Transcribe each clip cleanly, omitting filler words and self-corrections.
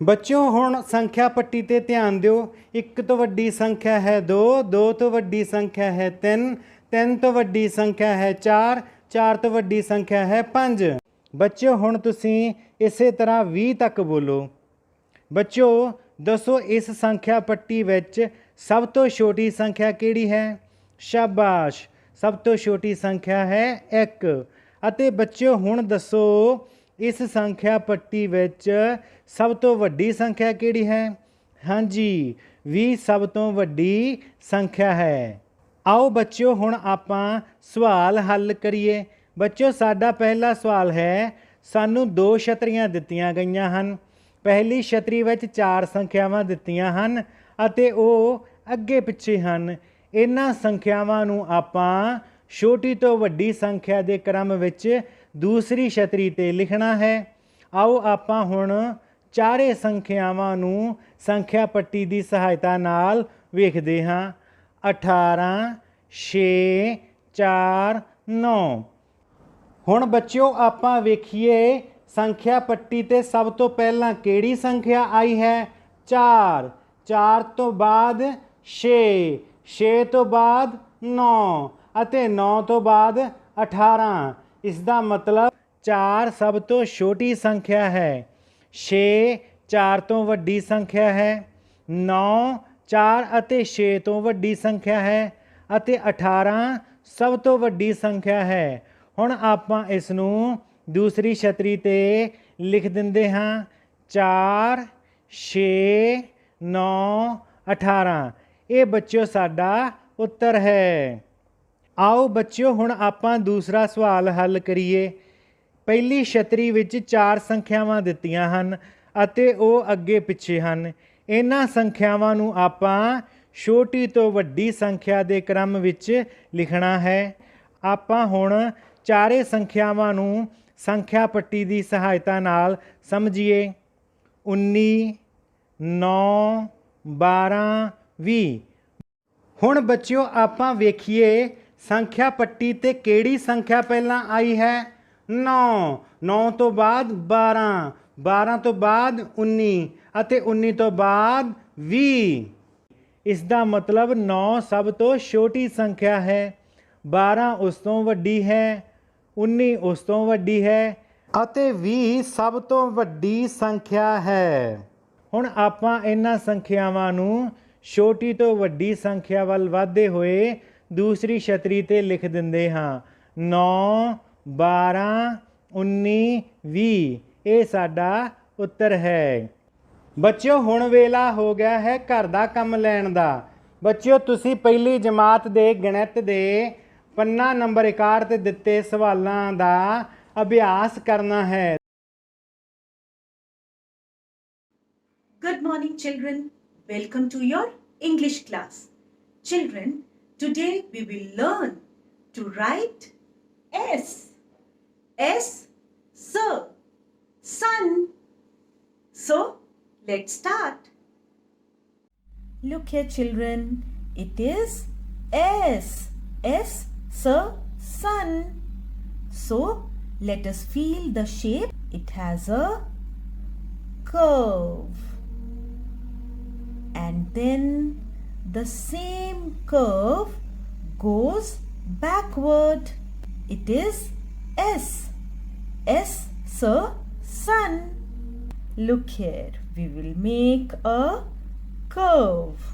ਬੱਚਿਓ ਹੁਣ ਸੰਖਿਆ ਪੱਟੀ ਤੇ ਧਿਆਨ ਦਿਓ। 1 ਤੋਂ ਵੱਡੀ ਸੰਖਿਆ ਹੈ 2, 2 ਤੋਂ ਵੱਡੀ ਸੰਖਿਆ ਹੈ 3, 3 ਤੋਂ ਵੱਡੀ ਸੰਖਿਆ ਹੈ 4, 4 ਤੋਂ ਵੱਡੀ ਸੰਖਿਆ ਹੈ 5। ਬੱਚਿਓ ਹੁਣ ਤੁਸੀਂ ਇਸੇ ਤਰ੍ਹਾਂ 20 ਤੱਕ ਬੋਲੋ। ਬੱਚਿਓ ਦੱਸੋ ਇਸ ਸੰਖਿਆ ਪੱਟੀ ਵਿੱਚ ਸਭ ਤੋਂ ਛੋਟੀ ਸੰਖਿਆ ਕਿਹੜੀ ਹੈ? ਸ਼ਾਬਾਸ਼, ਸਭ ਤੋਂ ਛੋਟੀ ਸੰਖਿਆ ਹੈ 1। ਅਤੇ ਬੱਚਿਓ ਹੁਣ ਦੱਸੋ ਇਸ ਸੰਖਿਆ ਪੱਟੀ ਵਿੱਚ ਸਭ ਤੋਂ ਵੱਡੀ ਸੰਖਿਆ ਕਿਹੜੀ ਹੈ? ਹਾਂਜੀ, 20 ਸਭ ਤੋਂ ਵੱਡੀ ਸੰਖਿਆ ਹੈ। ਆਓ ਬੱਚਿਓ ਹੁਣ ਆਪਾਂ ਸਵਾਲ ਹੱਲ ਕਰੀਏ। ਬੱਚਿਓ ਸਾਡਾ ਪਹਿਲਾ ਸਵਾਲ ਹੈ, ਸਾਨੂੰ 2 ਛਤਰੀਆਂ ਦਿੱਤੀਆਂ ਗਈਆਂ ਹਨ। ਪਹਿਲੀ ਛਤਰੀ ਵਿੱਚ 4 ਸੰਖਿਆਵਾਂ ਦਿੱਤੀਆਂ ਹਨ ਅਤੇ ਉਹ ਅੱਗੇ ਪਿੱਛੇ ਹਨ। ਇਹਨਾਂ ਸੰਖਿਆਵਾਂ ਨੂੰ ਆਪਾਂ ਛੋਟੀ ਤੋਂ ਵੱਡੀ ਸੰਖਿਆ ਦੇ ਕ੍ਰਮ ਵਿੱਚ ਦੂਸਰੀ ਛਤਰੀ 'ਤੇ ਲਿਖਣਾ ਹੈ। ਆਓ ਆਪਾਂ ਹੁਣ ਚਾਰੇ ਸੰਖਿਆਵਾਂ ਨੂੰ ਸੰਖਿਆ ਪੱਟੀ ਦੀ ਸਹਾਇਤਾ ਨਾਲ ਵੇਖਦੇ ਹਾਂ। 18, 6, 4, 9। ਹੁਣ ਬੱਚਿਓ ਆਪਾਂ ਵੇਖੀਏ ਸੰਖਿਆ ਪੱਟੀ 'ਤੇ ਸਭ ਤੋਂ ਪਹਿਲਾਂ ਕਿਹੜੀ ਸੰਖਿਆ ਆਈ ਹੈ? 4, 4 ਤੋਂ ਬਾਅਦ 6, 6 ਤੋਂ ਬਾਅਦ 9 ਅਤੇ 9 ਤੋਂ ਬਾਅਦ 18। ਇਸ ਦਾ ਮਤਲਬ 4 ਸਭ ਤੋਂ ਛੋਟੀ ਸੰਖਿਆ ਹੈ, 6 4 ਤੋਂ ਵੱਡੀ ਸੰਖਿਆ ਹੈ, 9 4 ਅਤੇ 6 ਤੋਂ ਵੱਡੀ ਸੰਖਿਆ ਹੈ ਅਤੇ 18 ਸਭ ਤੋਂ ਵੱਡੀ ਸੰਖਿਆ ਹੈ। ਹੁਣ ਆਪਾਂ ਇਸ ਨੂੰ ਦੂਸਰੀ ਛਤਰੀ 'ਤੇ ਲਿਖ ਦਿੰਦੇ ਹਾਂ। 4 6 9 18। ਇਹ ਬੱਚਿਓ ਸਾਡਾ ਉੱਤਰ ਹੈ। ਆਓ ਬੱਚਿਓ ਹੁਣ ਆਪਾਂ ਦੂਸਰਾ ਸਵਾਲ ਹੱਲ ਕਰੀਏ। ਪਹਿਲੀ ਛਤਰੀ ਵਿੱਚ 4 ਸੰਖਿਆਵਾਂ ਦਿੱਤੀਆਂ ਹਨ ਅਤੇ ਉਹ ਅੱਗੇ ਪਿੱਛੇ ਹਨ। ਇਹਨਾਂ ਸੰਖਿਆਵਾਂ ਨੂੰ ਆਪਾਂ ਛੋਟੀ ਤੋਂ ਵੱਡੀ ਸੰਖਿਆ ਦੇ ਕ੍ਰਮ ਵਿੱਚ ਲਿਖਣਾ ਹੈ। ਆਪਾਂ ਹੁਣ ਚਾਰੇ ਸੰਖਿਆਵਾਂ ਨੂੰ ਸੰਖਿਆ ਪੱਟੀ ਦੀ ਸਹਾਇਤਾ ਨਾਲ ਸਮਝੀਏ। 19, 9, 12, 20। ਹੁਣ ਬੱਚਿਓ ਆਪਾਂ ਵੇਖੀਏ ਸੰਖਿਆ ਪੱਟੀ 'ਤੇ ਕਿਹੜੀ ਸੰਖਿਆ ਪਹਿਲਾਂ ਆਈ ਹੈ? 9, 9 ਤੋਂ ਬਾਅਦ 12, 12 ਤੋਂ ਬਾਅਦ 19 ਅਤੇ 19 ਤੋਂ ਬਾਅਦ 20। ਇਸ ਦਾ ਮਤਲਬ 9 ਸਭ ਤੋਂ ਛੋਟੀ ਸੰਖਿਆ ਹੈ, 12 ਉਸ ਤੋਂ ਵੱਡੀ ਹੈ, 19 ਉਸ ਤੋਂ ਵੱਡੀ ਹੈ ਅਤੇ 20 ਸਭ ਤੋਂ ਵੱਡੀ ਸੰਖਿਆ ਹੈ। ਹੁਣ ਆਪਾਂ ਇਹਨਾਂ ਸੰਖਿਆਵਾਂ ਨੂੰ ਛੋਟੀ ਤੋਂ ਵੱਡੀ ਸੰਖਿਆ ਵੱਲ ਵਧਦੇ ਹੋਏ ਦੂਸਰੀ ਛਤਰੀ 'ਤੇ ਲਿਖ ਦਿੰਦੇ ਹਾਂ। 9 12 19 20। ਇਹ ਸਾਡਾ ਉੱਤਰ ਹੈ। ਬੱਚਿਓ ਹੁਣ ਵੇਲਾ ਹੋ ਗਿਆ ਹੈ ਘਰ ਦਾ ਕੰਮ ਲੈਣ ਦਾ। ਬੱਚਿਓ ਤੁਸੀਂ ਪਹਿਲੀ ਜਮਾਤ ਦੇ ਗਣਿਤ ਦੇ ਪੰਨਾ ਨੰਬਰ 61 'ਤੇ ਦਿੱਤੇ ਸਵਾਲਾਂ ਦਾ ਅਭਿਆਸ ਕਰਨਾ ਹੈ। Good morning, children. Welcome to your English class. Children, today we will learn to write S. S, sir, sun. So, let's start. Look here, children. It is S. S, sir, sun. So, let us feel the shape. It has a curve. And then the same curve goes backward. It is S. S, sir, sun. Look here, we will make a curve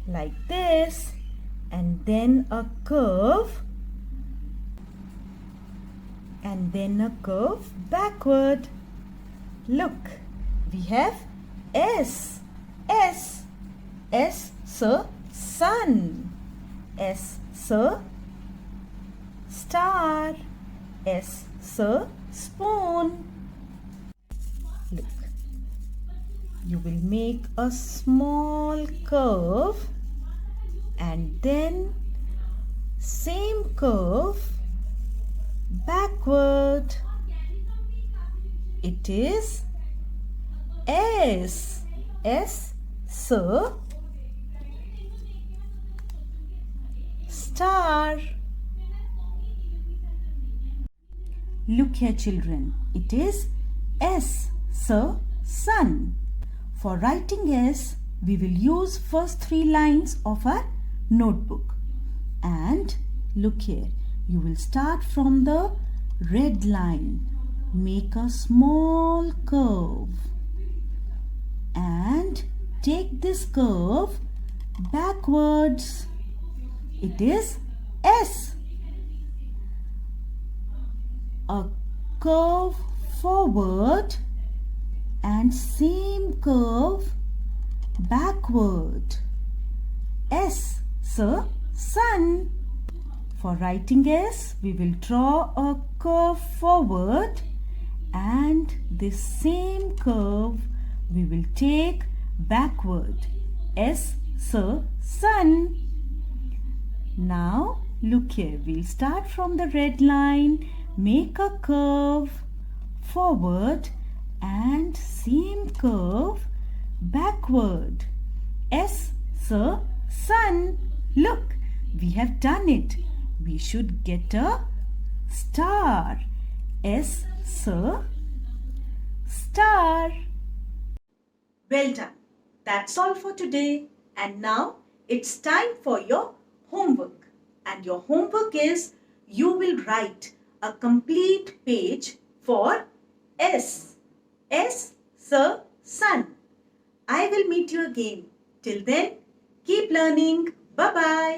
like this, and then a curve, and then a curve backward. Look, we have S. S. S, sir, sun. S, sir, star. S, sir, spoon. Look, you will make a small curve and then same curve backward. It is S. S, sir, star. Look here, children. It is S, sir, sun. For writing S, we will use first 3 lines of our notebook. And look here, you will start from the red line. Make a small curve and take this curve backwards. It is S. A curve forward and same curve backward. S, sir, sun. For writing S, we will draw a curve forward and this same curve we will take backward. S, sir, sun. Now look here, we'll start from the red line, make a curve forward and same curve backward. S, sir, sun. Look, we have done it. We should get a star. S, sir, star. Well done. That's all for today. And now it's time for your homework. And your homework is you will write a complete page for S. S, sir, sun. I will meet you again. Till then, keep learning. Bye-bye.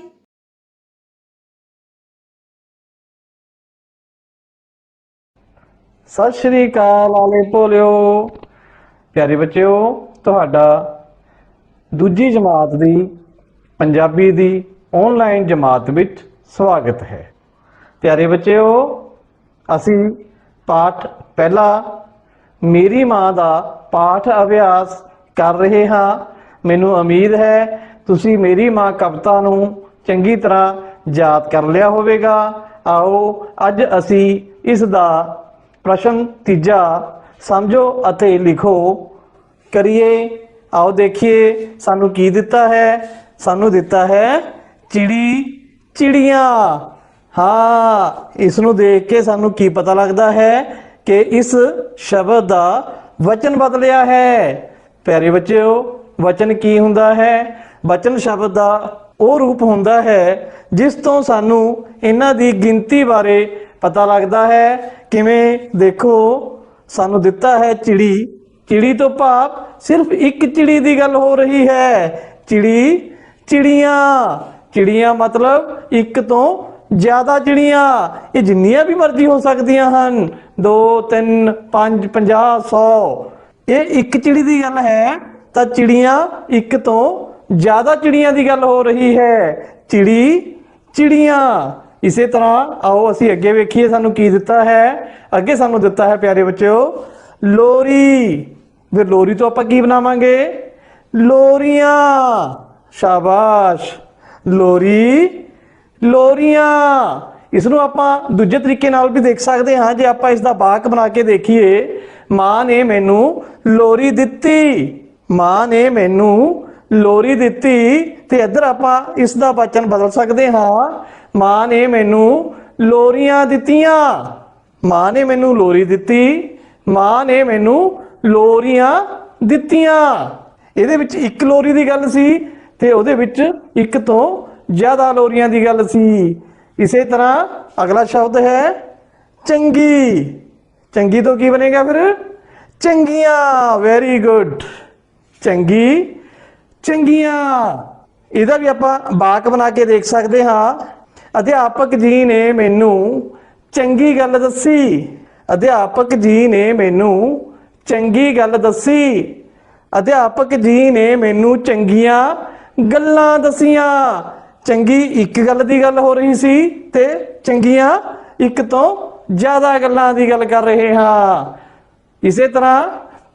ਸਤਿ ਸ਼੍ਰੀ ਅਕਾਲ ਆਲੇ ਭੋਲਿਓ ਪਿਆਰੇ ਬੱਚਿਓ, ਤੁਹਾਡਾ ਦੂਜੀ ਜਮਾਤ ਦੀ ਪੰਜਾਬੀ ਦੀ online ਜਮਾਤ ਵਿੱਚ ਸਵਾਗਤ ਹੈ। ਪਿਆਰੇ ਬੱਚਿਓ, ਅਸੀਂ ਪਾਠ ਪਹਿਲਾ ਮੇਰੀ ਮਾਂ ਦਾ ਪਾਠ ਅਭਿਆਸ ਕਰ ਰਹੇ ਹਾਂ। ਮੈਨੂੰ ਉਮੀਦ ਹੈ ਤੁਸੀਂ ਮੇਰੀ ਮਾਂ ਕਵਿਤਾ ਨੂੰ ਚੰਗੀ ਤਰ੍ਹਾਂ ਯਾਦ ਕਰ ਲਿਆ ਹੋਵੇਗਾ। ਆਓ ਅੱਜ ਅਸੀਂ ਇਸ ਦਾ ਪ੍ਰਸ਼ਨ ਤੀਜਾ ਸਮਝੋ ਅਤੇ ਲਿਖੋ ਕਰੀਏ। ਆਓ ਦੇਖੀਏ ਸਾਨੂੰ ਕੀ ਦਿੱਤਾ ਹੈ। ਸਾਨੂੰ ਦਿੱਤਾ ਹੈ ਚਿੜੀ ਚਿੜੀਆਂ। ਹਾਂ, ਇਸ ਨੂੰ ਦੇਖ ਕੇ ਸਾਨੂੰ ਕੀ ਪਤਾ ਲੱਗਦਾ ਹੈ ਕਿ ਇਸ ਸ਼ਬਦ ਦਾ ਵਚਨ ਬਦਲਿਆ ਹੈ। ਪਿਆਰੇ ਬੱਚਿਓ, ਵਚਨ ਕੀ ਹੁੰਦਾ ਹੈ? ਵਚਨ ਸ਼ਬਦ ਦਾ ਉਹ ਰੂਪ ਹੁੰਦਾ ਹੈ ਜਿਸ ਤੋਂ ਸਾਨੂੰ ਇਹਨਾਂ ਦੀ ਗਿਣਤੀ ਬਾਰੇ ਪਤਾ ਲੱਗਦਾ ਹੈ। ਕਿਵੇਂ? ਦੇਖੋ, ਸਾਨੂੰ ਦਿੱਤਾ ਹੈ ਚਿੜੀ। ਚਿੜੀ ਤੋਂ ਭਾਵ ਸਿਰਫ ਇੱਕ ਚਿੜੀ ਦੀ ਗੱਲ ਹੋ ਰਹੀ ਹੈ। ਚਿੜੀ ਚਿੜੀਆਂ। ਚਿੜੀਆਂ ਮਤਲਬ ਇੱਕ ਤੋਂ ਜ਼ਿਆਦਾ ਚਿੜੀਆਂ। ਇਹ ਜਿੰਨੀਆਂ ਵੀ ਮਰਜ਼ੀ ਹੋ ਸਕਦੀਆਂ ਹਨ, 2 3 5 50 100। ਇਹ ਇੱਕ ਚਿੜੀ ਦੀ ਗੱਲ ਹੈ ਤਾਂ ਚਿੜੀਆਂ ਇੱਕ ਤੋਂ ਜ਼ਿਆਦਾ ਚਿੜੀਆਂ ਦੀ ਗੱਲ ਹੋ ਰਹੀ ਹੈ। ਚਿੜੀ ਚਿੜੀਆਂ। ਇਸੇ ਤਰ੍ਹਾਂ ਆਓ ਅਸੀਂ ਅੱਗੇ ਵੇਖੀਏ ਸਾਨੂੰ ਕੀ ਦਿੱਤਾ ਹੈ। ਅੱਗੇ ਸਾਨੂੰ ਦਿੱਤਾ ਹੈ ਪਿਆਰੇ ਬੱਚਿਓ ਲੋਰੀ। ਫਿਰ ਲੋਰੀ ਤੋਂ ਆਪਾਂ ਕੀ ਬਣਾਵਾਂਗੇ? ਲੋਰੀਆਂ। ਸ਼ਾਬਾਸ਼, ਲੋਰੀ ਲੋਰੀਆਂ। ਇਸ ਨੂੰ ਆਪਾਂ ਦੂਜੇ ਤਰੀਕੇ ਨਾਲ ਵੀ ਦੇਖ ਸਕਦੇ ਹਾਂ। ਜੇ ਆਪਾਂ ਇਸ ਦਾ ਵਾਕ ਬਣਾ ਕੇ ਦੇਖੀਏ, ਮਾਂ ਨੇ ਮੈਨੂੰ ਲੋਰੀ ਦਿੱਤੀ। ਮਾਂ ਨੇ ਮੈਨੂੰ ਲੋਰੀ ਦਿੱਤੀ। ਤੇ ਇੱਧਰ ਆਪਾਂ ਇਸ ਦਾ ਵਚਨ ਬਦਲ ਸਕਦੇ ਹਾਂ। ਮਾਂ ਨੇ ਮੈਨੂੰ ਲੋਰੀਆਂ ਦਿੱਤੀਆਂ। ਮਾਂ ਨੇ ਮੈਨੂੰ ਲੋਰੀ ਦਿੱਤੀ। ਮਾਂ ਨੇ ਮੈਨੂੰ ਲੋਰੀਆਂ ਦਿੱਤੀਆਂ। ਇਹਦੇ ਵਿੱਚ ਇੱਕ ਲੋਰੀ ਦੀ ਗੱਲ ਸੀ ਤੇ ਉਹਦੇ ਵਿੱਚ ਇੱਕ ਤੋਂ ਜ਼ਿਆਦਾ ਲੋਰੀਆਂ ਦੀ ਗੱਲ ਸੀ। ਇਸੇ ਤਰ੍ਹਾਂ ਅਗਲਾ ਸ਼ਬਦ ਹੈ ਚੰਗੀ। ਚੰਗੀ ਤੋਂ ਕੀ ਬਣੇਗਾ ਫਿਰ? ਚੰਗੀਆਂ। Very good. ਚੰਗੀ ਚੰਗੀਆਂ। ਇਹਦਾ ਵੀ ਆਪਾਂ ਵਾਕ ਬਣਾ ਕੇ ਦੇਖ ਸਕਦੇ ਹਾਂ। ਅਧਿਆਪਕ ਜੀ ਨੇ ਮੈਨੂੰ ਚੰਗੀ ਗੱਲ ਦੱਸੀ। ਅਧਿਆਪਕ ਜੀ ਨੇ ਮੈਨੂੰ ਚੰਗੀ ਗੱਲ ਦੱਸੀ। ਅਧਿਆਪਕ ਜੀ ਨੇ ਮੈਨੂੰ ਚੰਗੀਆਂ ਗੱਲਾਂ ਦੱਸੀਆਂ। ਚੰਗੀ ਇੱਕ ਗੱਲ ਦੀ ਗੱਲ ਹੋ ਰਹੀ ਸੀ ਤੇ ਚੰਗੀਆਂ ਇੱਕ ਤੋਂ ਜ਼ਿਆਦਾ ਗੱਲਾਂ ਦੀ ਗੱਲ ਕਰ ਰਹੇ ਹਾਂ। ਇਸੇ ਤਰ੍ਹਾਂ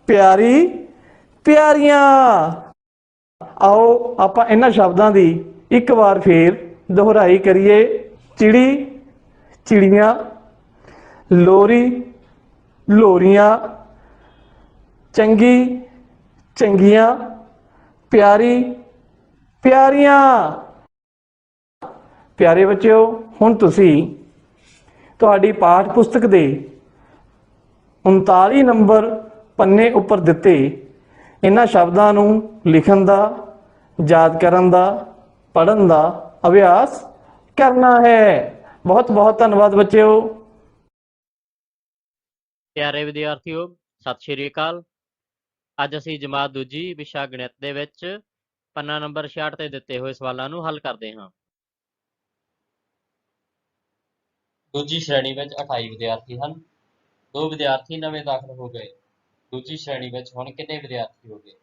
ਪਿਆਰੀ ਪਿਆਰੀਆਂ। ਆਓ ਆਪਾਂ ਇਹਨਾਂ ਸ਼ਬਦਾਂ ਦੀ ਇੱਕ ਵਾਰ ਫੇਰ ਦੁਹਰਾਈ ਕਰੀਏ। ਚਿੜੀ ਚਿੜੀਆਂ, ਲੋਰੀ ਲੋਰੀਆਂ, ਚੰਗੀ ਚੰਗੀਆਂ, ਪਿਆਰੀ ਪਿਆਰੀਆਂ। ਪਿਆਰੇ ਬੱਚਿਓ, ਹੁਣ ਤੁਸੀਂ ਤੁਹਾਡੀ ਪਾਠ ਪੁਸਤਕ ਦੇ 39 ਨੰਬਰ ਪੰਨੇ ਉੱਪਰ ਦਿੱਤੇ ਇਹਨਾਂ ਸ਼ਬਦਾਂ ਨੂੰ ਲਿਖਣ ਦਾ, ਯਾਦ ਕਰਨ ਦਾ, ਪੜ੍ਹਨ ਦਾ ਅਭਿਆਸ ਕਰਨਾ ਹੈ। ਬਹੁਤ ਬਹੁਤ ਧੰਨਵਾਦ ਬੱਚਿਓ। ਪਿਆਰੇ ਵਿਦਿਆਰਥੀਓ, ਸਤਿ ਸ਼੍ਰੀ ਅਕਾਲ। ਅੱਜ ਅਸੀਂ ਜਮਾਤ ਦੂਜੀ ਵਿਸ਼ਾ ਗਣਿਤ ਦੇ ਵਿੱਚ ਪੰਨਾ ਨੰਬਰ 66 ਤੇ ਦਿੱਤੇ ਹੋਏ ਸਵਾਲਾਂ ਨੂੰ ਹੱਲ ਕਰਦੇ ਹਾਂ। ਦੂਜੀ ਸ਼੍ਰੇਣੀ ਵਿੱਚ 28 ਵਿਦਿਆਰਥੀ ਹਨ। 2 ਵਿਦਿਆਰਥੀ ਨਵੇਂ ਦਾਖਲ ਹੋ ਗਏ। ਦੂਜੀ ਸ਼੍ਰੇਣੀ ਵਿੱਚ ਹੁਣ ਕਿੰਨੇ ਵਿਦਿਆਰਥੀ ਹੋ ਗਏ?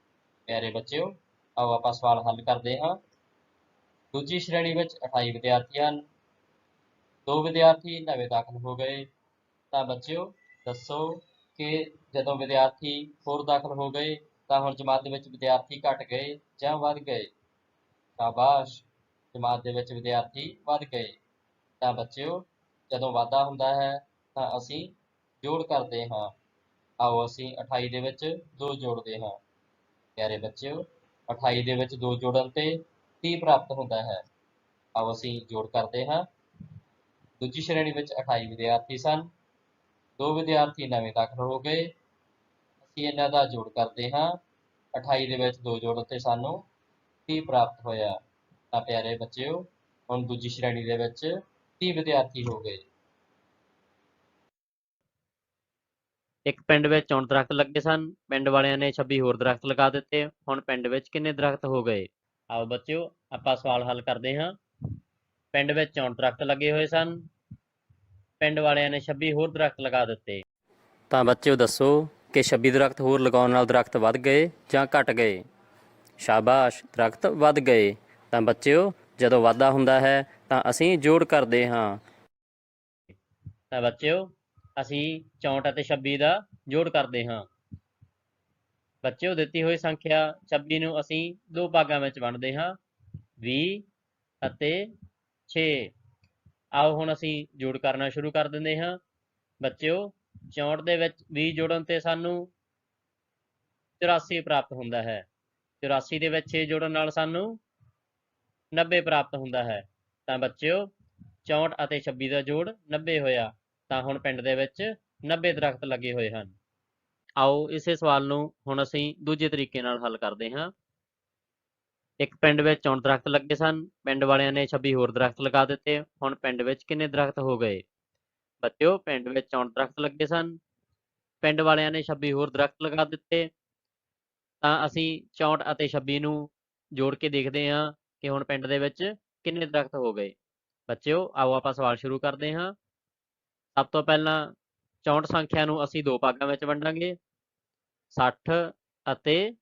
ਪਿਆਰੇ ਬੱਚਿਓ, ਆਓ ਆਪਾਂ ਸਵਾਲ ਹੱਲ ਕਰਦੇ ਹਾਂ। ਦੂਜੀ ਸ਼੍ਰੇਣੀ ਵਿੱਚ 28 ਵਿਦਿਆਰਥੀ ਹਨ। 2 ਵਿਦਿਆਰਥੀ ਨਵੇਂ ਦਾਖਲ ਹੋ ਗਏ। ਤਾਂ ਬੱਚਿਓ ਦੱਸੋ ਕਿ ਜਦੋਂ ਵਿਦਿਆਰਥੀ ਹੋਰ ਦਾਖਲ ਹੋ ਗਏ ਤਾਂ ਹੁਣ ਜਮਾਤ ਦੇ ਵਿੱਚ ਵਿਦਿਆਰਥੀ ਘਟ ਗਏ ਜਾਂ ਵੱਧ ਗਏ? ਸ਼ਾਬਾਸ਼, ਜਮਾਤ ਦੇ ਵਿੱਚ ਵਿਦਿਆਰਥੀ ਵੱਧ ਗਏ। ਤਾਂ ਬੱਚਿਓ ਜਦੋਂ ਵਾਧਾ ਹੁੰਦਾ ਹੈ ਤਾਂ ਅਸੀਂ ਜੋੜ ਕਰਦੇ ਹਾਂ। ਆਓ ਅਸੀਂ 28 ਦੇ ਵਿੱਚ 2 ਜੋੜਦੇ ਹਾਂ। ਪਿਆਰੇ ਬੱਚਿਓ, 28 ਦੇ ਵਿੱਚ 2 ਜੋੜਨ ਤੇ 30 ਪ੍ਰਾਪਤ ਹੁੰਦਾ ਹੈ। ਆਓ ਅਸੀਂ ਜੋੜ ਕਰਦੇ ਹਾਂ। ਦੂਜੀ ਸ਼੍ਰੇਣੀ ਵਿੱਚ 28 ਵਿਦਿਆਰਥੀ ਸਨ। 2 ਵਿਦਿਆਰਥੀ ਨਵੇਂ ਦਾਖਲ ਹੋ ਗਏ। ਅਸੀਂ ਇਹਨਾਂ ਦਾ ਜੋੜ ਕਰਦੇ ਹਾਂ। 28 ਦੇ ਵਿੱਚ 2 ਜੋੜਨ ਤੇ ਸਾਨੂੰ 30 ਪ੍ਰਾਪਤ ਹੋਇਆ। ਤਾਂ ਪਿਆਰੇ ਬੱਚਿਓ, ਹੁਣ ਦੂਜੀ ਸ਼੍ਰੇਣੀ ਦੇ ਵਿੱਚ 30 ਵਿਦਿਆਰਥੀ ਹੋ ਗਏ। ਇੱਕ ਪਿੰਡ ਵਿੱਚ 64 ਦਰਖਤ ਲੱਗੇ ਸਨ। ਪਿੰਡ ਵਾਲਿਆਂ ਨੇ 26 ਹੋਰ ਦਰਖਤ ਲਗਾ ਦਿੱਤੇ। ਹੁਣ ਪਿੰਡ ਵਿੱਚ ਕਿੰਨੇ ਦਰਖਤ ਹੋ ਗਏ? ਆਓ ਬੱਚਿਓ ਆਪਾਂ ਸਵਾਲ ਹੱਲ ਕਰਦੇ ਹਾਂ। ਪਿੰਡ ਵਿੱਚ 64 ਦਰਖਤ ਲੱਗੇ ਹੋਏ ਸਨ। ਪਿੰਡ ਵਾਲਿਆਂ ਨੇ 26 ਹੋਰ ਦਰਖਤ ਲਗਾ ਦਿੱਤੇ। ਤਾਂ ਬੱਚਿਓ ਦੱਸੋ ਕਿ 26 ਦਰਖਤ ਹੋਰ ਲਗਾਉਣ ਨਾਲ ਦਰਖਤ ਵੱਧ ਗਏ ਜਾਂ ਘਟ ਗਏ? ਸ਼ਾਬਾਸ਼, ਦਰਖਤ ਵੱਧ ਗਏ। ਤਾਂ ਬੱਚਿਓ ਜਦੋਂ ਵਾਧਾ ਹੁੰਦਾ ਹੈ ਤਾਂ ਅਸੀਂ ਜੋੜ ਕਰਦੇ ਹਾਂ। ਤਾਂ ਬੱਚਿਓ ਅਸੀਂ 64 ਅਤੇ 26 ਦਾ ਜੋੜ ਕਰਦੇ ਹਾਂ। ਬੱਚਿਓ ਦਿੱਤੀ ਹੋਈ ਸੰਖਿਆ 26 ਨੂੰ ਅਸੀਂ 2 ਭਾਗਾਂ ਵਿੱਚ ਵੰਡਦੇ ਹਾਂ, 20 ਅਤੇ 6। ਆਓ ਹੁਣ ਅਸੀਂ ਜੋੜ ਕਰਨਾ ਸ਼ੁਰੂ ਕਰ ਦਿੰਦੇ ਹਾਂ। ਬੱਚਿਓ 64 ਦੇ ਵਿੱਚ 20 ਜੋੜਨ ਤੇ ਸਾਨੂੰ 84 ਪ੍ਰਾਪਤ ਹੁੰਦਾ ਹੈ। 84 ਦੇ ਵਿੱਚ 6 ਜੋੜਨ ਨਾਲ ਸਾਨੂੰ 90 ਪ੍ਰਾਪਤ ਹੁੰਦਾ ਹੈ। ਤਾਂ ਬੱਚਿਓ 64 ਅਤੇ 26 ਦਾ ਜੋੜ 90 ਹੋਇਆ। ਤਾਂ ਹੁਣ ਪਿੰਡ ਦੇ ਵਿੱਚ 90 ਦਰਖਤ ਲੱਗੇ ਹੋਏ ਹਨ। ਆਓ ਇਸੇ ਸਵਾਲ ਨੂੰ ਹੁਣ ਅਸੀਂ ਦੂਜੇ ਤਰੀਕੇ ਨਾਲ ਹੱਲ ਕਰਦੇ ਹਾਂ। ਇੱਕ ਪਿੰਡ ਵਿੱਚ 64 ਦਰਖਤ ਲੱਗੇ ਸਨ। ਪਿੰਡ ਵਾਲਿਆਂ ਨੇ 26 ਹੋਰ ਦਰਖਤ ਲਗਾ ਦਿੱਤੇ। ਹੁਣ ਪਿੰਡ ਵਿੱਚ ਕਿੰਨੇ ਦਰਖਤ ਹੋ ਗਏ? ਬੱਚਿਓ ਪਿੰਡ ਵਿੱਚ 64 ਦਰਖਤ ਲੱਗੇ ਸਨ। ਪਿੰਡ ਵਾਲਿਆਂ ਨੇ 26 ਹੋਰ ਦਰਖਤ ਲਗਾ ਦਿੱਤੇ। ਤਾਂ ਅਸੀਂ 64 ਅਤੇ 26 ਨੂੰ ਜੋੜ ਕੇ ਦੇਖਦੇ ਹਾਂ ਕਿ ਹੁਣ ਪਿੰਡ ਦੇ ਵਿੱਚ ਕਿੰਨੇ ਦਰਖਤ ਹੋ ਗਏ। ਬੱਚਿਓ ਆਓ ਆਪਾਂ ਸਵਾਲ ਸ਼ੁਰੂ ਕਰਦੇ ਹਾਂ। ਸਭ ਤੋਂ ਪਹਿਲਾਂ 64 ਸੰਖਿਆ ਨੂੰ ਅਸੀਂ 2 ਭਾਗਾਂ ਵਿੱਚ ਵੰਡਾਂਗੇ, 60 ਅਤੇ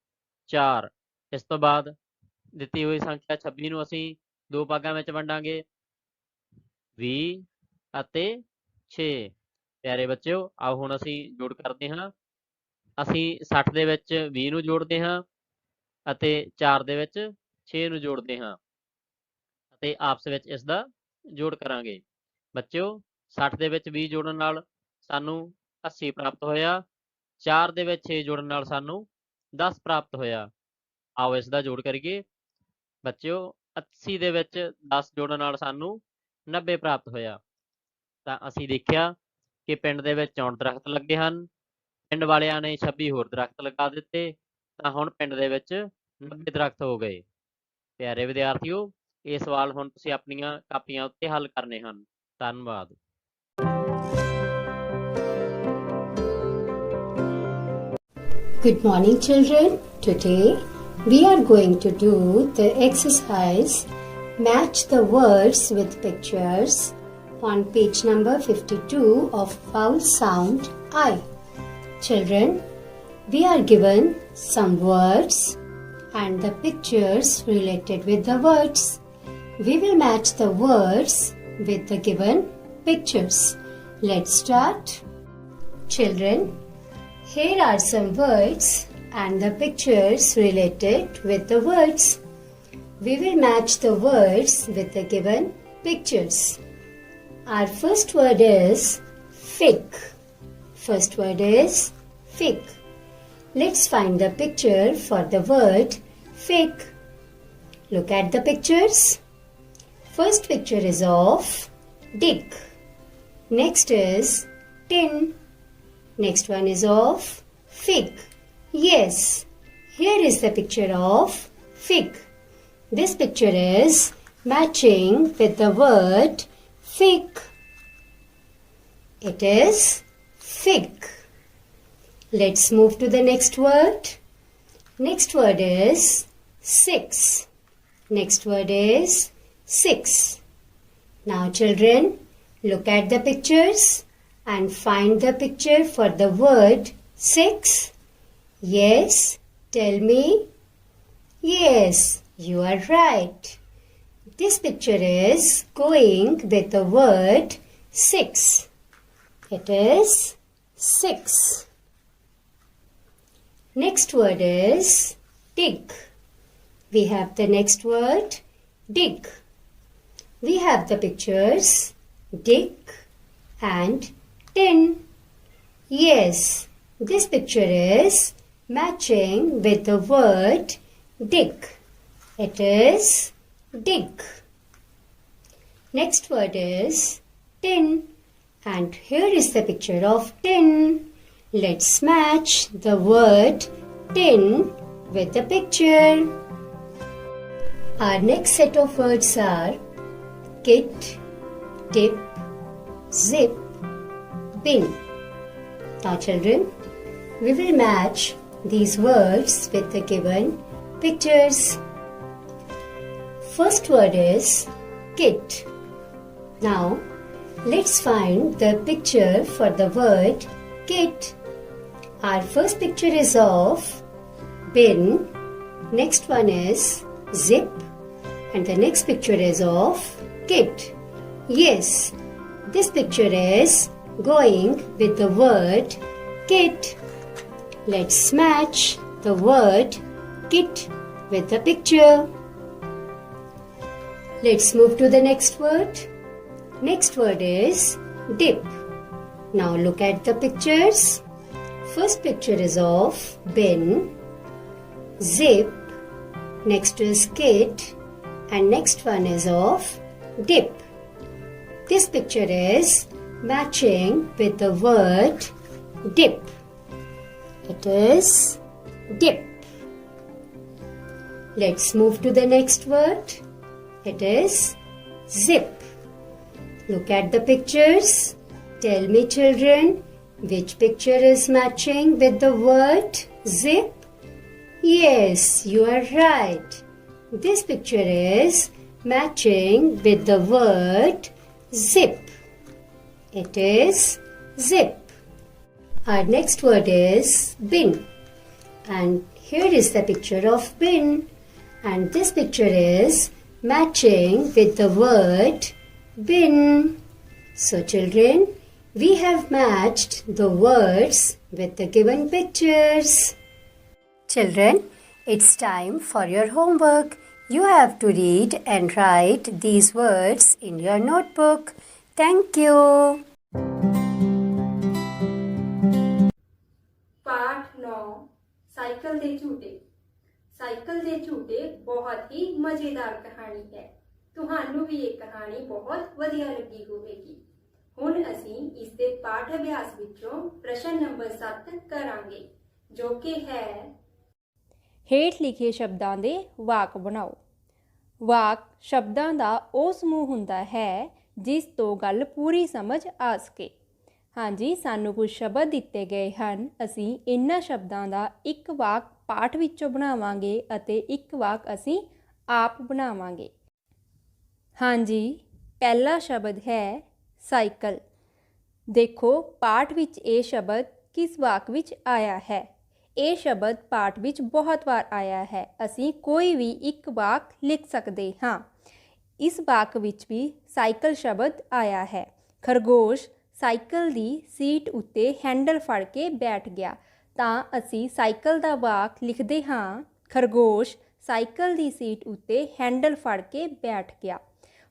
4। ਇਸ ਤੋਂ ਬਾਅਦ ਦਿੱਤੀ ਹੋਈ ਸੰਖਿਆ 26 ਨੂੰ ਅਸੀਂ 2 ਭਾਗਾਂ ਵਿੱਚ ਵੰਡਾਂਗੇ, 20 ਅਤੇ 6। ਪਿਆਰੇ ਬੱਚਿਓ ਆਓ ਹੁਣ ਅਸੀਂ ਜੋੜ ਕਰਦੇ ਹਾਂ। ਅਸੀਂ 60 ਦੇ ਵਿੱਚ 20 ਨੂੰ ਜੋੜਦੇ ਹਾਂ ਅਤੇ 4 ਦੇ ਵਿੱਚ 6 ਨੂੰ ਜੋੜਦੇ ਹਾਂ ਅਤੇ ਆਪਸ ਵਿੱਚ ਇਸ ਦਾ ਜੋੜ ਕਰਾਂਗੇ। ਬੱਚਿਓ 60 ਦੇ ਵਿੱਚ 20 ਜੋੜਨ ਨਾਲ ਸਾਨੂੰ 80 ਪ੍ਰਾਪਤ ਹੋਇਆ। 4 ਦੇ ਵਿੱਚ 6 ਜੋੜਨ ਨਾਲ ਸਾਨੂੰ 10 ਪ੍ਰਾਪਤ ਹੋਇਆ। ਆਓ ਇਸ ਦਾ ਜੋੜ ਕਰੀਏ। ਬੱਚਿਓ 80 ਦੇ ਵਿੱਚ 10 ਜੋੜਨ ਨਾਲ ਸਾਨੂੰ 90 ਪ੍ਰਾਪਤ ਹੋਇਆ। ਤਾਂ ਅਸੀਂ ਦੇਖਿਆ ਕਿ ਪਿੰਡ ਦੇ ਵਿੱਚ 64 ਦਰਖਤ ਲੱਗੇ ਹਨ। ਪਿੰਡ ਵਾਲਿਆਂ ਨੇ 26 ਹੋਰ ਦਰਖਤ ਲਗਾ ਦਿੱਤੇ। ਤਾਂ ਹੁਣ ਪਿੰਡ ਦੇ ਵਿੱਚ 90 ਦਰਖਤ ਹੋ ਗਏ। ਪਿਆਰੇ ਵਿਦਿਆਰਥੀਓ, ਇਹ ਸਵਾਲ ਹੁਣ ਤੁਸੀਂ ਆਪਣੀਆਂ ਕਾਪੀਆਂ ਉੱਤੇ ਹੱਲ ਕਰਨੇ ਹਨ। ਧੰਨਵਾਦ। Good morning, children. Today we are going to do the exercise Match the words with pictures on page number 52 of Vowel Sound I. Children, we are given some words and the pictures related with the words. We will match the words with the given pictures. Let's start. Children, here are some words and the pictures related with the words. We will match the words with the given pictures. Our first word is fig. First word is fig. Let's find the picture for the word fig. Look at the pictures. First picture is of dick. Next is tin. Next one is of fig. Yes, here is the picture of fig. This picture is matching with the word fig. It is fig. Let's move to the next word. Next word is six. Next word is six. Now children, look at the pictures and find the picture for the word six. Yes, tell me. Yes, you are right. This picture is going with the word six. It is six. Next word is dig. We have the next word dig. We have the pictures dig and tin. Yes, this picture is matching with the word dig. It is dig. Next word is tin. And here is the picture of tin. Let's match the word tin with the picture. Our next set of words are kit, tip, zip, bin. Now children, we will match these words with the given pictures. First word is kit. Now let's find the picture for the word kit. Our first picture is of bin. Next one is zip. And the next picture is of kit. Yes, this picture is going with the word kit. Let's match the word kit with the picture. Let's move to the next word. Next word is dip. Now look at the pictures. First picture is of bin, zip, next is kit, and next one is of dip. This picture is matching with the word dip. It is dip. Let's move to the next word. It is zip. Look at the pictures. Tell me children, which picture is matching with the word zip? Yes, you are right. This picture is matching with the word zip. It is zip. Our next word is bin. And here is the picture of bin. And this picture is matching with the word bin. So children, we have matched the words with the given pictures. Children, it's time for your homework. You have to read and write these words in your notebook. Thank you. ਪਾਠ 9 cycle ਦੇ ਝੂਟੇ। Cycle ਦੇ ਝੂਟੇ ਬਹੁਤ ਹੀ ਮਜ਼ੇਦਾਰ ਕਹਾਣੀ ਹੈ। ਤੁਹਾਨੂੰ ਵੀ ਇਹ ਕਹਾਣੀ ਬਹੁਤ ਵਧੀਆ ਲੱਗੀ ਹੋਵੇਗੀ। ਹੁਣ ਅਸੀਂ ਇਸ ਦੇ ਪਾਠ ਅਭਿਆਸ ਵਿੱਚੋਂ ਪ੍ਰਸ਼ਨ ਨੰਬਰ 7 ਕਰਾਂਗੇ, ਜੋ ਕਿ ਹੈ ਹੇਠ ਲਿਖੇ ਸ਼ਬਦਾਂ ਦੇ ਵਾਕ ਬਣਾਓ। ਵਾਕ ਸ਼ਬਦਾਂ ਦਾ ਉਹ ਸਮੂਹ ਹੁੰਦਾ ਹੈ ਜਿਸ ਤੋਂ ਗੱਲ ਪੂਰੀ ਸਮਝ ਆ ਸਕੇ। ਹਾਂਜੀ, ਸਾਨੂੰ ਕੁਝ ਸ਼ਬਦ ਦਿੱਤੇ ਗਏ ਹਨ। ਅਸੀਂ ਇਹਨਾਂ ਸ਼ਬਦਾਂ ਦਾ ਇੱਕ ਵਾਕ ਪਾਠ ਵਿੱਚੋਂ ਬਣਾਵਾਂਗੇ ਅਤੇ ਇੱਕ ਵਾਕ ਅਸੀਂ ਆਪ ਬਣਾਵਾਂਗੇ। ਹਾਂਜੀ, ਪਹਿਲਾ ਸ਼ਬਦ ਹੈ ਸਾਈਕਲ। ਦੇਖੋ ਪਾਠ ਵਿੱਚ ਇਹ ਸ਼ਬਦ ਕਿਸ ਵਾਕ ਵਿੱਚ ਆਇਆ ਹੈ। ਇਹ ਸ਼ਬਦ ਪਾਠ ਵਿੱਚ ਬਹੁਤ ਵਾਰ ਆਇਆ ਹੈ। ਅਸੀਂ ਕੋਈ ਵੀ ਇੱਕ ਵਾਕ ਲਿਖ ਸਕਦੇ ਹਾਂ। ਇਸ ਵਾਕ ਵਿੱਚ ਵੀ ਸਾਈਕਲ ਸ਼ਬਦ ਆਇਆ ਹੈ। ਖਰਗੋਸ਼ ਸਾਈਕਲ ਦੀ ਸੀਟ ਉੱਤੇ ਹੈਂਡਲ ਫੜ ਕੇ ਬੈਠ ਗਿਆ। ਤਾਂ ਅਸੀਂ ਸਾਈਕਲ ਦਾ ਵਾਕ ਲਿਖਦੇ ਹਾਂ, ਖਰਗੋਸ਼ ਸਾਈਕਲ ਦੀ ਸੀਟ ਉੱਤੇ ਹੈਂਡਲ ਫੜ ਕੇ ਬੈਠ ਗਿਆ।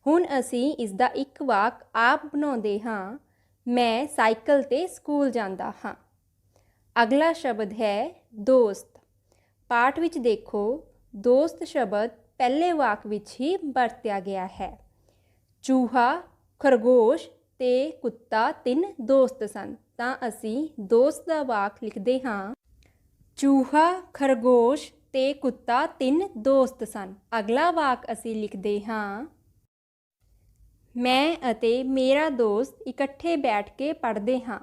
ਹੁਣ ਅਸੀਂ ਇਸ ਦਾ ਇੱਕ ਵਾਕ ਆਪ ਬਣਾਉਂਦੇ ਹਾਂ, ਮੈਂ ਸਾਈਕਲ 'ਤੇ ਸਕੂਲ ਜਾਂਦਾ ਹਾਂ। ਅਗਲਾ ਸ਼ਬਦ ਹੈ ਦੋਸਤ। ਪਾਠ ਵਿੱਚ ਦੇਖੋ, ਦੋਸਤ ਸ਼ਬਦ ਪਹਿਲੇ ਵਾਕ ਵਿੱਚ ਹੀ ਵਰਤਿਆ ਗਿਆ ਹੈ। ਚੂਹਾ, ਖਰਗੋਸ਼ ਤੇ ਕੁੱਤਾ 3 ਦੋਸਤ ਸਨ। ਤਾਂ ਅਸੀਂ ਦੋਸਤ ਦਾ ਵਾਕ ਲਿਖਦੇ ਹਾਂ ਚੂਹਾ, ਖਰਗੋਸ਼ ਤੇ ਕੁੱਤਾ 3 ਦੋਸਤ ਸਨ। ਅਗਲਾ ਵਾਕ ਅਸੀਂ ਲਿਖਦੇ ਹਾਂ ਮੈਂ ਅਤੇ ਮੇਰਾ ਦੋਸਤ ਇਕੱਠੇ ਬੈਠ ਕੇ ਪੜ੍ਹਦੇ ਹਾਂ।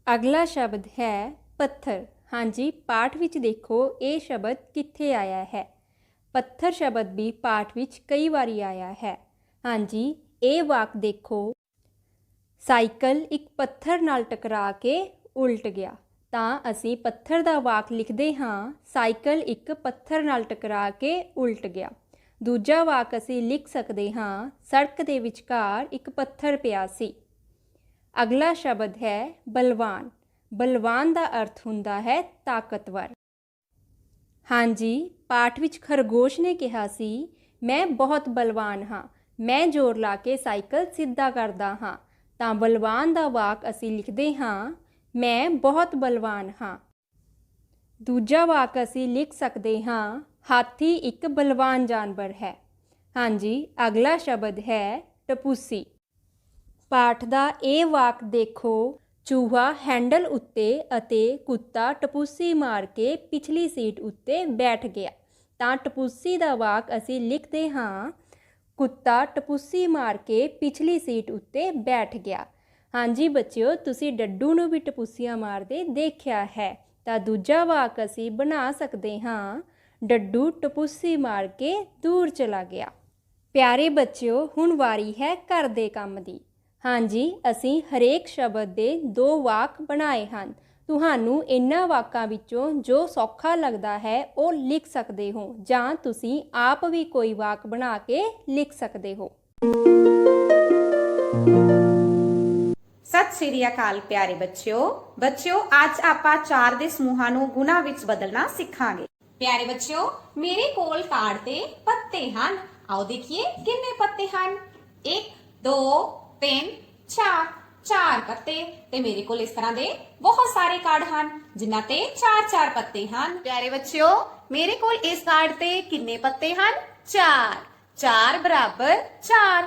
ਅਗਲਾ ਸ਼ਬਦ ਹੈ ਪੱਥਰ। ਹਾਂਜੀ, ਪਾਠ ਵਿੱਚ ਦੇਖੋ ਇਹ ਸ਼ਬਦ ਕਿੱਥੇ ਆਇਆ ਹੈ। ਪੱਥਰ ਸ਼ਬਦ ਵੀ ਪਾਠ ਵਿੱਚ ਕਈ ਵਾਰੀ ਆਇਆ ਹੈ। ਹਾਂਜੀ, ਇਹ ਵਾਕ ਦੇਖੋ ਸਾਈਕਲ ਇੱਕ ਪੱਥਰ ਨਾਲ ਟਕਰਾ ਕੇ ਉਲਟ ਗਿਆ। ਤਾਂ ਅਸੀਂ ਪੱਥਰ ਦਾ ਵਾਕ ਲਿਖਦੇ ਹਾਂ ਸਾਈਕਲ ਇੱਕ ਪੱਥਰ ਨਾਲ ਟਕਰਾ ਕੇ ਉਲਟ ਗਿਆ। ਦੂਜਾ ਵਾਕ ਅਸੀਂ ਲਿਖ ਸਕਦੇ ਹਾਂ ਸੜਕ ਦੇ ਵਿਚਕਾਰ ਇੱਕ ਪੱਥਰ ਪਿਆ ਸੀ। ਅਗਲਾ ਸ਼ਬਦ ਹੈ ਬਲਵਾਨ। ਬਲਵਾਨ ਦਾ ਅਰਥ ਹੁੰਦਾ ਹੈ ਤਾਕਤਵਰ। ਹਾਂਜੀ, ਪਾਠ ਵਿੱਚ ਖਰਗੋਸ਼ ਨੇ ਕਿਹਾ ਸੀ ਮੈਂ ਬਹੁਤ ਬਲਵਾਨ ਹਾਂ, ਮੈਂ ਜ਼ੋਰ ਲਾ ਕੇ ਸਾਈਕਲ ਸਿੱਧਾ ਕਰਦਾ ਹਾਂ। ਤਾਂ ਬਲਵਾਨ ਦਾ ਵਾਕ ਅਸੀਂ ਲਿਖਦੇ ਹਾਂ ਮੈਂ ਬਹੁਤ ਬਲਵਾਨ ਹਾਂ। ਦੂਜਾ ਵਾਕ ਅਸੀਂ ਲਿਖ ਸਕਦੇ ਹਾਂ ਹਾਥੀ ਇੱਕ ਬਲਵਾਨ ਜਾਨਵਰ ਹੈ। ਹਾਂਜੀ, ਅਗਲਾ ਸ਼ਬਦ ਹੈ ਟਪੂਸੀ। ਪਾਠ ਦਾ ਇਹ ਵਾਕ ਦੇਖੋ ਚੂਹਾ ਹੈਂਡਲ ਉੱਤੇ ਅਤੇ ਕੁੱਤਾ ਟਪੂਸੀ ਮਾਰ ਕੇ ਪਿਛਲੀ ਸੀਟ ਉੱਤੇ ਬੈਠ ਗਿਆ। ਤਾਂ ਟਪੂਸੀ ਦਾ ਵਾਕ ਅਸੀਂ ਲਿਖਦੇ ਹਾਂ ਕੁੱਤਾ ਟਪੂਸੀ ਮਾਰ ਕੇ ਪਿਛਲੀ ਸੀਟ ਉੱਤੇ ਬੈਠ ਗਿਆ। ਹਾਂਜੀ ਬੱਚਿਓ, ਤੁਸੀਂ ਡੱਡੂ ਨੂੰ ਵੀ ਟਪੂਸੀਆਂ ਮਾਰਦੇ ਦੇਖਿਆ ਹੈ। ਤਾਂ ਦੂਜਾ ਵਾਕ ਅਸੀਂ ਬਣਾ ਸਕਦੇ ਹਾਂ ਡੱਡੂ ਟਪੂਸੀ ਮਾਰ ਕੇ ਦੂਰ ਚਲਾ ਗਿਆ। ਪਿਆਰੇ ਬੱਚਿਓ, ਹੁਣ ਵਾਰੀ ਹੈ ਘਰ ਦੇ ਕੰਮ ਦੀ। ਹਾਂਜੀ, ਅਸੀਂ ਹਰੇਕ ਸ਼ਬਦ ਦੇ 2 ਵਾਕ ਬਣਾਏ ਹਨ। ਤੁਹਾਨੂੰ ਇਹਨਾਂ ਵਾਕਾਂ ਵਿੱਚੋਂ ਜੋ ਸੌਖਾ ਲੱਗਦਾ ਹੈ ਉਹ ਲਿਖ ਸਕਦੇ ਹੋ ਜਾਂ ਤੁਸੀਂ ਆਪ ਵੀ ਕੋਈ ਵਾਕ ਬਣਾ ਕੇ ਲਿਖ ਸਕਦੇ ਹੋ। ਸਤਿ ਸ਼੍ਰੀ ਅਕਾਲ ਪਿਆਰੇ ਬੱਚਿਓ। ਅੱਜ ਆਪਾਂ 4 ਦੇ ਸਮੂਹਾਂ ਨੂੰ ਗੁਣਾ ਵਿੱਚ ਬਦਲਣਾ ਸਿੱਖਾਂਗੇ। ਪਿਆਰੇ ਬੱਚਿਓ, ਮੇਰੇ ਕੋਲ ਕਾਰਡ ਤੇ ਪੱਤੇ ਹਨ। ਆਓ ਦੇਖੀਏ ਕਿੰਨੇ ਪੱਤੇ ਹਨ। 1 2 3 4 4 ਪੱਤੇ। ਤੇ ਮੇਰੇ ਕੋਲ ਇਸ ਤਰ੍ਹਾਂ ਦੇ ਬਹੁਤ ਸਾਰੇ ਕਾਰਡ ਹਨ ਜਿਨ੍ਹਾਂ ਤੇ 4-4 ਪੱਤੇ ਹਨ। ਪਿਆਰੇ ਬੱਚਿਓ, ਮੇਰੇ ਕੋਲ ਇਸ ਕਾਰਡ ਤੇ ਕਿੰਨੇ ਪੱਤੇ ਹਨ? 4। 4 ਬਰਾਬਰ 4।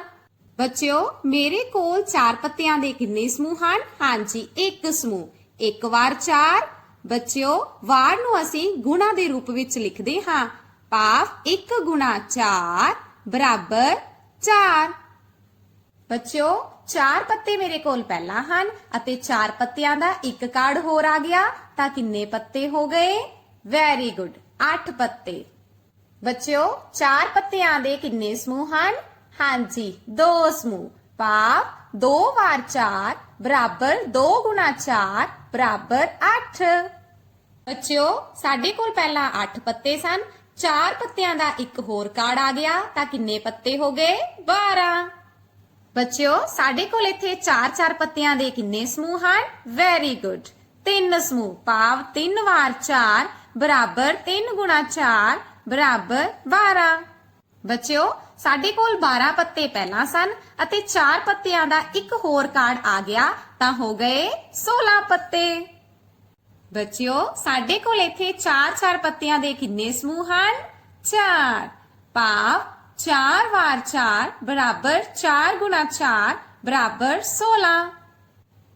ਬੱਚਿਓ, ਮੇਰੇ ਕੋਲ 4 ਪੱਤਿਆਂ ਦੇ ਕਿੰਨੇ ਸਮੂਹ ਹਨ? ਹਾਂਜੀ, 1 ਸਮੂਹ। 1 ਵਾਰ 4। ਬੱਚਿਓ, ਵਾਰ ਨੂੰ ਅਸੀਂ ਗੁਣਾ ਦੇ ਰੂਪ ਵਿੱਚ ਲਿਖਦੇ ਹਾਂ। ਭਾਵ 1 ਗੁਣਾ 4 ਬਰਾਬਰ 4। ਬੱਚਿਓ, 4 ਪੱਤੇ ਮੇਰੇ ਕੋਲ ਪਹਿਲਾਂ ਹਨ ਅਤੇ 4 ਪੱਤਿਆਂ ਦਾ ਇੱਕ ਕਾਰਡ ਹੋਰ ਆ ਗਿਆ ਤਾਂ ਕਿੰਨੇ ਪੱਤੇ ਹੋ ਗਏ? ਵੈਰੀ ਗੁੱਡ, 8 ਪੱਤੇ। ਬੱਚਿਓ, 4 ਪੱਤਿਆਂ ਦੇ ਕਿੰਨੇ ਸਮੂਹ ਹਨ? ਹਾਂਜੀ, 2 ਸਮੂਹ। ਭਾਵ 2 ਵਾਰ 4 ਬਰਾਬਰ 2 ਗੁਣਾ 4 ਬਰਾਬਰ 8। ਬੱਚਿਓ, ਸਾਡੇ ਕੋਲ ਪਹਿਲਾਂ 8 ਪੱਤੇ ਸਨ। 4 ਪੱਤਿਆਂ ਦਾ ਇੱਕ ਹੋਰ ਕਾਰਡ ਆ ਗਿਆ ਤਾਂ ਕਿੰਨੇ ਪੱਤੇ ਹੋ ਗਏ? 12। ਬੱਚਿਓ, ਸਾਡੇ ਕੋਲ ਇੱਥੇ 4-4 ਪੱਤਿਆਂ ਦੇ ਕਿੰਨੇ ਸਮੂਹ ਹਨ? ਵੈਰੀ ਗੁੱਡ, 3 ਸਮੂਹ। ਭਾਵ 3 ਵਾਰ 4 ਬਰਾਬਰ 3 ਗੁਣਾ 4 ਬਰਾਬਰ 12। ਬੱਚਿਓ, ਸਾਡੇ ਕੋਲ 12 ਪੱਤੇ ਪਹਿਲਾਂ ਸਨ ਅਤੇ 4 ਪੱਤਿਆਂ ਦਾ ਇੱਕ ਹੋਰ ਕਾਰਡ ਆ ਗਿਆ ਤਾਂ ਹੋ ਗਏ 16 ਪੱਤੇ। ਬੱਚਿਓ, ਸਾਡੇ ਕੋਲ ਇੱਥੇ 4-4 ਪੱਤਿਆਂ ਦੇ ਕਿੰਨੇ ਸਮੂਹ ਹਨ? 4। ਭਾਵ 4 ਵਾਰ 4 ਬਰਾਬਰ 4 ਗੁਣਾ 4 ਬਰਾਬਰ 16।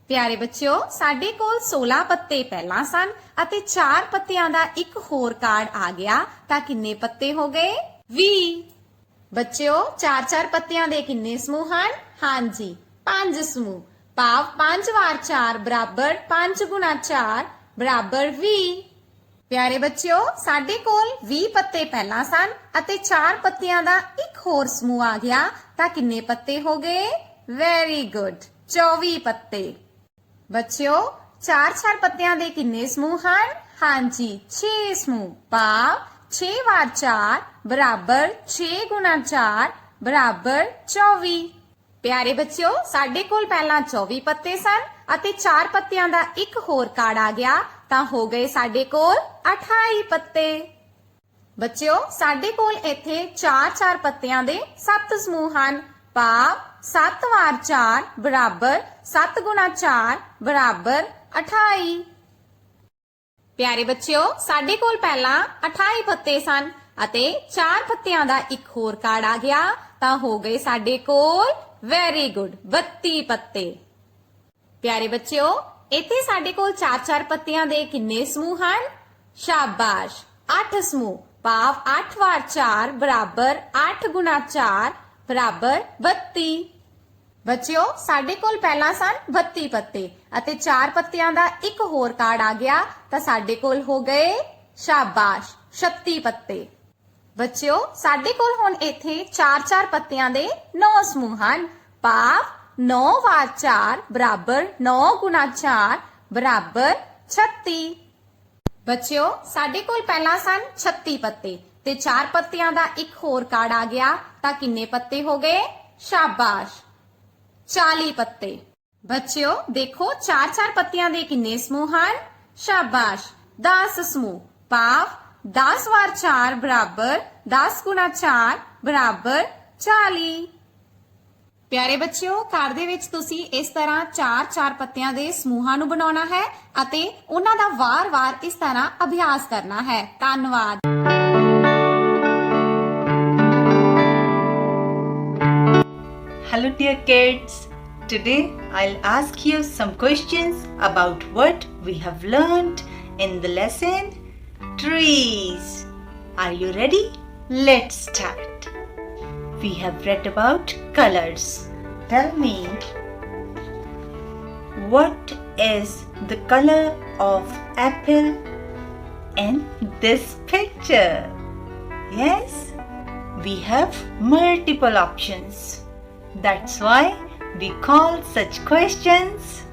ਪਿਆਰੇ ਬੱਚਿਓ, ਸਾਡੇ ਕੋਲ 16 ਪੱਤੇ ਪਹਿਲਾਂ ਸਨ ਅਤੇ 4 ਪੱਤਿਆਂ ਦਾ ਇੱਕ ਹੋਰ ਕਾਰਡ ਆ ਗਿਆ ਤਾਂ ਕਿੰਨੇ ਪੱਤੇ ਹੋ ਗਏ? 20। ਬੱਚਿਓ, 4-4 ਪੱਤਿਆਂ ਦੇ ਕਿੰਨੇ ਸਮੂਹ ਹਨ? ਹਾਂਜੀ, 5 ਸਮੂਹ। ਭਾਵ 5 ਵਾਰ 4 ਬਰਾਬਰ 5 ਗੁਣਾ 4 ਬਰਾਬਰ 20। ਪਿਆਰੇ ਬੱਚਿਓ, ਸਾਡੇ ਕੋਲ 20 ਪੱਤੇ ਪਹਿਲਾਂ ਸਨ ਅਤੇ 4 ਪੱਤਿਆਂ ਦਾ ਇੱਕ ਹੋਰ ਸਮੂਹ ਆ ਗਿਆ ਤਾਂ ਕਿੰਨੇ ਪੱਤੇ ਹੋ ਗਏ? ਵੈਰੀ ਗੁੱਡ, 24 ਪੱਤੇ। ਬੱਚਿਓ, 4-4 ਪੱਤਿਆਂ ਦੇ ਕਿੰਨੇ ਸਮੂਹ ਹਨ? ਹਾਂਜੀ, 6 ਸਮੂਹ। ਭਾਵ 6 ਵਾਰ 4 ਬਰਾਬਰ 6 ਗੁਣਾ 4 ਬਰਾਬਰ 24। ਪਿਆਰੇ ਬੱਚਿਓ, ਸਾਡੇ ਕੋਲ ਪਹਿਲਾਂ 24 ਪੱਤੇ ਸਨ ਅਤੇ 4 ਪੱਤਿਆਂ ਦਾ ਇੱਕ ਹੋਰ ਕਾਰਡ ਆ ਗਿਆ ਤਾਂ ਹੋ ਗਏ ਸਾਡੇ ਕੋਲ 28 ਪੱਤੇ। ਬੱਚਿਓ, ਸਾਡੇ ਕੋਲ ਇੱਥੇ 4-4 ਪੱਤਿਆਂ ਦੇ 7 ਸਮੂਹ ਹਨ। ਭਾਵ 7 ਵਾਰ 4 ਬਰਾਬਰ 7 ਗੁਣਾ 4 ਬਰਾਬਰ 28। ਪਿਆਰੇ ਬੱਚਿਓ, ਸਾਡੇ ਕੋਲ ਪਹਿਲਾਂ 28 ਪੱਤੇ ਸਨ ਅਤੇ 4 ਪੱਤਿਆਂ ਦਾ ਇੱਕ ਹੋਰ ਕਾਰਡ ਆ ਗਿਆ ਤਾਂ ਹੋ ਗਏ ਸਾਡੇ ਕੋਲ ਵੈਰੀ ਗੁੱਡ 32 ਪੱਤੇ। ਪਿਆਰੇ ਬੱਚਿਓ, ਇੱਥੇ ਸਾਡੇ ਕੋਲ 4-4 ਪੱਤਿਆਂ ਦੇ ਕਿੰਨੇ ਸਮੂਹ ਹਨ? ਸ਼ਾਬਾਸ਼, 8 ਸਮੂਹ। ਭਾਵ 8 ਵਾਰ 4 ਬਰਾਬਰ 8 ਗੁਣਾ 4 ਬਰਾਬਰ 32। ਬੱਚਿਓ, ਸਾਡੇ ਕੋਲ ਪਹਿਲਾਂ ਸਨ 32 ਪੱਤੇ ਅਤੇ 4 ਪੱਤਿਆਂ ਦਾ ਇੱਕ ਹੋਰ ਕਾਰਡ ਆ ਗਿਆ ਤਾਂ ਸਾਡੇ ਕੋਲ ਹੋ ਗਏ ਸ਼ਾਬਾਸ਼ 36 ਪੱਤੇ। ਬੱਚਿਓ, ਸਾਡੇ ਕੋਲ ਹੁਣ ਇੱਥੇ 4-4 ਪੱਤਿਆਂ ਦੇ 9 ਸਮੂਹ ਹਨ। ਭਾਵ 9 ਵਾਰ 4 ਬਰਾਬਰ 9 ਗੁਣਾ 4 ਬਰਾਬਰ 36। ਬੱਚਿਓ, ਸਾਡੇ ਕੋਲ ਪਹਿਲਾਂ ਸਨ 36 ਪੱਤੇ ਤੇ 4 ਪੱਤਿਆਂ ਦਾ ਇੱਕ ਹੋਰ ਕਾਰਡ ਆ ਗਿਆ ਤਾਂ ਕਿੰਨੇ ਪੱਤੇ ਹੋ ਗਏ? ਸ਼ਾਬਾਸ਼ 40 ਪੱਤੇ। ਬੱਚਿਓ, ਦੇਖੋ 4-4 ਪੱਤਿਆਂ ਦੇ ਕਿੰਨੇ ਸਮੂਹ ਹਨ? ਸ਼ਾਬਾਸ਼ 10 ਸਮੂਹ। ਭਾਵ 10 ਵਾਰ 4 ਬਰਾਬਰ 10 ਗੁਣਾ 4 ਬਰਾਬਰ 40। ਪਿਆਰੇ ਬੱਚਿਓ, ਘਰ ਦੇ ਵਿੱਚ ਤੁਸੀਂ ਇਸ ਤਰ੍ਹਾਂ 4-4 ਪੱਤਿਆਂ ਦੇ ਸਮੂਹਾਂ ਨੂੰ ਬਣਾਉਣਾ ਹੈ ਅਤੇ ਉਹਨਾਂ ਦਾ ਵਾਰ-ਵਾਰ ਇਸ ਤਰ੍ਹਾਂ ਅਭਿਆਸ ਕਰਨਾ ਹੈ। ਧੰਨਵਾਦ। Hello dear kids, today I'll ask you some questions about what we have learned in the lesson trees. Are you ready? Let's start. We have read about colors. Tell me, what is the color of apple in this picture? Yes, we have multiple options. That's why we call such questions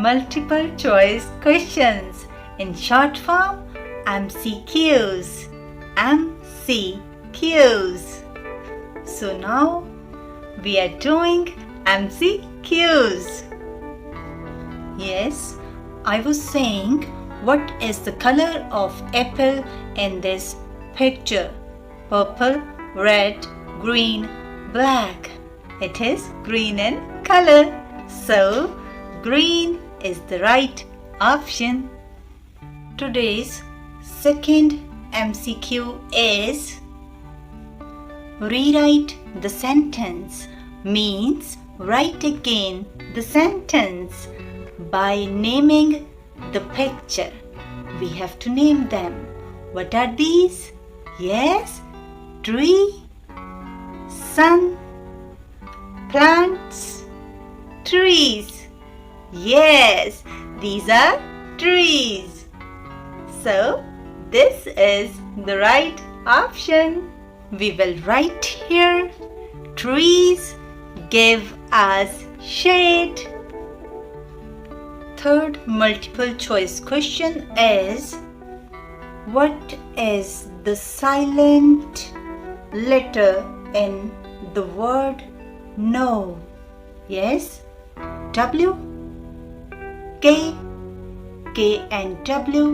multiple choice questions. In short form, MCQs. MCQs. So now we are doing MCQs. Yes, I was saying, what is the color of apple in this picture? Purple, red, green, black. It is green in color. So, green is the right option. Today's second MCQ is rewrite the sentence. Means write again the sentence by naming the picture. We have to name them. What are these? Yes, tree, sun, plants, trees. Yes, these are trees. So, this is the right option. We will write here, trees give us shade. Third multiple choice question is, what is the silent letter in the word no? Yes, W, K, K and W.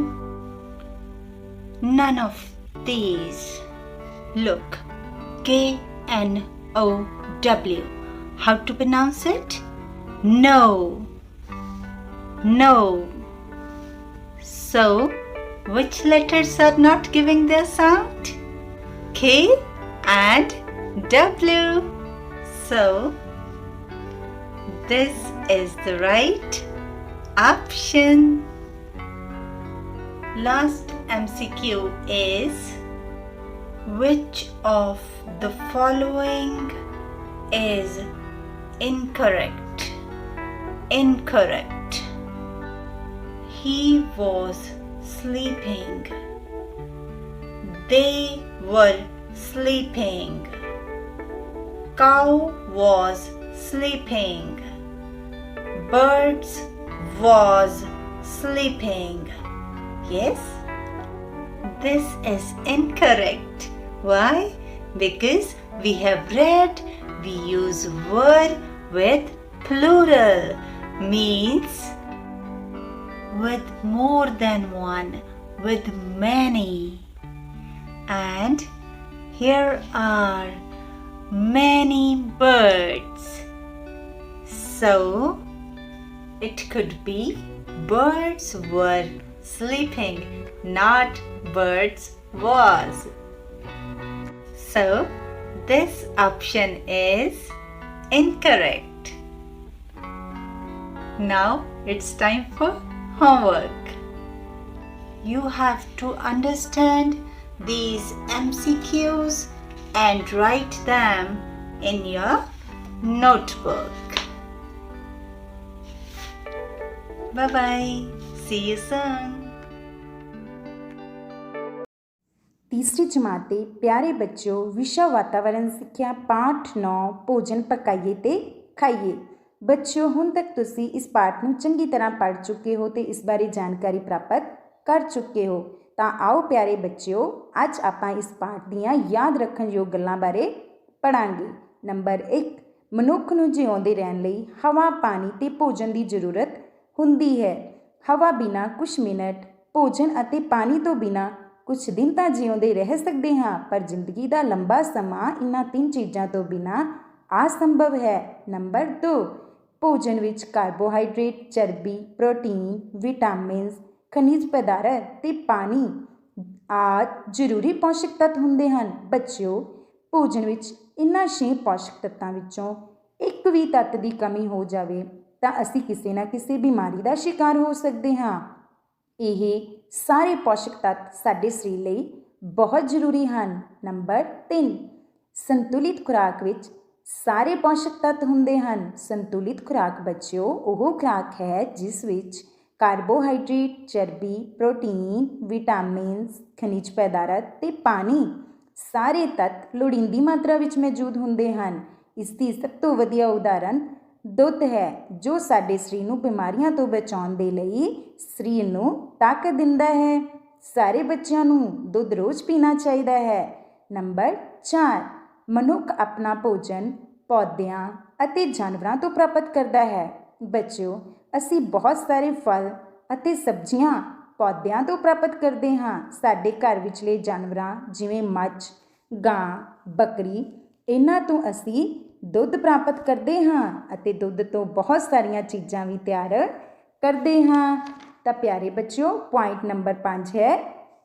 None of these. Look, K N O W. How to pronounce it? No. No. So, which letters are not giving their sound? K and W. So, this is the right option. Last MCQ is, which of the following is incorrect? Incorrect. He was sleeping. They were sleeping. Cow was sleeping. Birds was sleeping. Yes, this is incorrect. Why? Because we have read we use were with plural, means with more than one, with many. And here are many birds. So it could be birds were sleeping, not birds was. So this option is incorrect. Now it's time for homework. You have to understand these MCQs and write them in your notebook. Bye bye. See you soon. तीसरी जमात ਦੇ ਪਿਆਰੇ ਬੱਚਿਓ, ਵਿਸ਼ਾ ਵਾਤਾਵਰਣ ਸਿੱਖਿਆ ਪਾਠ 9 ਭੋਜਨ ਪਕਾਈਏ ਤੇ ਖਾਈਏ। ਬੱਚਿਓ, ਹੁਣ ਤੱਕ ਤੁਸੀਂ ਇਸ ਪਾਠ ਨੂੰ ਚੰਗੀ ਤਰ੍ਹਾਂ ਪੜ੍ਹ ਚੁੱਕੇ ਹੋ ਤੇ ਇਸ ਬਾਰੇ ਜਾਣਕਾਰੀ ਪ੍ਰਾਪਤ ਕਰ ਚੁੱਕੇ ਹੋ। ਤਾਂ ਆਓ ਪਿਆਰੇ ਬੱਚਿਓ, ਅੱਜ ਆਪਾਂ ਇਸ ਪਾਠ ਦੀਆਂ ਯਾਦ ਰੱਖਣ ਯੋਗ ਗੱਲਾਂ ਬਾਰੇ ਪੜ੍ਹਾਂਗੇ। ਨੰਬਰ 1, ਮਨੁੱਖ ਨੂੰ ਜਿਉਂਦੇ ਰਹਿਣ ਲਈ ਹਵਾ, ਪਾਣੀ ਤੇ ਭੋਜਨ ਦੀ ਜ਼ਰੂਰਤ ਹੁੰਦੀ ਹੈ। ਹਵਾ ਬਿਨਾਂ ਕੁਝ ਮਿੰਟ, ਭੋਜਨ ਅਤੇ ਪਾਣੀ ਤੋਂ ਬਿਨਾਂ ਕੁਝ ਦਿਨ ਤਾਂ ਜਿਉਂਦੇ ਰਹਿ ਸਕਦੇ ਹਾਂ, ਪਰ ਜ਼ਿੰਦਗੀ ਦਾ ਲੰਬਾ ਸਮਾਂ ਇਹਨਾਂ 3 ਚੀਜ਼ਾਂ ਤੋਂ ਬਿਨਾਂ ਅਸੰਭਵ ਹੈ। ਨੰਬਰ 2, ਭੋਜਨ ਵਿੱਚ ਕਾਰਬੋਹਾਈਡਰੇਟ, ਚਰਬੀ, ਪ੍ਰੋਟੀਨ, ਵਿਟਾਮਿਨਸ, ਖਣਿਜ ਪਦਾਰਥ ਤੇ ਪਾਣੀ ਆਦਿ ਜ਼ਰੂਰੀ ਪੌਸ਼ਟਿਕ ਤੱਤ ਹੁੰਦੇ ਹਨ। ਬੱਚਿਓ, ਭੋਜਨ ਵਿੱਚ ਇਹਨਾਂ 6 ਪੌਸ਼ਟਿਕ ਤੱਤਾਂ ਵਿੱਚੋਂ ਇੱਕ ਵੀ ਤੱਤ ਦੀ ਕਮੀ ਹੋ ਜਾਵੇ ਤਾਂ ਅਸੀਂ ਕਿਸੇ ਨਾ ਕਿਸੇ ਬਿਮਾਰੀ ਦਾ ਸ਼ਿਕਾਰ ਹੋ ਸਕਦੇ ਹਾਂ। ਇਹ ਸਾਰੇ ਪੌਸ਼ਟਿਕ ਤੱਤ ਸਾਡੇ ਸਰੀਰ ਲਈ ਬਹੁਤ ਜ਼ਰੂਰੀ ਹਨ। ਨੰਬਰ 3, ਸੰਤੁਲਿਤ ਖੁਰਾਕ ਵਿੱਚ ਸਾਰੇ ਪੌਸ਼ਟਿਕ ਤੱਤ ਹੁੰਦੇ ਹਨ। ਸੰਤੁਲਿਤ ਖੁਰਾਕ ਬੱਚਿਓ ਉਹ ਖੁਰਾਕ ਹੈ ਜਿਸ ਵਿੱਚ ਕਾਰਬੋਹਾਈਡਰੇਟ, ਚਰਬੀ, ਪ੍ਰੋਟੀਨ, ਵਿਟਾਮਿਨਸ, ਖਣਿਜ ਪਦਾਰਥ ਤੇ ਪਾਣੀ ਸਾਰੇ ਤੱਤ ਲੋੜੀਂਦੀ ਮਾਤਰਾ ਵਿੱਚ ਮੌਜੂਦ ਹੁੰਦੇ ਹਨ। ਇਸ ਦੀ ਸਭ ਤੋਂ ਵਧੀਆ ਉਦਾਹਰਨ ਦੁੱਧ ਹੈ, ਜੋ ਸਾਡੇ ਸਰੀਰ ਨੂੰ ਬਿਮਾਰੀਆਂ ਤੋਂ ਬਚਾਉਣ ਦੇ ਲਈ ਸਰੀਰ ਨੂੰ ਤਾਕਤ ਦਿੰਦਾ ਹੈ। ਸਾਰੇ ਬੱਚਿਆਂ ਨੂੰ ਦੁੱਧ ਰੋਜ਼ ਪੀਣਾ ਚਾਹੀਦਾ ਹੈ। ਨੰਬਰ 4, ਮਨੁੱਖ ਆਪਣਾ ਭੋਜਨ ਪੌਦਿਆਂ ਅਤੇ ਜਾਨਵਰਾਂ ਤੋਂ ਪ੍ਰਾਪਤ ਕਰਦਾ ਹੈ। ਬੱਚਿਓ, ਅਸੀਂ ਬਹੁਤ ਸਾਰੇ ਫਲ ਅਤੇ ਸਬਜ਼ੀਆਂ ਪੌਦਿਆਂ ਤੋਂ ਪ੍ਰਾਪਤ ਕਰਦੇ ਹਾਂ। ਸਾਡੇ ਘਰ ਵਿਚਲੇ ਜਾਨਵਰਾਂ ਜਿਵੇਂ ਮੱਝ, ਗਾਂ, ਬੱਕਰੀ, ਇਹਨਾਂ ਤੋਂ ਅਸੀਂ ਦੁੱਧ ਪ੍ਰਾਪਤ ਕਰਦੇ ਹਾਂ ਅਤੇ ਦੁੱਧ ਤੋਂ ਬਹੁਤ ਸਾਰੀਆਂ ਚੀਜ਼ਾਂ ਵੀ ਤਿਆਰ ਕਰਦੇ ਹਾਂ। ਤਾਂ ਪਿਆਰੇ ਬੱਚਿਓ, ਪੁਆਇੰਟ ਨੰਬਰ 5 ਹੈ,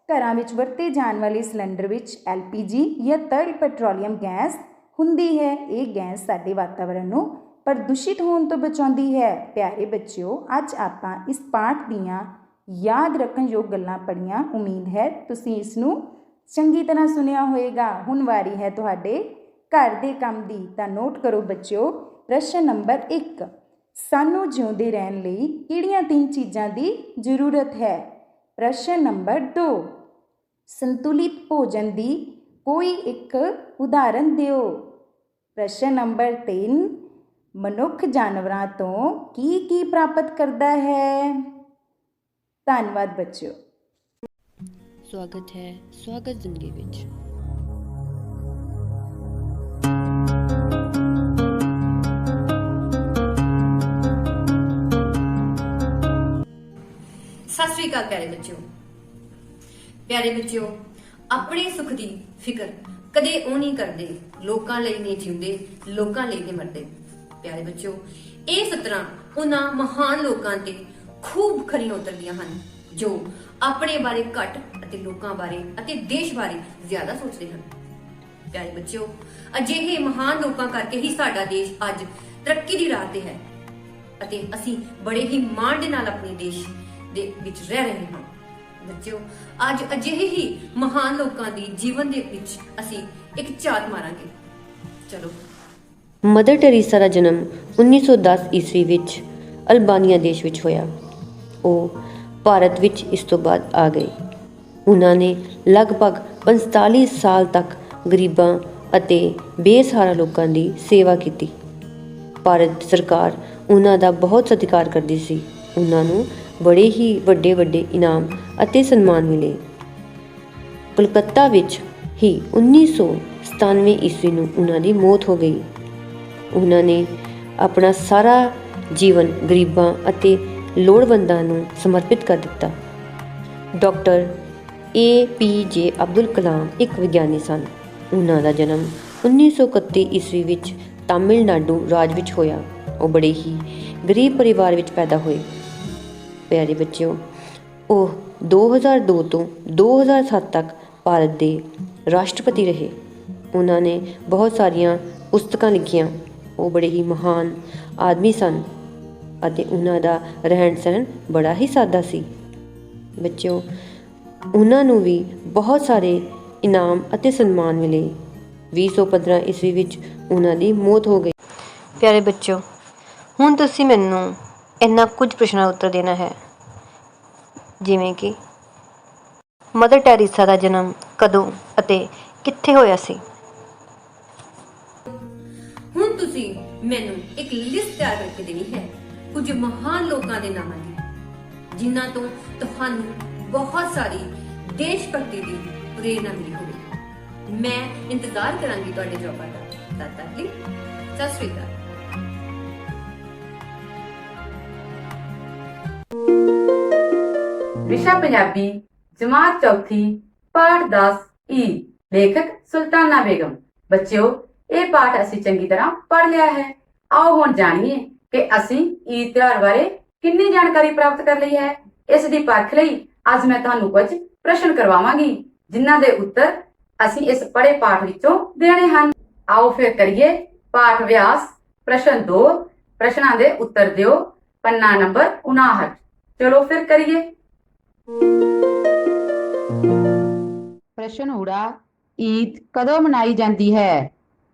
ਘਰਾਂ ਵਿੱਚ ਵਰਤੇ ਜਾਣ ਵਾਲੇ ਸਿਲੰਡਰ ਵਿੱਚ LPG ਜਾਂ ਤਰਲ ਪੈਟਰੋਲੀਅਮ ਗੈਸ ਹੁੰਦੀ ਹੈ। ਇਹ ਗੈਸ ਸਾਡੇ ਵਾਤਾਵਰਣ ਨੂੰ ਪ੍ਰਦੂਸ਼ਿਤ ਹੋਣ ਤੋਂ ਬਚਾਉਂਦੀ ਹੈ। ਪਿਆਰੇ ਬੱਚਿਓ, ਅੱਜ ਆਪਾਂ ਇਸ ਪਾਠ ਦੀਆਂ ਯਾਦ ਰੱਖਣ ਯੋਗ ਗੱਲਾਂ ਪੜ੍ਹੀਆਂ। ਉਮੀਦ ਹੈ ਤੁਸੀਂ ਇਸ ਨੂੰ ਚੰਗੀ ਤਰ੍ਹਾਂ ਸੁਣਿਆ ਹੋਵੇਗਾ। ਹੁਣ ਵਾਰੀ ਹੈ ਤੁਹਾਡੇ ਘਰ ਦੇ ਕੰਮ ਦੀ। ਤਾਂ ਨੋਟ ਕਰੋ ਬੱਚਿਓ। ਪ੍ਰਸ਼ਨ ਨੰਬਰ 1, ਸਾਨੂੰ ਜਿਉਂਦੇ ਰਹਿਣ ਲਈ ਕਿਹੜੀਆਂ 3 ਚੀਜ਼ਾਂ ਦੀ ਜ਼ਰੂਰਤ ਹੈ? ਪ੍ਰਸ਼ਨ ਨੰਬਰ 2, ਸੰਤੁਲਿਤ ਭੋਜਨ ਦੀ ਕੋਈ ਇੱਕ ਉਦਾਹਰਨ ਦਿਓ। ਪ੍ਰਸ਼ਨ ਨੰਬਰ 3, ਮਨੁੱਖ ਜਾਨਵਰਾਂ ਤੋਂ ਕੀ ਪ੍ਰਾਪਤ ਕਰਦਾ ਹੈ? ਧੰਨਵਾਦ ਬੱਚਿਓ। ਸਵਾਗਤ ਹੈ ਸਵਾਗਤ ਜ਼ਿੰਦਗੀ ਵਿੱਚ। ਸਤਿ ਸ਼੍ਰੀ ਅਕਾਲ ਪਿਆਰੇ ਬੱਚਿਓ। ਪਿਆਰੇ ਬੱਚਿਓ, ਆਪਣੇ ਸੁੱਖ ਦੀ ਫਿਕਰ ਕਦੇ ਉਹ ਨਹੀਂ ਕਰਦੇ, ਲੋਕਾਂ ਲਈ ਨਹੀਂ ਜਿਉਂਦੇ, ਲੋਕਾਂ ਲਈ ਨਹੀਂ ਮਰਦੇ। ਪਿਆਰੇ ਬੱਚਿਓ, ਇਹ ਸਤਰਾਂ ਉਹਨਾਂ ਮਹਾਨ ਲੋਕਾਂ ਤੇ ਖੂਬ ਖਰੀਆਂ ਉਤਰਦੀਆਂ ਹਨ ਜੋ ਆਪਣੇ ਬਾਰੇ ਘੱਟ ਅਤੇ ਲੋਕਾਂ ਬਾਰੇ ਅਤੇ ਦੇਸ਼ ਬਾਰੇ ਜ਼ਿਆਦਾ ਸੋਚਦੇ ਹਨ। ਪਿਆਰੇ ਬੱਚਿਓ, ਅਜਿਹੇ ਮਹਾਨ ਲੋਕਾਂ ਕਰਕੇ ਹੀ ਸਾਡਾ ਦੇਸ਼ ਅੱਜ ਤਰੱਕੀ ਦੀ ਰਾਹ ਤੇ ਹੈ ਅਤੇ ਅਸੀਂ ਬੜੇ ਹੀ ਮਾਣ ਦੇ ਨਾਲ ਆਪਣੇ ਦੇਸ਼ ਦੇ ਵਿੱਚ ਰਹਿ ਰਹੇ ਹਾਂ। ਬੱਚਿਓ, ਅੱਜ ਅਜਿਹੇ ਹੀ ਮਹਾਨ ਲੋਕਾਂ ਦੀ ਜੀਵਨ ਦੇ ਵਿੱਚ ਅਸੀਂ ਇੱਕ ਝਾਤ ਮਾਰਾਂਗੇ। ਚਲੋ। ਮਦਰ ਟੈਰੇਸਾ ਦਾ ਜਨਮ 1910 ਈਸਵੀ ਵਿੱਚ ਅਲਬਾਨੀਆ ਦੇਸ਼ ਵਿੱਚ ਹੋਇਆ। ਉਹ ਭਾਰਤ ਵਿੱਚ ਇਸ ਤੋਂ ਬਾਅਦ ਆ ਗਏ। ਉਹਨਾਂ ਨੇ ਲਗਭਗ 45 ਸਾਲ ਤੱਕ ਗਰੀਬਾਂ ਅਤੇ ਬੇਸਹਾਰਾ ਲੋਕਾਂ ਦੀ ਸੇਵਾ ਕੀਤੀ। ਭਾਰਤ ਸਰਕਾਰ ਉਹਨਾਂ ਦਾ ਬਹੁਤ ਸਤਿਕਾਰ ਕਰਦੀ ਸੀ। ਉਹਨਾਂ ਨੂੰ ਬੜੇ ਹੀ ਵੱਡੇ ਇਨਾਮ ਅਤੇ ਸਨਮਾਨ ਮਿਲੇ। ਕਲਕੱਤਾ ਵਿੱਚ ਹੀ 1997 ਈਸਵੀ ਨੂੰ ਉਹਨਾਂ ਦੀ ਮੌਤ ਹੋ ਗਈ। ਉਹਨਾਂ ਨੇ ਆਪਣਾ ਸਾਰਾ ਜੀਵਨ ਗਰੀਬਾਂ ਅਤੇ ਲੋੜਵੰਦਾਂ ਨੂੰ ਸਮਰਪਿਤ ਕਰ ਦਿੱਤਾ। ਡਾਕਟਰ APJ ਅਬਦੁਲ ਕਲਾਮ ਇੱਕ ਵਿਗਿਆਨੀ ਸਨ। ਉਹਨਾਂ ਦਾ ਜਨਮ 1931 ਈਸਵੀ ਵਿੱਚ ਤਾਮਿਲਨਾਡੂ ਰਾਜ ਵਿੱਚ ਹੋਇਆ। ਉਹ ਬੜੇ ਹੀ ਗਰੀਬ ਪਰਿਵਾਰ ਵਿੱਚ ਪੈਦਾ ਹੋਏ। ਪਿਆਰੇ ਬੱਚਿਓ, ਉਹ 2002 ਤੋਂ 2007 ਤੱਕ ਭਾਰਤ ਦੇ ਰਾਸ਼ਟਰਪਤੀ ਰਹੇ। ਉਹਨਾਂ ਨੇ ਬਹੁਤ ਸਾਰੀਆਂ ਪੁਸਤਕਾਂ ਲਿਖੀਆਂ। ਉਹ ਬੜੇ ਹੀ ਮਹਾਨ ਆਦਮੀ ਸਨ। ਅਤੇ ਉਹਨਾਂ ਦਾ ਰਹਿਣ ਸਹਿਣ ਬੜਾ ਹੀ ਸਾਦਾ ਸੀ। ਬੱਚਿਓ, ਉਹਨਾਂ ਨੂੰ ਵੀ ਬਹੁਤ ਸਾਰੇ ਇਨਾਮ ਅਤੇ ਸਨਮਾਨ ਮਿਲੇ। 2015 ਈਸਵੀ ਵਿੱਚ ਉਹਨਾਂ ਦੀ ਮੌਤ ਹੋ ਗਈ। ਪਿਆਰੇ ਬੱਚਿਓ, ਹੁਣ ਤੁਸੀਂ ਮੈਨੂੰ ਇਹਨਾਂ ਕੁਝ ਪ੍ਰਸ਼ਨਾਂ ਦਾ ਉੱਤਰ ਦੇਣਾ ਹੈ, ਜਿਵੇਂ ਕਿ ਮਦਰ ਟੈਰੇਸਾ ਦਾ ਜਨਮ ਕਦੋਂ ਅਤੇ ਕਿੱਥੇ ਹੋਇਆ ਸੀ? ਹੁਣ ਤੁਸੀਂ ਮੈਨੂੰ ਇੱਕ ਲਿਸਟ ਤਿਆਰ ਕਰਕੇ ਦੇਣੀ ਹੈ ਕੁਝ ਮਹਾਨ ਲੋਕਾਂ ਦੇ ਨਾਮਾਂ ਦੀ, ਜਿਨ੍ਹਾਂ ਤੋਂ ਤੁਹਾਨੂੰ ਬਹੁਤ ਸਾਰੀ ਦੇਸ਼ ਭਗਤੀ ਦੀ ਪ੍ਰੇਰਨਾ ਮਿਲੀ ਹੋਵੇ। ਮੈਂ ਇੰਤਜ਼ਾਰ ਕਰਾਂਗੀ ਤੁਹਾਡੇ ਜਵਾਬਾਂ ਦਾ। ਤਦ ਤੱਕ ਲਈ ਸਤਿ ਸ਼੍ਰੀ ਅਕਾਲ। ਵਿਸ਼ਾ ਪੰਜਾਬੀ, ਜਮਾਤ ਚੌਥੀ, ਪਾਠ 10 ਈ, ਲੇਖਕ ਸੁਲਤਾਨਾ ਬੇਗਮ। ਬੱਚਿਓ, ਇਹ ਪਾਠ ਅਸੀਂ ਚੰਗੀ ਤਰ੍ਹਾਂ ਪੜ੍ਹ ਲਿਆ ਹੈ। ਆਓ ਹੁਣ ਜਾਣੀਏ ਕਿ ਅਸੀਂ ਈਦ ਤਿਉਹਾਰ ਬਾਰੇ ਕਿੰਨੀ ਜਾਣਕਾਰੀ ਪ੍ਰਾਪਤ ਕਰ ਲਈ ਹੈ। ਇਸ ਦੀ ਪਰਖ ਲਈ ਅੱਜ ਮੈਂ ਤੁਹਾਨੂੰ ਕੁਝ ਪ੍ਰਸ਼ਨ ਕਰਵਾਵਾਂਗੀ, ਜਿਨ੍ਹਾਂ ਦੇ ਉੱਤਰ ਅਸੀਂ ਇਸ ਪੜ੍ਹੇ ਪਾਠ ਵਿੱਚੋਂ ਦੇਣੇ ਹਨ। ਆਓ ਫਿਰ ਕਰੀਏ ਪਾਠ ਅਭਿਆਸ। ਪ੍ਰਸ਼ਨ 2, ਪ੍ਰਸ਼ਨਾਂ ਦੇ ਉੱਤਰ ਦਿਓ। ਪੰਨਾ ਨੰਬਰ 59। ਚਲੋ ਫਿਰ ਕਰੀਏ। ਪ੍ਰਸ਼ਨ ਊੜਾ, ਈਦ ਕਦੋਂ ਮਨਾਈ ਜਾਂਦੀ ਹੈ?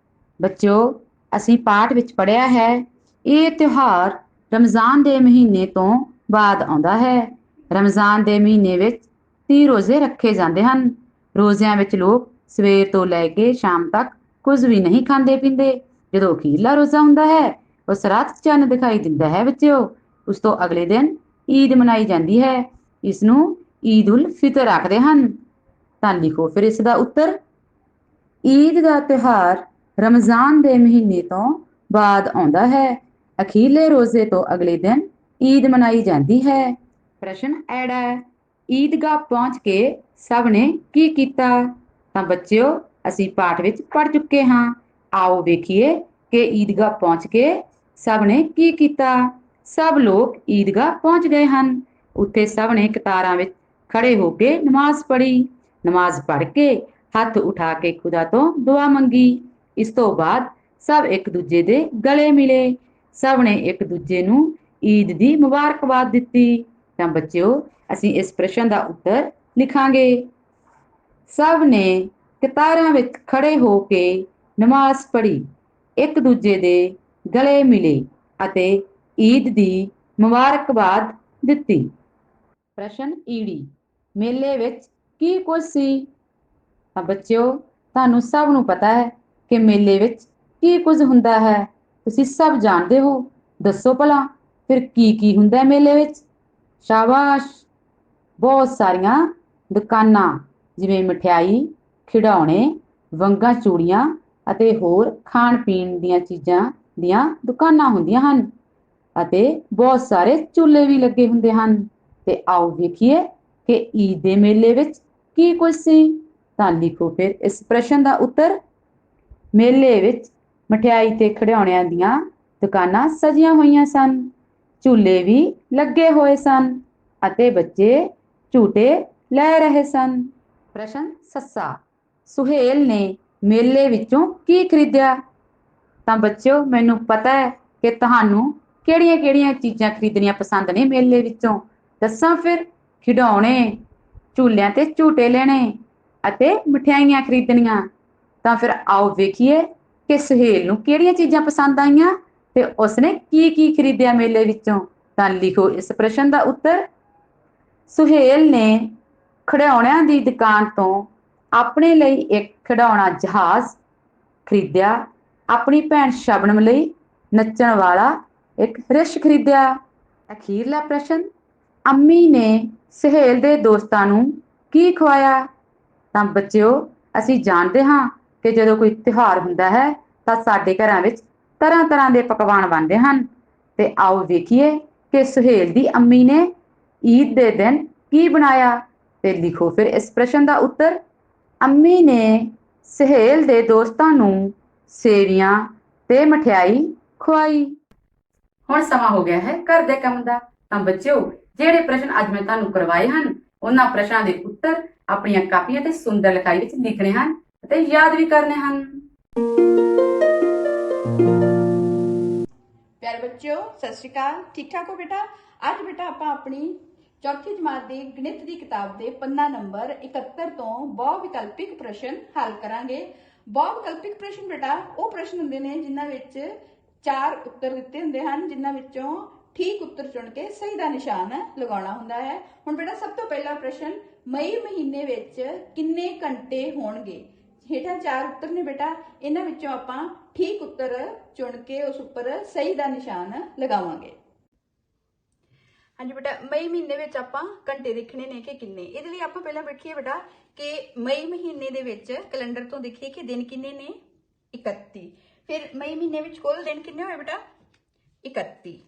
ਬੱਚਿਓ, ਅਸੀਂ ਪਾਠ ਵਿੱਚ ਪੜ੍ਹਿਆ ਹੈ, ਇਹ ਤਿਉਹਾਰ ਰਮਜ਼ਾਨ ਦੇ ਮਹੀਨੇ ਤੋਂ ਬਾਅਦ ਆਉਂਦਾ ਹੈ। ਰਮਜ਼ਾਨ ਦੇ ਮਹੀਨੇ ਵਿੱਚ 30 ਰੋਜ਼ੇ ਰੱਖੇ ਜਾਂਦੇ ਹਨ। ਰੋਜ਼ਿਆਂ ਵਿੱਚ ਲੋਕ ਸਵੇਰ ਤੋਂ ਲੈ ਕੇ ਸ਼ਾਮ ਤੱਕ ਕੁਝ ਵੀ ਨਹੀਂ ਖਾਂਦੇ ਪੀਂਦੇ। ਜਦੋਂ ਅਖੀਰਲਾ ਰੋਜ਼ਾ ਹੁੰਦਾ ਹੈ, ਉਸ ਰਾਤ ਚੰਨ ਦਿਖਾਈ ਦਿੰਦਾ ਹੈ। ਬੱਚਿਓ, ਉਸ ਤੋਂ ਅਗਲੇ ਦਿਨ ਈਦ ਮਨਾਈ ਜਾਂਦੀ ਹੈ। ਇਸ ਨੂੰ ਈਦ ਉਲ ਫਿਤਰ ਆਖਦੇ ਹਨ। ਤਾਂ ਲਿਖੋ ਫਿਰ ਇਸ ਦਾ ਉੱਤਰ। ਈਦ ਦਾ ਤਿਉਹਾਰ ਰਮਜ਼ਾਨ ਦੇ ਮਹੀਨੇ ਤੋਂ ਬਾਅਦ ਆਉਂਦਾ ਹੈ। ਅਖੀਰਲੇ ਰੋਜ਼ੇ ਤੋਂ ਅਗਲੇ ਦਿਨ ਈਦ ਮਨਾਈ ਜਾਂਦੀ ਹੈ। ਪ੍ਰਸ਼ਨ ਐੜਾ, ਈਦਗਾਹ ਪਹੁੰਚ ਕੇ ਸਭ ਨੇ ਕੀ ਕੀਤਾ? ਤਾਂ ਬੱਚਿਓ, ਅਸੀਂ ਪਾਠ ਵਿੱਚ ਪੜ੍ਹ ਚੁੱਕੇ ਹਾਂ। ਆਓ ਵੇਖੀਏ ਕਿ ਈਦਗਾਹ ਪਹੁੰਚ ਕੇ ਸਭ ਨੇ ਕੀ ਕੀਤਾ। ਸਭ ਲੋਕ ਈਦਗਾਹ ਪਹੁੰਚ ਗਏ ਹਨ। ਉੱਥੇ ਸਭ ਨੇ ਕਤਾਰਾਂ ਵਿੱਚ ਖੜੇ ਹੋ ਕੇ ਨਮਾਜ਼ ਪੜ੍ਹੀ। ਨਮਾਜ਼ ਪੜ੍ਹ ਕੇ ਹੱਥ ਉਠਾ ਕੇ ਖੁਦਾ ਤੋਂ ਦੁਆ ਮੰਗੀ। ਇਸ ਤੋਂ ਬਾਅਦ ਸਭ ਇੱਕ ਦੂਜੇ ਦੇ ਗਲੇ ਮਿਲੇ। ਸਭ ਨੇ ਇੱਕ ਦੂਜੇ ਨੂੰ ਈਦ ਦੀ ਮੁਬਾਰਕਬਾਦ ਦਿੱਤੀ। ਤਾਂ ਬੱਚਿਓ, ਅਸੀਂ ਇਸ ਪ੍ਰਸ਼ਨ ਦਾ ਉੱਤਰ ਲਿਖਾਂਗੇ। ਸਭ ਨੇ ਕਤਾਰਾਂ ਵਿੱਚ ਖੜੇ ਹੋ ਕੇ ਨਮਾਜ਼ ਪੜ੍ਹੀ, ਇੱਕ ਦੂਜੇ ਦੇ ਗਲੇ ਮਿਲੇ ਅਤੇ ਈਦ ਦੀ ਮੁਬਾਰਕਬਾਦ ਦਿੱਤੀ। ਪ੍ਰਸ਼ਨ ਈੜੀ, ਮੇਲੇ ਵਿੱਚ ਕੀ ਕੁਝ ਸੀ? ਤਾਂ ਬੱਚਿਓ, ਤੁਹਾਨੂੰ ਸਭ ਨੂੰ ਪਤਾ ਹੈ ਕਿ ਮੇਲੇ ਵਿੱਚ ਕੀ ਕੁਝ ਹੁੰਦਾ ਹੈ। ਤੁਸੀਂ ਸਭ ਜਾਣਦੇ ਹੋ। ਦੱਸੋ ਭਲਾ ਫਿਰ ਕੀ ਹੁੰਦਾ ਹੈ ਮੇਲੇ ਵਿੱਚ? ਸ਼ਾਬਾਸ਼, ਬਹੁਤ ਸਾਰੀਆਂ ਦੁਕਾਨਾਂ, ਜਿਵੇਂ ਮਠਿਆਈ, ਖਿਡੌਣੇ, ਵੰਗਾਂ ਚੂੜੀਆਂ ਅਤੇ ਹੋਰ ਖਾਣ ਪੀਣ ਦੀਆਂ ਚੀਜ਼ਾਂ ਦੀਆਂ ਦੁਕਾਨਾਂ ਹੁੰਦੀਆਂ ਹਨ ਅਤੇ ਬਹੁਤ ਸਾਰੇ ਝੂਲੇ ਵੀ ਲੱਗੇ ਹੁੰਦੇ ਹਨ। ਤੇ ਆਓ ਵੇਖੀਏ ਕਿ ਈਦ ਦੇ ਮੇਲੇ ਵਿੱਚ ਕੀ ਕੁਝ ਸੀ। ਤਾਂ ਲਿਖੋ ਫਿਰ ਇਸ ਪ੍ਰਸ਼ਨ ਦਾ ਉੱਤਰ। ਮੇਲੇ ਵਿੱਚ ਮਠਿਆਈ ਤੇ ਖਿਡੌਣਿਆਂ ਦੀਆਂ ਦੁਕਾਨਾਂ ਸਜੀਆਂ ਹੋਈਆਂ ਸਨ, ਝੂਲੇ ਵੀ ਲੱਗੇ ਹੋਏ ਸਨ ਅਤੇ ਬੱਚੇ ਝੂਟੇ ਲੈ ਰਹੇ ਸਨ। ਪ੍ਰਸ਼ਨ ਸੱਸਾ, ਸੁਹੇਲ ਨੇ ਮੇਲੇ ਵਿੱਚੋਂ ਕੀ ਖਰੀਦਿਆ? ਤਾਂ ਬੱਚਿਓ, ਮੈਨੂੰ ਪਤਾ ਹੈ ਕਿ ਤੁਹਾਨੂੰ ਕਿਹੜੀਆਂ-ਕਿਹੜੀਆਂ ਚੀਜ਼ਾਂ ਖਰੀਦਣੀਆਂ ਪਸੰਦ ਨੇ ਮੇਲੇ ਵਿੱਚੋਂ। ਦੱਸਾਂ ਫਿਰ? ਖਿਡੌਣੇ, ਝੂਲਿਆਂ ਤੇ ਝੂਟੇ ਲੈਣੇ ਅਤੇ ਮਠਿਆਈਆਂ ਖਰੀਦਣੀਆਂ। ਤਾਂ ਫਿਰ ਆਓ ਵੇਖੀਏ ਕਿ ਸੁਹੇਲ ਨੂੰ ਕਿਹੜੀਆਂ ਚੀਜ਼ਾਂ ਪਸੰਦ ਆਈਆਂ ਤੇ ਉਸਨੇ ਕੀ ਖਰੀਦਿਆ ਮੇਲੇ ਵਿੱਚੋਂ। ਤਾਂ ਲਿਖੋ ਇਸ ਪ੍ਰਸ਼ਨ ਦਾ ਉੱਤਰ। ਸੁਹੇਲ ਨੇ ਖਿਡੌਣਿਆਂ ਦੀ ਦੁਕਾਨ ਤੋਂ ਆਪਣੇ ਲਈ ਇੱਕ ਖਿਡੌਣਾ ਜਹਾਜ਼ ਖਰੀਦਿਆ, ਆਪਣੀ ਭੈਣ ਸ਼ਬਨਮ ਲਈ ਨੱਚਣ ਵਾਲਾ ਇੱਕ ਰਿੱਛ ਖਰੀਦਿਆ। ਅਖੀਰਲਾ ਪ੍ਰਸ਼ਨ, ਅੰਮੀ ਨੇ ਸੁਹੇਲ ਦੇ ਦੋਸਤਾਂ ਨੂੰ ਕੀ ਖਵਾਇਆ? ਤਾਂ ਬੱਚਿਓ, ਅਸੀਂ ਜਾਣਦੇ ਹਾਂ ਕਿ ਜਦੋਂ ਕੋਈ ਤਿਉਹਾਰ ਹੁੰਦਾ ਹੈ ਤਾਂ ਸਾਡੇ ਘਰਾਂ ਵਿੱਚ ਤਰ੍ਹਾਂ-ਤਰ੍ਹਾਂ ਦੇ ਪਕਵਾਨ ਬਣਦੇ ਹਨ। ਤੇ ਆਓ ਵੇਖੀਏ ਕਿ ਸੁਹੇਲ ਦੀ ਅੰਮੀ ਨੇ ਈਦ ਦੇ ਦਿਨ ਕੀ ਬਣਾਇਆ। ਤੇ ਲਿਖੋ ਫਿਰ ਇਸ ਪ੍ਰਸ਼ਨ ਦਾ ਉੱਤਰ। ਅੰਮੀ ਨੇ ਸੁਹੇਲ ਦੇ ਦੋਸਤਾਂ ਨੂੰ ਸੇਵੀਆਂ ਤੇ ਮਠਿਆਈ ਖਵਾਈ। ਹੁਣ ਸਮਾਂ ਹੋ ਗਿਆ ਹੈ ਘਰ ਦੇ ਕੰਮ ਦਾ। ਤਾਂ ਬੱਚਿਓ, ਜਿਹੜੇ ਪ੍ਰਸ਼ਨ ਅੱਜ ਮੈਂ ਤੁਹਾਨੂੰ ਕਰਵਾਏ ਹਨ, ਉਹਨਾਂ ਪ੍ਰਸ਼ਨਾਂ ਦੇ ਉੱਤਰ ਆਪਣੀਆਂ ਕਾਪੀਆਂ ਤੇ ਸੁੰਦਰ ਲਿਖਾਈ ਵਿੱਚ ਲਿਖਣੇ ਹਨ ਅਤੇ ਯਾਦ ਵੀ ਕਰਨੇ ਹਨ। ਪਿਆਰੇ ਬੱਚਿਓ ਸਤਿ ਸ਼੍ਰੀ ਅਕਾਲ। ਠੀਕ ਠਾਕ ਹੋ ਬੇਟਾ? ਅੱਜ ਬੇਟਾ ਆਪਾਂ ਆਪਣੀ ਚੌਥੀ ਜਮਾਤ ਦੇ ਗਣਿਤ ਦੀ ਕਿਤਾਬ ਦੇ ਪੰਨਾ ਨੰਬਰ 71 ਤੋਂ ਬਹੁ ਵਿਕਲਪਿਕ ਪ੍ਰਸ਼ਨ ਹੱਲ ਕਰਾਂਗੇ। ਬਹੁ ਵਿਕਲਪਿਕ ਪ੍ਰਸ਼ਨ ਬੇਟਾ ਉਹ ਪ੍ਰਸ਼ਨ ਹੁੰਦੇ ਨੇ ਜਿਨ੍ਹਾਂ ਵਿੱਚ 4 ਉੱਤਰ ਦਿੱਤੇ ਹੁੰਦੇ ਹਨ, ਜਿਨ੍ਹਾਂ ਵਿੱਚੋਂ ਠੀਕ ਉੱਤਰ ਚੁਣ ਕੇ ਸਹੀ ਦਾ ਨਿਸ਼ਾਨ ਲਗਾਉਣਾ ਹੁੰਦਾ ਹੈ। ਹੁਣ ਬੇਟਾ ਸਭ ਤੋਂ ਪਹਿਲਾ ਪ੍ਰਸ਼ਨ, ਮਈ ਮਹੀਨੇ ਵਿੱਚ ਕਿੰਨੇ ਘੰਟੇ ਹੋਣਗੇ? ਹੇਠਾਂ 4 ਉੱਤਰ ਨੇ ਬੇਟਾ, ਇਹਨਾਂ ਵਿੱਚੋਂ ਆਪਾਂ ਠੀਕ ਉੱਤਰ ਚੁਣ ਕੇ ਉਸ ਉੱਪਰ ਸਹੀ ਦਾ ਨਿਸ਼ਾਨ ਲਗਾਵਾਂਗੇ। ਹਾਂਜੀ ਬੇਟਾ, ਮਈ ਮਹੀਨੇ ਵਿੱਚ ਆਪਾਂ ਘੰਟੇ ਦੇਖਣੇ ਨੇ ਕਿ ਕਿੰਨੇ। ਇਹਦੇ ਲਈ ਆਪਾਂ ਪਹਿਲਾਂ ਵੇਖੀਏ ਬੇਟਾ ਕਿ ਮਈ ਮਹੀਨੇ ਦੇ ਵਿੱਚ ਕੈਲੰਡਰ ਤੋਂ ਦੇਖੀਏ ਕਿ ਦਿਨ ਕਿੰਨੇ ਨੇ, 31। ਫਿਰ ਮਈ ਮਹੀਨੇ ਵਿੱਚ ਕੁੱਲ ਦਿਨ ਕਿੰਨੇ ਹੋਏ ਬੇਟਾ, 31।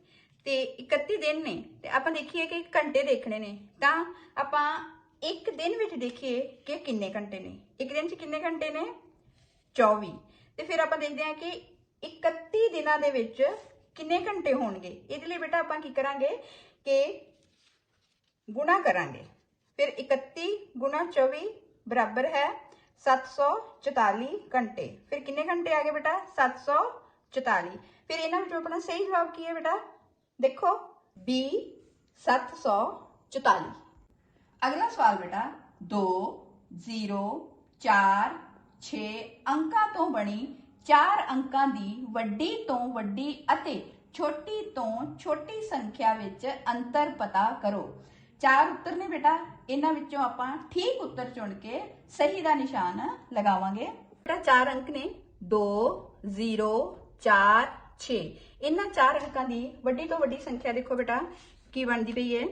ਤੇ 31 ਦਿਨ ਨੇ ਤੇ ਆਪਾਂ ਦੇਖੀਏ ਕਿ ਘੰਟੇ ਦੇਖਣੇ ਨੇ, ਤਾਂ ਆਪਾਂ ਇੱਕ ਦਿਨ ਵਿੱਚ ਦੇਖੀਏ ਕਿ ਕਿੰਨੇ ਘੰਟੇ ਨੇ। ਇੱਕ ਦਿਨ 'ਚ ਕਿੰਨੇ ਘੰਟੇ ਨੇ, 24। ਤੇ ਫਿਰ ਆਪਾਂ ਦੇਖਦੇ ਹਾਂ ਕਿ 31 ਦਿਨਾਂ ਦੇ ਵਿੱਚ ਕਿੰਨੇ ਘੰਟੇ ਹੋਣਗੇ। ਇਹਦੇ ਲਈ ਬੇਟਾ ਆਪਾਂ ਕੀ ਕਰਾਂਗੇ ਕਿ ਗੁਣਾ ਕਰਾਂਗੇ। ਫਿਰ 31 ਗੁਣਾ 24 ਬਰਾਬਰ ਹੈ 744 ਘੰਟੇ। ਫਿਰ ਕਿੰਨੇ ਘੰਟੇ ਆ ਗਏ ਬੇਟਾ, 744। ਫਿਰ ਇਹਨਾਂ ਵਿੱਚੋਂ ਆਪਣਾ ਸਹੀ ਜਵਾਬ ਕੀ ਹੈ ਬੇਟਾ, ਦੇਖੋ B 744। ਅਗਲਾ ਸਵਾਲ ਬੇਟਾ, 2 0 4 6 ਅੰਕਾਂ ਤੋਂ ਬਣੀ 4 ਅੰਕਾਂ ਦੀ ਵੱਡੀ ਤੋਂ ਵੱਡੀ ਅਤੇ ਛੋਟੀ ਤੋਂ ਛੋਟੀ ਸੰਖਿਆ ਵਿੱਚ ਅੰਤਰ ਪਤਾ ਕਰੋ। 4 ਉੱਤਰ ਨੇ ਬੇਟਾ, ਇਹਨਾਂ ਵਿੱਚੋਂ ਆਪਾਂ ਠੀਕ ਉੱਤਰ ਚੁਣ ਕੇ ਸਹੀ ਦਾ ਨਿਸ਼ਾਨ ਲਗਾਵਾਂਗੇ। ਬੇਟਾ 4 ਅੰਕ ਨੇ, 2 0 4 6। ਇਹਨਾਂ 4 ਅੰਕਾਂ ਦੀ ਵੱਡੀ ਤੋਂ ਵੱਡੀ ਸੰਖਿਆ ਦੇਖੋ ਬੇਟਾ ਕੀ ਬਣਦੀ ਪਈ ਹੈ,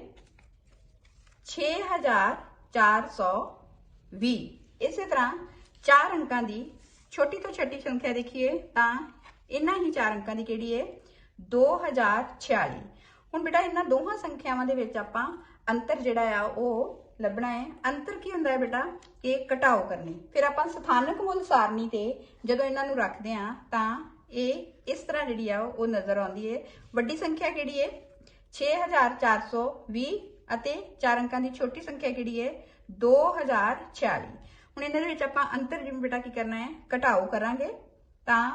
6420। ਇਸੇ ਤਰ੍ਹਾਂ 4 ਅੰਕਾਂ ਦੀ ਛੋਟੀ ਤੋਂ ਛੋਟੀ ਸੰਖਿਆ ਦੇਖੀਏ ਤਾਂ ਇਹਨਾਂ ਹੀ 4 ਅੰਕਾਂ ਦੀ ਕਿਹੜੀ ਹੈ, 2046। ਹੁਣ ਬੇਟਾ ਇਹਨਾਂ ਦੋਹਾਂ ਸੰਖਿਆਵਾਂ ਦੇ ਵਿੱਚ ਆਪਾਂ ਅੰਤਰ ਜਿਹੜਾ ਆ ਉਹ ਲੱਭਣਾ ਹੈ। ਅੰਤਰ ਕੀ ਹੁੰਦਾ ਹੈ ਬੇਟਾ, ਕਿ ਘਟਾਓ ਕਰਨੀ। ਫਿਰ ਆਪਾਂ ਸਥਾਨਕ ਮੁੱਲ ਸਾਰਣੀ ਤੇ ਜਦੋਂ ਇਹਨਾਂ ਨੂੰ ਰੱਖਦੇ ਆ ਤਾਂ ਇਹ ਇਸ ਤਰ੍ਹਾਂ ਜਿਹੜੀ ਆ ਉਹ ਨਜ਼ਰ ਆਉਂਦੀ ਹੈ। ਵੱਡੀ ਸੰਖਿਆ ਕਿਹੜੀ ਹੈ, 6420 ਅਤੇ 4 ਅੰਕਾਂ ਦੀ ਛੋਟੀ ਸੰਖਿਆ ਕਿਹੜੀ ਹੈ, 2046। ਹੁਣ ਇਹਨਾਂ ਦੇ ਵਿੱਚ ਆਪਾਂ ਅੰਤਰ ਜਿਵੇਂ ਬੇਟਾ ਕੀ ਕਰਨਾ ਹੈ, ਘਟਾਓ ਕਰਾਂਗੇ। ਤਾਂ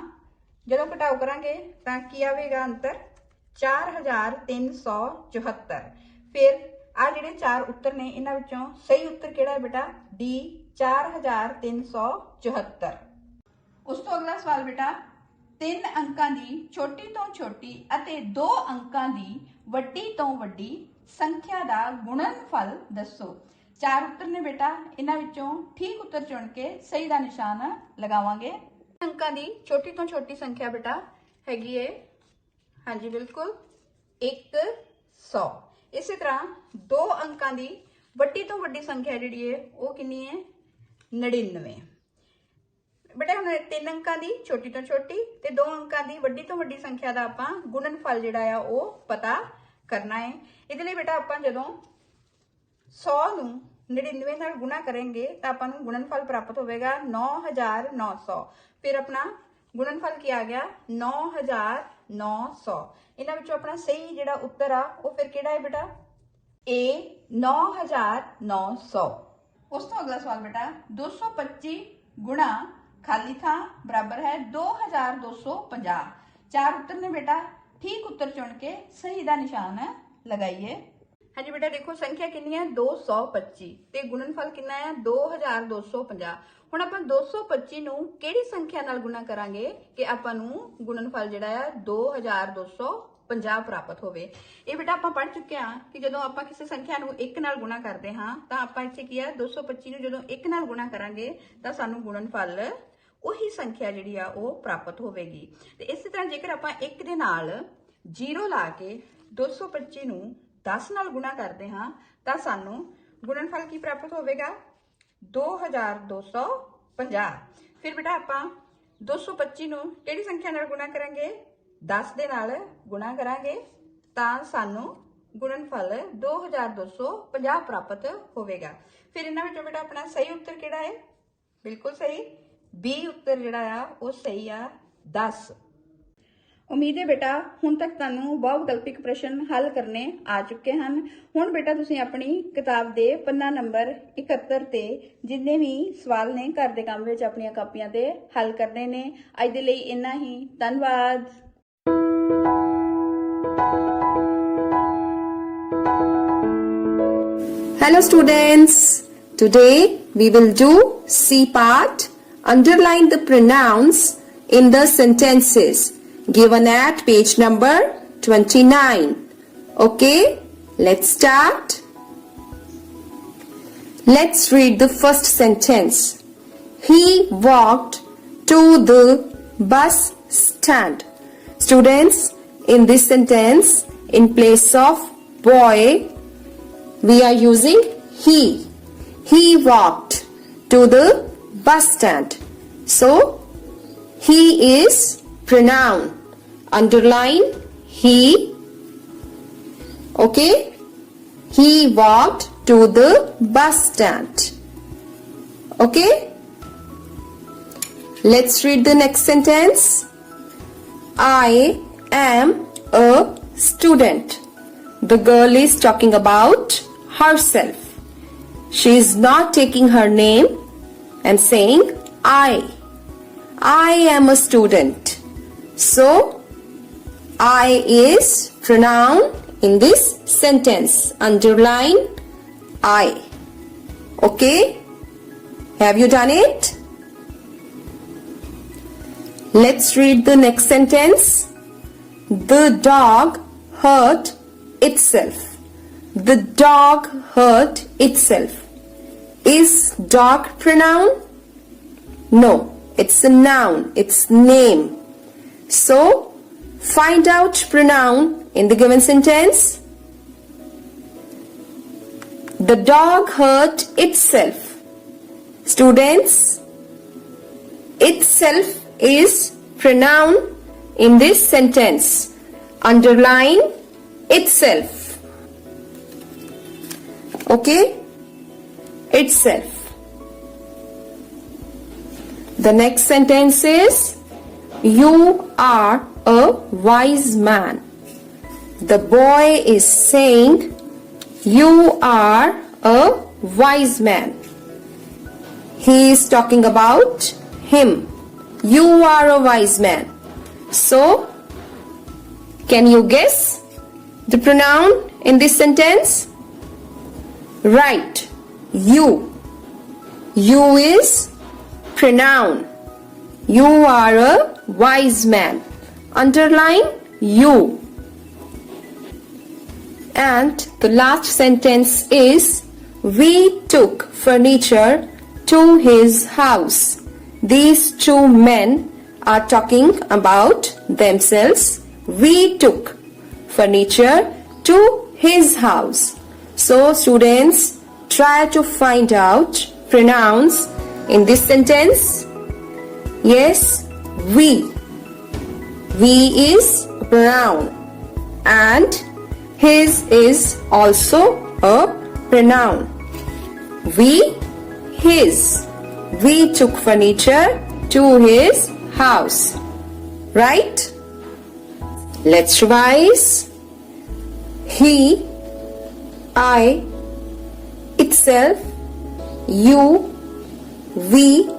ਜਦੋਂ ਘਟਾਓ ਕਰਾਂਗੇ ਤਾਂ ਕੀ ਆਵੇਗਾ ਅੰਤਰ, 4374। ਫਿਰ ਆ ਜਿਹੜੇ 4 ਉੱਤਰ ਨੇ ਇਹਨਾਂ ਵਿੱਚੋਂ ਸਹੀ ਉੱਤਰ ਕਿਹੜਾ ਹੈ ਬੇਟਾ, D 4374। ਉਸ ਤੋਂ ਅਗਲਾ ਸਵਾਲ ਬੇਟਾ, 3 ਅੰਕਾਂ ਦੀ ਛੋਟੀ ਤੋਂ ਛੋਟੀ ਅਤੇ 2 ਅੰਕਾਂ ਦੀ ਵੱਡੀ ਤੋਂ ਵੱਡੀ ਸੰਖਿਆ ਦਾ ਗੁਣਨਫਲ ਦੱਸੋ। 4 ਉੱਤਰ ਨੇ ਬੇਟਾ, ਇਹਨਾਂ ਵਿੱਚੋਂ ਠੀਕ ਉੱਤਰ ਚੁਣ ਕੇ ਸਹੀ ਦਾ ਨਿਸ਼ਾਨ ਲਗਾਵਾਂਗੇ। ਅੰਕਾਂ ਦੀ ਛੋਟੀ ਤੋਂ ਛੋਟੀ ਸੰਖਿਆ ਬੇਟਾ ਹੈਗੀ ਹੈ, ਹਾਂਜੀ ਬਿਲਕੁਲ 100। ਇਸੇ ਤਰ੍ਹਾਂ 2 ਅੰਕਾਂ ਦੀ ਵੱਡੀ ਤੋਂ ਵੱਡੀ ਸੰਖਿਆ ਜਿਹੜੀ ਹੈ ਉਹ ਕਿੰਨੀ ਹੈ, 99। ਬੇਟਾ ਹੁਣ 3 ਅੰਕਾਂ ਦੀ ਛੋਟੀ ਤੋਂ ਛੋਟੀ ਤੇ 2 ਅੰਕਾਂ ਦੀ ਵੱਡੀ ਤੋਂ ਵੱਡੀ ਸੰਖਿਆ ਦਾ ਆਪਾਂ ਗੁਣਨਫਲ ਜਿਹੜਾ ਆ ਉਹ ਪਤਾ ਕਰਨਾ ਹੈ। ਇਹਦੇ ਲਈ ਬੇਟਾ ਆਪਾਂ ਜਦੋਂ 100 ਨੂੰ 99 ਨਾਲ ਗੁਣਾ ਕਰਾਂਗੇ ਤਾਂ ਆਪਾਂ ਨੂੰ ਗੁਣਨਫਲ ਪ੍ਰਾਪਤ ਹੋਵੇਗਾ 9900। ਫਿਰ ਆਪਣਾ ਗੁਣਨਫਲ ਕੀ ਆ ਗਿਆ, 9900। ਇਹਨਾਂ ਵਿੱਚੋਂ ਆਪਣਾ ਸਹੀ ਜਿਹੜਾ ਉੱਤਰ ਆ ਉਹ ਫਿਰ ਕਿਹੜਾ ਹੈ ਬੇਟਾ, A 9900। ਉਸ ਤੋਂ ਅਗਲਾ ਸਵਾਲ ਬੇਟਾ, 225 ਗੁਣਾ ਖਾਲੀ ਥਾਂ ਬਰਾਬਰ ਹੈ 2250। 4 ਉੱਤਰ ਨੇ ਬੇਟਾ, ਠੀਕ ਉੱਤਰ ਚੁਣ ਕੇ ਸਹੀ ਦਾ ਨਿਸ਼ਾਨ ਲਗਾਈਏ। ਹਾਂਜੀ ਬੇਟਾ ਦੇਖੋ ਸੰਖਿਆ ਕਿੰਨੀ ਹੈ, 225 ਤੇ ਗੁਣਨਫਲ ਕਿੰਨਾ ਹੈ, 2250। ਹੁਣ ਆਪਾਂ 225 ਨੂੰ ਕਿਹੜੀ ਸੰਖਿਆ ਨਾਲ ਗੁਣਾ ਕਰਾਂਗੇ ਕਿ ਆਪਾਂ ਨੂੰ ਗੁਣਨਫਲ ਜਿਹੜਾ ਆ 2250 ਪ੍ਰਾਪਤ ਹੋਵੇ। ਇਹ ਬੇਟਾ ਆਪਾਂ ਪੜ੍ਹ ਚੁੱਕੇ ਹਾਂ ਕਿ ਜਦੋਂ ਆਪਾਂ ਕਿਸੇ ਸੰਖਿਆ ਨੂੰ 1 ਨਾਲ ਗੁਣਾ ਕਰਦੇ ਹਾਂ ਤਾਂ ਆਪਾਂ ਇੱਥੇ ਕੀ ਹੈ, 225 ਨੂੰ ਜਦੋਂ 1 ਨਾਲ ਗੁਣਾ ਕਰਾਂਗੇ ਤਾਂ ਸਾਨੂੰ ਗੁਣਨਫਲ ਉਹੀ ਸੰਖਿਆ ਜਿਹੜੀ ਆ ਉਹ ਪ੍ਰਾਪਤ ਹੋਵੇਗੀ। ਤੇ ਇਸੇ ਤਰ੍ਹਾਂ ਜੇਕਰ ਆਪਾਂ 1 ਦੇ ਨਾਲ 0 ਲਾ ਕੇ 225 ਨੂੰ 10 ਨਾਲ ਗੁਣਾ ਕਰਦੇ ਹਾਂ ਤਾਂ ਸਾਨੂੰ ਗੁਣਨਫਲ ਕੀ ਪ੍ਰਾਪਤ ਹੋਵੇਗਾ, 2250। ਫਿਰ ਬੇਟਾ ਆਪਾਂ 225 ਨੂੰ ਕਿਹੜੀ ਸੰਖਿਆ ਨਾਲ ਗੁਣਾ ਕਰਾਂਗੇ, 10 ਦੇ ਨਾਲ ਗੁਣਾ ਕਰਾਂਗੇ ਤਾਂ ਸਾਨੂੰ ਗੁਣਨਫਲ 2250 ਪ੍ਰਾਪਤ ਹੋਵੇਗਾ। ਫਿਰ ਇਹਨਾਂ ਵਿੱਚੋਂ ਬੇਟਾ ਆਪਣਾ ਸਹੀ ਉੱਤਰ ਕਿਹੜਾ ਹੈ, ਬਿਲਕੁਲ ਸਹੀ B ਉੱਤਰ ਜਿਹੜਾ ਆ ਉਹ ਸਹੀ ਆ 10। ਉਮੀਦ ਹੈ ਬੇਟਾ ਹੁਣ ਤੱਕ ਤੁਹਾਨੂੰ ਬਹੁ ਵਿਕਲਪਿਕ ਪ੍ਰਸ਼ਨ ਹੱਲ ਕਰਨੇ ਆ ਚੁੱਕੇ ਹਨ। ਹੁਣ ਬੇਟਾ ਤੁਸੀਂ ਆਪਣੀ ਕਿਤਾਬ ਦੇ ਪੰਨਾ ਨੰਬਰ 71 ਤੇ ਜਿੰਨੇ ਵੀ ਸਵਾਲ ਨੇ ਘਰ ਦੇ ਕੰਮ ਵਿੱਚ ਆਪਣੀਆਂ ਕਾਪੀਆਂ ਤੇ ਹੱਲ ਕਰਨੇ ਨੇ। ਅੱਜ ਦੇ ਲਈ ਇੰਨਾ ਹੀ, ਧੰਨਵਾਦ। Hello students, today we will do C part. Underline the pronouns in the sentences given at page number 29. Okay, let's start. Let's read the first sentence. He walked to the bus stand. Students, in this sentence, in place of boy, we are using he. He walked to the bus stand. So, he is pronoun. Underline he. Okay? He walked to the bus stand. Okay? Let's read the next sentence. I am a student. The girl is talking about herself. She is not taking her name and saying I am a student. So, I is pronoun in this sentence. Underline I. Okay? Have you done it? Let's read the next sentence. The dog hurt itself. The dog hurt itself. Is dog pronoun? No, it's a noun. It's name. So, find out pronoun in the given sentence. The dog hurt itself. Students, itself is pronoun in this sentence. Underline itself. Okay? Itself. The next sentence is, you are a wise man. The boy is saying, you are a wise man. He is talking about him. You are a wise man. So, can you guess the pronoun in this sentence? Right. You. You is pronoun. You are a wise man. Underline you. And the last sentence is, we took furniture to his house. These two men are talking about themselves. We took furniture to his house. So students, try to find out pronouns in this sentence. Yes, we. We is a pronoun and his is also a pronoun. We, his. We took furniture to his house. Right? Let's revise. He, I, itself, you, we,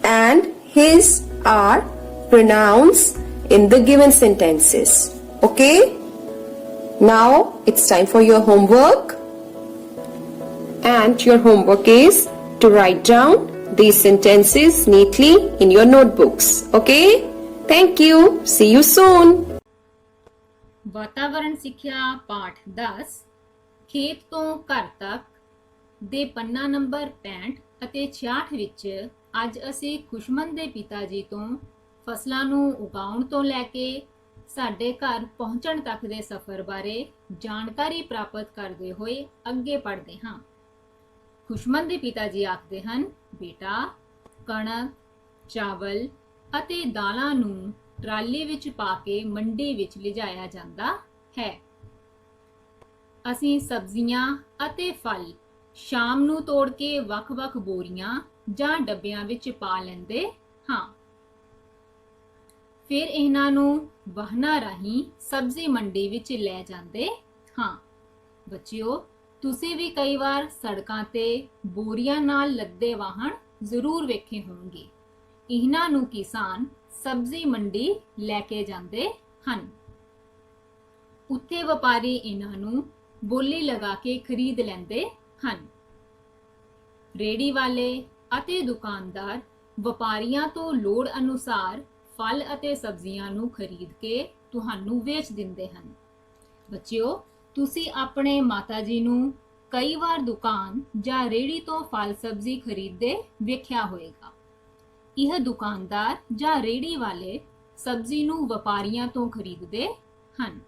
and his are pronouns in the given sentences. Okay? Now it's time for your homework. And your homework is to write down these sentences neatly in your notebooks. Okay? Thank you. See you soon. ਵਾਤਾਵਰਣ ਸਿੱਖਿਆ ਪਾਠ 10 ਖੇਤ ਤੋਂ ਘਰ ਤੱਕ ਦੇ ਪੰਨਾ number 65 ਅਤੇ 66 ਵਿੱਚ ਅੱਜ ਅਸੀਂ ਖੁਸ਼ਮਨ ਦੇ ਪਿਤਾ ਜੀ ਤੋਂ ਫਸਲਾਂ ਨੂੰ ਉਗਾਉਣ ਤੋਂ ਲੈ ਕੇ ਸਾਡੇ ਘਰ ਪਹੁੰਚਣ ਤੱਕ ਦੇ ਸਫ਼ਰ ਬਾਰੇ ਜਾਣਕਾਰੀ ਪ੍ਰਾਪਤ ਕਰਦੇ ਹੋਏ ਅੱਗੇ ਪੜ੍ਹਦੇ ਹਾਂ। ਖੁਸ਼ਮਨ ਦੇ ਪਿਤਾ ਜੀ ਆਖਦੇ ਹਨ, ਬੇਟਾ ਕਣਕ, ਚਾਵਲ ਅਤੇ ਦਾਲਾਂ ਨੂੰ ਟਰਾਲੀ ਵਿੱਚ ਪਾ ਕੇ ਮੰਡੀ ਵਿੱਚ ਲਿਜਾਇਆ ਜਾਂਦਾ ਹੈ। ਅਸੀਂ ਸਬਜ਼ੀਆਂ ਅਤੇ ਫਲ ਸ਼ਾਮ ਨੂੰ ਤੋੜ ਕੇ ਵੱਖ-ਵੱਖ ਬੋਰੀਆਂ ਜਾਂ ਡੱਬਿਆਂ ਵਿੱਚ ਪਾ ਲੈਂਦੇ ਹਾਂ। ਫਿਰ ਇਹਨਾਂ ਨੂੰ ਵਾਹਨਾਂ ਰਾਹੀਂ ਸਬਜ਼ੀ ਮੰਡੀ ਵਿੱਚ ਲੈ ਜਾਂਦੇ ਹਾਂ। ਬੱਚਿਓ, ਤੁਸੀਂ ਵੀ ਕਈ ਵਾਰ ਸੜਕਾਂ ਤੇ ਬੋਰੀਆਂ ਨਾਲ ਲੱਦੇ ਵਾਹਨ ਜ਼ਰੂਰ ਵੇਖੇ ਹੋਣਗੇ। ਇਹਨਾਂ ਨੂੰ ਕਿਸਾਨ ਸਬਜ਼ੀ ਮੰਡੀ ਲੈ ਕੇ ਜਾਂਦੇ ਹਨ। ਉੱਥੇ ਵਪਾਰੀ ਇਹਨਾਂ ਨੂੰ ਬੋਲੀ ਲਗਾ ਕੇ ਖਰੀਦ ਲੈਂਦੇ ਹਨ। ਰੇਹੜੀ ਵਾਲੇ ਅਤੇ ਦੁਕਾਨਦਾਰ ਵਪਾਰੀਆਂ ਤੋਂ ਲੋੜ ਅਨੁਸਾਰ ਫਲ ਅਤੇ ਸਬਜ਼ੀਆਂ ਨੂੰ ਖਰੀਦ ਕੇ ਤੁਹਾਨੂੰ ਵੇਚ ਦਿੰਦੇ ਹਨ। ਬੱਚਿਓ, ਤੁਸੀਂ ਆਪਣੇ ਮਾਤਾ ਜੀ ਨੂੰ ਕਈ ਵਾਰ ਦੁਕਾਨ ਜਾਂ ਰੇਹੜੀ ਤੋਂ ਫਲ ਸਬਜ਼ੀ ਖਰੀਦਦੇ ਵੇਖਿਆ ਹੋਵੇਗਾ। ਇਹ ਦੁਕਾਨਦਾਰ ਜਾਂ ਰੇਹੜੀ ਵਾਲੇ ਸਬਜ਼ੀ ਨੂੰ ਵਪਾਰੀਆਂ ਤੋਂ ਖਰੀਦਦੇ ਹਨ।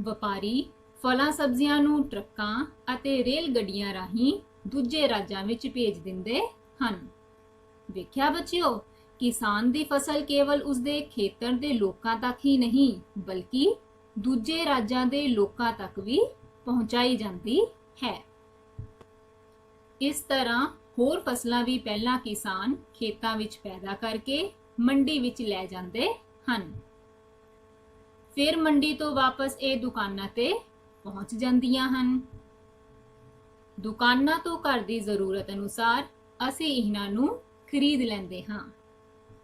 ਵਪਾਰੀ ਫਲਾਂ ਸਬਜ਼ੀਆਂ ਨੂੰ ਟਰੱਕਾਂ ਅਤੇ ਰੇਲ ਗੱਡੀਆਂ ਰਾਹੀਂ ਦੂਜੇ ਰਾਜਾਂ ਵਿੱਚ ਭੇਜ ਦਿੰਦੇ ਹਨ। ਵੇਖਿਆ ਬੱਚਿਓ, ਕਿਸਾਨ ਦੀ ਫਸਲ ਕੇਵਲ ਉਸਦੇ ਖੇਤਰ ਦੇ ਲੋਕਾਂ ਤੱਕ ਹੀ ਨਹੀਂ ਬਲਕਿ ਦੂਜੇ ਰਾਜਾਂ ਦੇ ਲੋਕਾਂ ਤੱਕ ਵੀ ਪਹੁੰਚਾਈ ਜਾਂਦੀ ਹੈ। ਇਸ ਤਰ੍ਹਾਂ ਹੋਰ ਫਸਲਾਂ ਵੀ ਪਹਿਲਾਂ ਕਿਸਾਨ ਖੇਤਾਂ ਵਿੱਚ ਪੈਦਾ ਕਰਕੇ ਮੰਡੀ ਵਿੱਚ ਲੈ ਜਾਂਦੇ ਹਨ। ਫਿਰ ਮੰਡੀ ਤੋਂ ਵਾਪਸ ਇਹ ਦੁਕਾਨਾਂ ਤੇ ਪਹੁੰਚ ਜਾਂਦੀਆਂ ਹਨ। ਦੁਕਾਨਾਂ ਤੋਂ ਘਰ ਦੀ ਜ਼ਰੂਰਤ ਅਨੁਸਾਰ ਅਸੀਂ ਇਹਨਾਂ ਨੂੰ ਖਰੀਦ ਲੈਂਦੇ ਹਾਂ।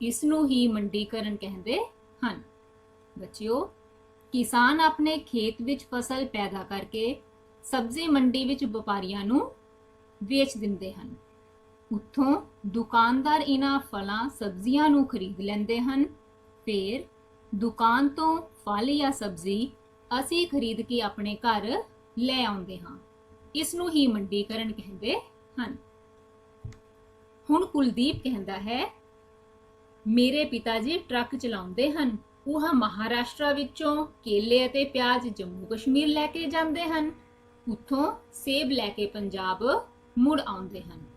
ਇਸ ਨੂੰ ਹੀ ਮੰਡੀਕਰਨ ਕਹਿੰਦੇ ਹਨ। ਬੱਚਿਓ, ਕਿਸਾਨ ਆਪਣੇ ਖੇਤ ਵਿੱਚ ਫਸਲ ਪੈਦਾ ਕਰਕੇ ਸਬਜ਼ੀ ਮੰਡੀ ਵਿੱਚ ਵਪਾਰੀਆਂ ਨੂੰ ਵੇਚ ਦਿੰਦੇ ਹਨ। ਉੱਥੋਂ ਦੁਕਾਨਦਾਰ ਇਹਨਾਂ ਫਲਾਂ ਸਬਜ਼ੀਆਂ ਨੂੰ ਖਰੀਦ ਲੈਂਦੇ ਹਨ। ਫਿਰ ਦੁਕਾਨ ਤੋਂ ਫਲ ਜਾਂ ਸਬਜ਼ੀ ਅਸੀਂ ਖਰੀਦ ਕੇ ਆਪਣੇ ਘਰ ਲੈ ਆਉਂਦੇ ਹਾਂ। ਇਸ ਨੂੰ ਹੀ ਮੰਡੀਕਰਨ ਕਹਿੰਦੇ ਹਨ। ਹੁਣ ਕੁਲਦੀਪ ਕਹਿੰਦਾ ਹੈ, ਮੇਰੇ ਪਿਤਾ ਜੀ ਟਰੱਕ ਚਲਾਉਂਦੇ ਹਨ। ਉਹ ਮਹਾਰਾਸ਼ਟਰ ਵਿੱਚੋਂ ਕੇਲੇ ਅਤੇ ਪਿਆਜ਼ ਜੰਮੂ ਕਸ਼ਮੀਰ ਲੈ ਕੇ ਜਾਂਦੇ ਹਨ। ਉੱਥੋਂ ਸੇਬ ਲੈ ਕੇ ਪੰਜਾਬ ਮੁੜ ਆਉਂਦੇ ਹਨ।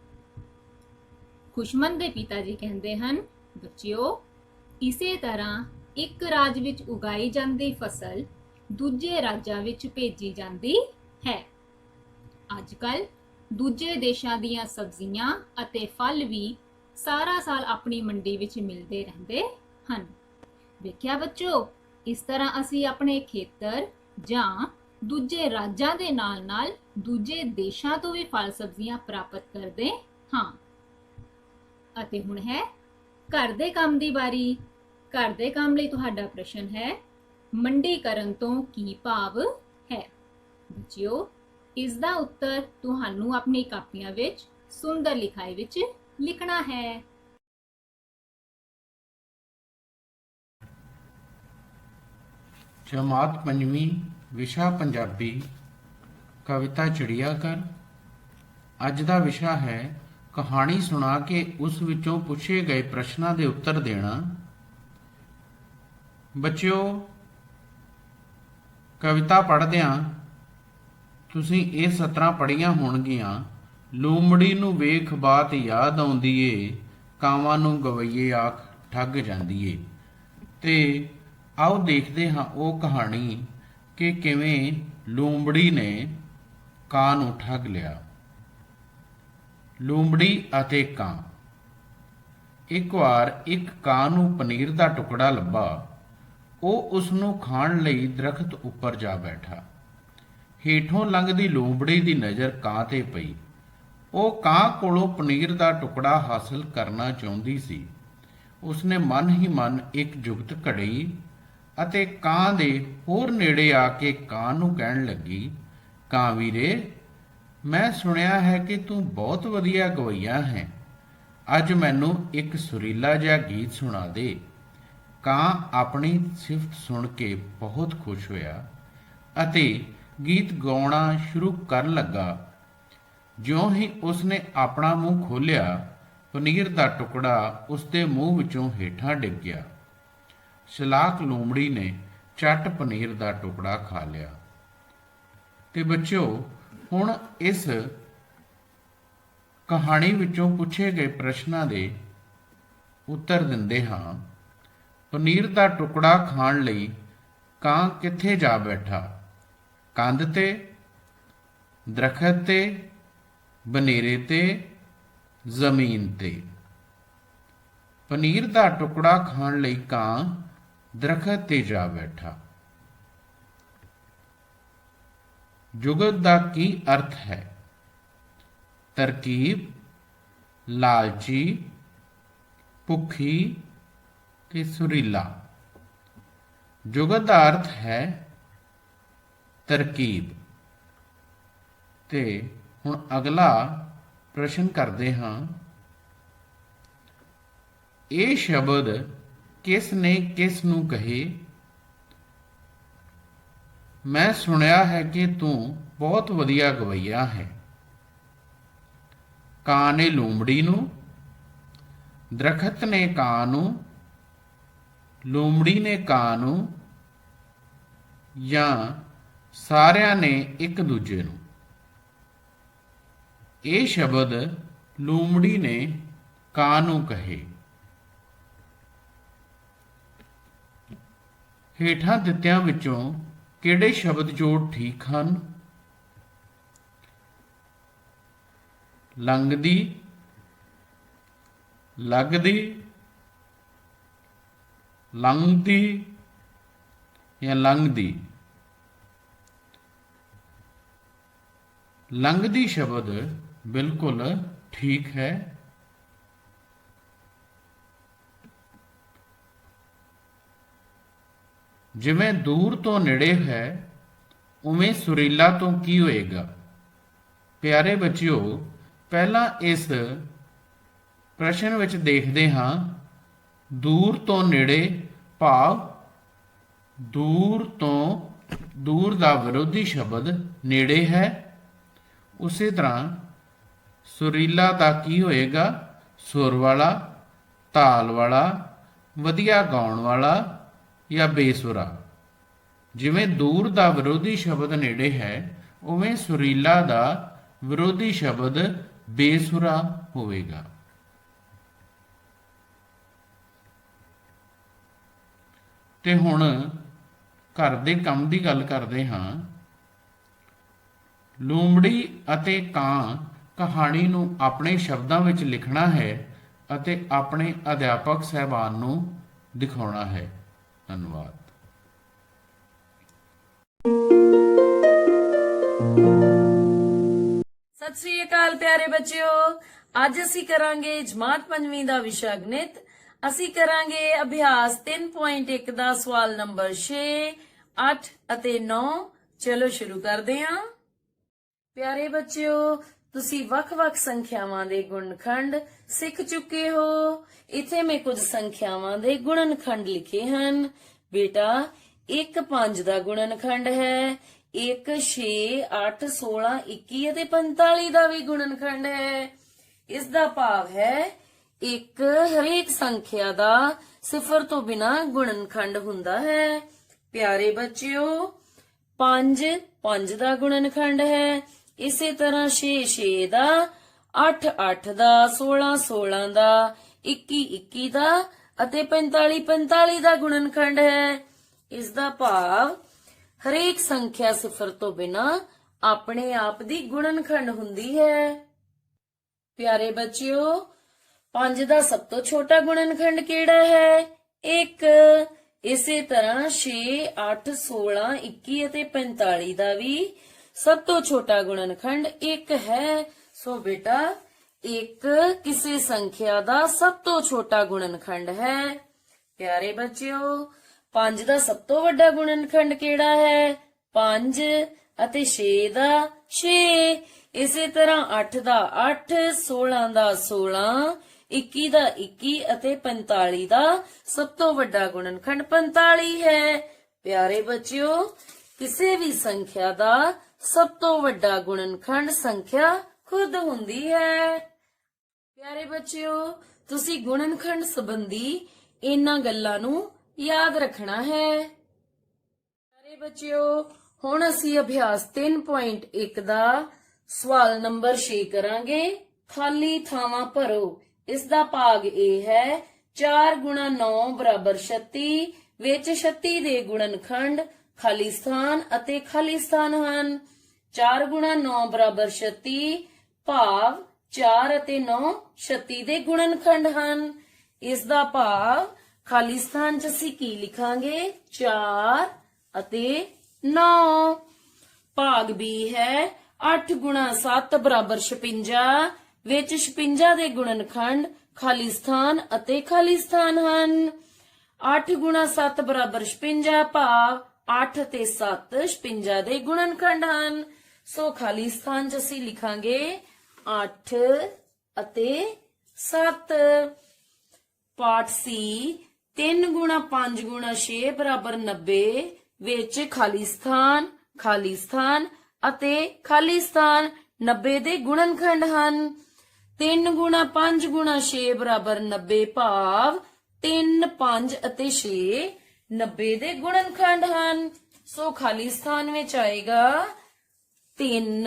ਖੁਸ਼ਮਨ ਦੇ ਪਿਤਾ ਜੀ ਕਹਿੰਦੇ ਹਨ, ਬੱਚਿਓ, ਇਸੇ ਤਰ੍ਹਾਂ ਇੱਕ ਰਾਜ ਵਿੱਚ ਉਗਾਈ ਜਾਂਦੀ ਫਸਲ ਦੂਜੇ ਰਾਜਾਂ ਵਿੱਚ ਭੇਜੀ ਜਾਂਦੀ ਹੈ। ਅੱਜ ਕੱਲ੍ਹ ਦੂਜੇ ਦੇਸ਼ਾਂ ਦੀਆਂ ਸਬਜ਼ੀਆਂ ਅਤੇ ਫਲ ਵੀ ਸਾਰਾ ਸਾਲ ਆਪਣੀ ਮੰਡੀ ਵਿੱਚ ਮਿਲਦੇ ਰਹਿੰਦੇ ਹਨ। ਵੇਖਿਆ ਬੱਚੋ, ਇਸ ਤਰ੍ਹਾਂ ਅਸੀਂ ਆਪਣੇ ਖੇਤਰ ਜਾਂ ਦੂਜੇ ਰਾਜਾਂ ਦੇ ਨਾਲ-ਨਾਲ ਦੂਜੇ ਦੇਸ਼ਾਂ ਤੋਂ ਵੀ ਫਲ ਸਬਜ਼ੀਆਂ ਪ੍ਰਾਪਤ ਕਰਦੇ ਹਾਂ। ਅਤੇ ਹੁਣ ਹੈ ਘਰ ਦੇ ਕੰਮ ਦੀ ਵਾਰੀ। ਘਰ ਦੇ ਕੰਮ ਲਈ ਤੁਹਾਡਾ ਪ੍ਰਸ਼ਨ ਹੈ, ਮੰਡੀਕਰਨ ਤੋਂ ਕੀ ਭਾਵ ਹੈ? ਬੱਚਿਓ, ਇਸ ਦਾ ਉੱਤਰ ਤੁਹਾਨੂੰ ਆਪਣੀ ਕਾਪੀਆਂ ਵਿੱਚ ਸੁੰਦਰ ਲਿਖਾਈ ਵਿੱਚ ਲਿਖਣਾ ਹੈ। ਜਮਾਤ ਪੰਜਵੀਂ, ਵਿਸ਼ਾ ਪੰਜਾਬੀ, ਕਵਿਤਾ ਚਿੜੀਆਘਰ। ਅੱਜ ਦਾ ਵਿਸ਼ਾ ਹੈ ਕਹਾਣੀ ਸੁਣਾ ਕੇ ਉਸ ਵਿੱਚੋਂ ਪੁੱਛੇ ਗਏ ਪ੍ਰਸ਼ਨਾਂ ਦੇ ਉੱਤਰ ਦੇਣਾ। ਬੱਚਿਓ, ਕਵਿਤਾ ਪੜ੍ਹਦਿਆਂ ਤੁਸੀਂ ਇਹ ਸਤਰਾਂ ਪੜ੍ਹੀਆਂ ਹੋਣਗੀਆਂ। ਲੂੰਮੜੀ ਨੂੰ ਵੇਖ ਬਾਤ ਯਾਦ ਆਉਂਦੀ ਏ, ਕਾਵਾਂ ਨੂੰ ਗਵਈਏ ਆਖ ਠੱਗ ਜਾਂਦੀ ਏ। ਤੇ ਆਓ ਦੇਖਦੇ ਹਾਂ ਉਹ ਕਹਾਣੀ ਕਿ ਕਿਵੇਂ ਲੂੰਮੜੀ ਨੇ ਕਾਂ ਨੂੰ ਠੱਗ ਲਿਆ। ਲੂੰਮੜੀ ਅਤੇ ਕਾਂ। ਇੱਕ ਵਾਰ ਇੱਕ ਕਾਂ ਨੂੰ ਪਨੀਰ ਦਾ ਟੁਕੜਾ ਲੱਭਾ। ਉਹ ਉਸ ਨੂੰ ਖਾਣ ਲਈ ਦਰਖਤ ਉੱਪਰ ਜਾ ਬੈਠਾ। ਹੇਠੋਂ ਲੰਘਦੀ ਲੂੰਮੜੀ ਦੀ ਨਜ਼ਰ ਕਾਂ ਤੇ ਪਈ। ਉਹ ਕਾਂ ਕੋਲੋਂ ਪਨੀਰ ਦਾ ਟੁਕੜਾ ਹਾਸਲ ਕਰਨਾ ਚਾਹੁੰਦੀ ਸੀ। ਉਸਨੇ ਮਨ ਹੀ ਮਨ ਇੱਕ ਜੁਗਤ ਘੜੀ ਅਤੇ ਕਾਂ ਦੇ ਹੋਰ ਨੇੜੇ ਆ ਕੇ ਕਾਂ ਨੂੰ ਕਹਿਣ ਲੱਗੀ, ਕਾਂ ਵੀਰੇ, ਮੈਂ ਸੁਣਿਆ ਹੈ ਕਿ ਤੂੰ ਬਹੁਤ ਵਧੀਆ ਗਵਈਆ ਹੈ। ਅੱਜ ਮੈਨੂੰ ਇੱਕ ਸੁਰੀਲਾ ਜਿਹਾ ਗੀਤ ਸੁਣਾ ਦੇ। ਕਾਂ ਆਪਣੀ ਸਿਫਤ ਸੁਣ ਕੇ ਬਹੁਤ ਖੁਸ਼ ਹੋਇਆ ਅਤੇ ਗੀਤ ਗਾਉਣਾ ਸ਼ੁਰੂ ਕਰਨ ਲੱਗਾ। ਜਿਉਂ ਹੀ ਉਸਨੇ ਆਪਣਾ ਮੂੰਹ ਖੋਲ੍ਹਿਆ, ਪਨੀਰ ਦਾ ਟੁਕੜਾ ਉਸਦੇ ਮੂੰਹ ਵਿੱਚੋਂ ਹੇਠਾਂ ਡਿੱਗ ਗਿਆ। ਚਲਾਕ ਲੂੰਮੜੀ ਨੇ ਝੱਟ ਪਨੀਰ ਦਾ ਟੁਕੜਾ ਖਾ ਲਿਆ। ਤੇ ਬੱਚਿਓ, ਹੁਣ ਇਸ ਕਹਾਣੀ ਵਿੱਚੋਂ ਪੁੱਛੇ ਗਏ ਪ੍ਰਸ਼ਨਾਂ ਦੇ ਉੱਤਰ ਦਿੰਦੇ ਹਾਂ। ਪਨੀਰ ਦਾ ਟੁਕੜਾ ਖਾਣ ਲਈ ਕਾਂ ਕਿੱਥੇ ਜਾ ਬੈਠਾ? ਕੰਧ ਤੇ, ਦਰਖਤ ਤੇ, ਬਨੇਰੇ ਤੇ, ਜ਼ਮੀਨ ਤੇ। ਪਨੀਰ ਦਾ ਟੁਕੜਾ ਖਾਣ ਲਈ ਕਾਂ ਦਰਖਤ ਤੇ ਜਾ ਬੈਠਾ। ਜੁਗਤ ਦਾ ਕੀ ਅਰਥ ਹੈ? ਤਰਕੀਬ, ਲਾਲਚੀ, ਭੁੱਖੀ ਤੇ ਸੁਰੀਲਾ। ਜੁਗਤ ਦਾ ਅਰਥ ਹੈ ਤਰਕੀਬ। ਤੇ ਹੁਣ ਅਗਲਾ ਪ੍ਰਸ਼ਨ ਕਰਦੇ ਹਾਂ। ਇਹ ਸ਼ਬਦ ਕਿਸ ਨੇ ਕਿਸ ਨੂੰ ਕਹੇ? ਮੈਂ ਸੁਣਿਆ ਹੈ ਕਿ ਤੂੰ ਬਹੁਤ ਵਧੀਆ ਗਵਈਆ ਹੈ। ਕਾਂ ਨੇ ਲੂੰਬੜੀ ਨੂੰ, ਦਰਖਤ ਨੇ ਕਾਂ ਨੂੰ, ਲੂੰਬੜੀ ਨੇ ਕਾਂ ਨੂੰ, ਜਾਂ ਸਾਰਿਆਂ ਨੇ ਇੱਕ ਦੂਜੇ ਨੂੰ? ਇਹ ਸ਼ਬਦ ਲੂੰਬੜੀ ਨੇ ਕਾਂ ਨੂੰ ਕਹੇ। ਹੇਠਾਂ ਦਿੱਤਿਆਂ ਵਿੱਚੋਂ ਕਿਹੜੇ ਸ਼ਬਦ ਜੋੜ ਠੀਕ ਹਨ? ਲੰਘਦੀ, ਲੱਗਦੀ, ਲੰਘਦੀ ਜਾਂ ਲੰਘਦੀ? ਲੰਘਦੀ ਸ਼ਬਦ ਬਿਲਕੁਲ ਠੀਕ ਹੈ। ਜਿਵੇਂ ਦੂਰ ਤੋਂ ਨੇੜੇ ਹੈ, ਉਵੇਂ ਸੁਰੀਲਾ ਤੋਂ ਕੀ ਹੋਏਗਾ? ਪਿਆਰੇ ਬੱਚਿਓ, ਪਹਿਲਾਂ ਇਸ ਪ੍ਰਸ਼ਨ ਵਿੱਚ ਦੇਖਦੇ ਹਾਂ ਦੂਰ ਤੋਂ ਨੇੜੇ ਭਾਵ ਦੂਰ ਦਾ ਵਿਰੋਧੀ ਸ਼ਬਦ ਨੇੜੇ ਹੈ। ਉਸੇ ਤਰ੍ਹਾਂ ਸੁਰੀਲਾ ਦਾ ਕੀ ਹੋਏਗਾ? ਸੁਰ ਵਾਲਾ, ਤਾਲ ਵਾਲਾ, ਵਧੀਆ ਗਾਉਣ ਵਾਲਾ ਜਾਂ ਬੇਸੁਰਾ। ਜਿਵੇਂ ਦੂਰ ਦਾ ਵਿਰੋਧੀ ਸ਼ਬਦ ਨੇੜੇ ਹੈ, ਉਵੇਂ ਸੁਰੀਲਾ ਦਾ ਵਿਰੋਧੀ ਸ਼ਬਦ ਬੇਸੁਰਾ ਹੋਵੇਗਾ। ਤੇ ਹੁਣ ਘਰ ਦੇ ਕੰਮ ਦੀ ਗੱਲ ਕਰਦੇ ਹਾਂ। ਲੂੰਬੜੀ ਅਤੇ ਕਾਂ ਕਹਾਣੀ ਨੂੰ ਆਪਣੇ ਸ਼ਬਦਾਂ ਵਿੱਚ ਲਿਖਣਾ ਹੈ ਅਤੇ ਆਪਣੇ ਅਧਿਆਪਕ ਸਹਿਬਾਨ ਨੂੰ ਦਿਖਾਉਣਾ ਹੈ। ਧੰਨਵਾਦ। ਸਤਿ ਸ੍ਰੀ ਅਕਾਲ ਪਿਆਰੇ ਬੱਚਿਓ, ਅੱਜ ਅਸੀਂ ਕਰਾਂਗੇ ਜਮਾਤ 5ਵੀਂ ਦਾ ਵਿਸ਼ਾ ਗਣਿਤ। ਅਸੀਂ ਕਰਾਂਗੇ ਅਭਿਆਸ 3.1 ਦਾ ਸਵਾਲ ਨੰਬਰ 6, 8 ਅਤੇ 9। ਚਲੋ ਸ਼ੁਰੂ ਕਰਦੇ ਹਾਂ। ਪਿਆਰੇ ਬੱਚਿਓ, ਤੁਸੀਂ ਵੱਖ-ਵੱਖ ਸੰਖਿਆਵਾਂ ਦੇ ਗੁਣਨਖੰਡ ਸਿੱਖ ਚੁੱਕੇ ਹੋ। ਇੱਥੇ ਮੈਂ ਕੁਝ ਸੰਖਿਆਵਾਂ ਦੇ ਗੁਣਨਖੰਡ ਲਿਖੇ ਹਨ। ਬੇਟਾ 1 5 ਦਾ ਗੁਣਨਖੰਡ ਹੈ, 1 6 8 16 21 ਅਤੇ 45 ਦਾ ਵੀ ਗੁਣਨਖੰਡ ਹੈ। ਇਸ ਦਾ ਭਾਵ ਹੈ ਇੱਕ ਹਰੇਕ ਸੰਖਿਆ ਦਾ ਸਿਫਰ ਤੋਂ ਬਿਨਾ ਗੁਣਨਖੰਡ ਹੁੰਦਾ ਹੈ। ਪਿਆਰੇ ਬੱਚਿਓ, 5 5 ਦਾ ਗੁਣਨਖੰਡ ਹੈ। ਇਸੇ ਤਰ੍ਹਾਂ 6 6 ਦਾ, 8 8 ਦਾ, 16 16 ਦਾ, 21 21 ਦਾ ਅਤੇ 45 45 ਦਾ ਗੁਣਨਖੰਡ ਹੈ। ਇਸ ਦਾ ਭਾਵ ਹਰੇਕ ਸੰਖਿਆ ਸਿਫਰ ਤੋਂ ਬਿਨਾ ਆਪਣੇ ਆਪ ਦੀ ਗੁਣਨਖੰਡ ਹੁੰਦੀ ਹੈ। ਪਿਆਰੇ ਬੱਚਿਓ, 5 ਦਾ ਸਭ ਤੋਂ ਛੋਟਾ ਗੁਣਨਖੰਡ ਕਿਹੜਾ ਹੈ? 1। ਇਸੇ ਤਰ੍ਹਾਂ 6 8 16 21 ਅਤੇ 45 ਦਾ ਵੀ ਸਭ ਤੋਂ ਛੋਟਾ ਗੁਣਨਖੰਡ 1 ਹੈ। ਸੋ ਬੇਟਾ 1 ਕਿਸੇ ਸੰਖਿਆ ਦਾ ਸਭ ਤੋਂ ਛੋਟਾ ਗੁਣਨਖੰਡ ਹੈ। ਪਿਆਰੇ ਬੱਚਿਓ, 5 ਦਾ ਸਭ ਤੋਂ ਵੱਡਾ ਗੁਣਨਖੰਡ ਕਿਹੜਾ ਹੈ? 5 ਅਤੇ 6 ਦਾ 6। ਇਸੇ ਤਰ੍ਹਾਂ 8 ਦਾ 8, 16 ਦਾ 16, 21 ਦਾ 21 ਅਤੇ 45 ਦਾ ਸਭ ਤੋਂ ਵੱਡਾ ਗੁਣਨਖੰਡ 45 ਹੈ। ਪਿਆਰੇ ਬੱਚਿਓ, ਕਿਸੇ ਵੀ ਸੰਖਿਆ ਦਾ ਸਭ ਤੋਂ ਵੱਡਾ ਗੁਣਨਖੰਡ ਸੰਖਿਆ ਖੁਦ ਹੁੰਦੀ ਹੈ। ਪਿਆਰੇ ਬੱਚਿਓ, ਤੁਸੀਂ ਗੁਣਨਖੰਡ ਸੰਬੰਧੀ ਇਹਨਾਂ ਗੱਲਾਂ ਨੂੰ ਯਾਦ ਰੱਖਣਾ ਹੈ। ਪਿਆਰੇ ਬੱਚਿਓ, ਹੁਣ ਅਸੀਂ ਅਭਿਆਸ 3.1 ਦਾ ਸਵਾਲ ਨੰਬਰ 6 ਕਰਾਂਗੇ। ਖਾਲੀ ਥਾਵਾਂ ਭਰੋ। ਇਸ ਦਾ ਭਾਗ ਇਹ ਹੈ 4 ਗੁਣਾ 9 ਬਰਾਬਰ 36 ਵਿੱਚ 36 ਦੇ ਗੁਣਨਖੰਡ ਖਾਲੀ ਸਥਾਨ ਅਤੇ ਖਾਲੀ ਸਥਾਨ ਹਨ। 4 ਗੁਣਾ 9 ਬਰਾਬਰ 36 ਭਾਵ 4 ਅਤੇ 9 36 ਦੇ ਗੁਣਨਖੰਡ ਹਨ। ਇਸ ਦਾ ਭਾਵ ਖਾਲੀ ਸਥਾਨ 'ਚ ਅਸੀਂ ਕੀ ਲਿਖਾਂਗੇ? 4 ਅਤੇ 9। ਭਾਗ B ਹੈ 8 ਗੁਣਾ 7 ਬਰਾਬਰ 56 ਵਿੱਚ 56 ਦੇ ਗੁਣਨਖੰਡ ਖਾਲੀ ਸਥਾਨ ਅਤੇ ਖਾਲੀ ਸਥਾਨ ਹਨ। 8 ਗੁਣਾ 7 ਬਰਾਬਰ 56 ਭਾਵ 8 ਅਤੇ 7 56 ਦੇ ਗੁਣਨਖੰਡ ਹਨ। ਸੋ ਖਾਲੀ ਸਥਾਨ 'ਚ ਅਸੀਂ ਲਿਖਾਂਗੇ 8 ਅਤੇ 7। ਪਾਠ C 3 ਗੁਣਾ 5 ਗੁਣਾ 6 ਬਰਾਬਰ 90 ਵਿੱਚ ਖਾਲੀ ਸਥਾਨ ਅਤੇ ਖਾਲੀ ਸਥਾਨ 90 ਦੇ ਗੁਣਨਖੰਡ ਹਨ। 3 ਗੁਣਾ 5 ਗੁਣਾ 6 ਬਰਾਬਰ 90 ਭਾਵ 3, 5 ਅਤੇ 6 90 ਦੇ ਗੁਣਨਖੰਡ ਹਨ। ਸੋ ਖਾਲੀ ਸਥਾਨ ਵਿੱਚ ਆਏਗਾ 3,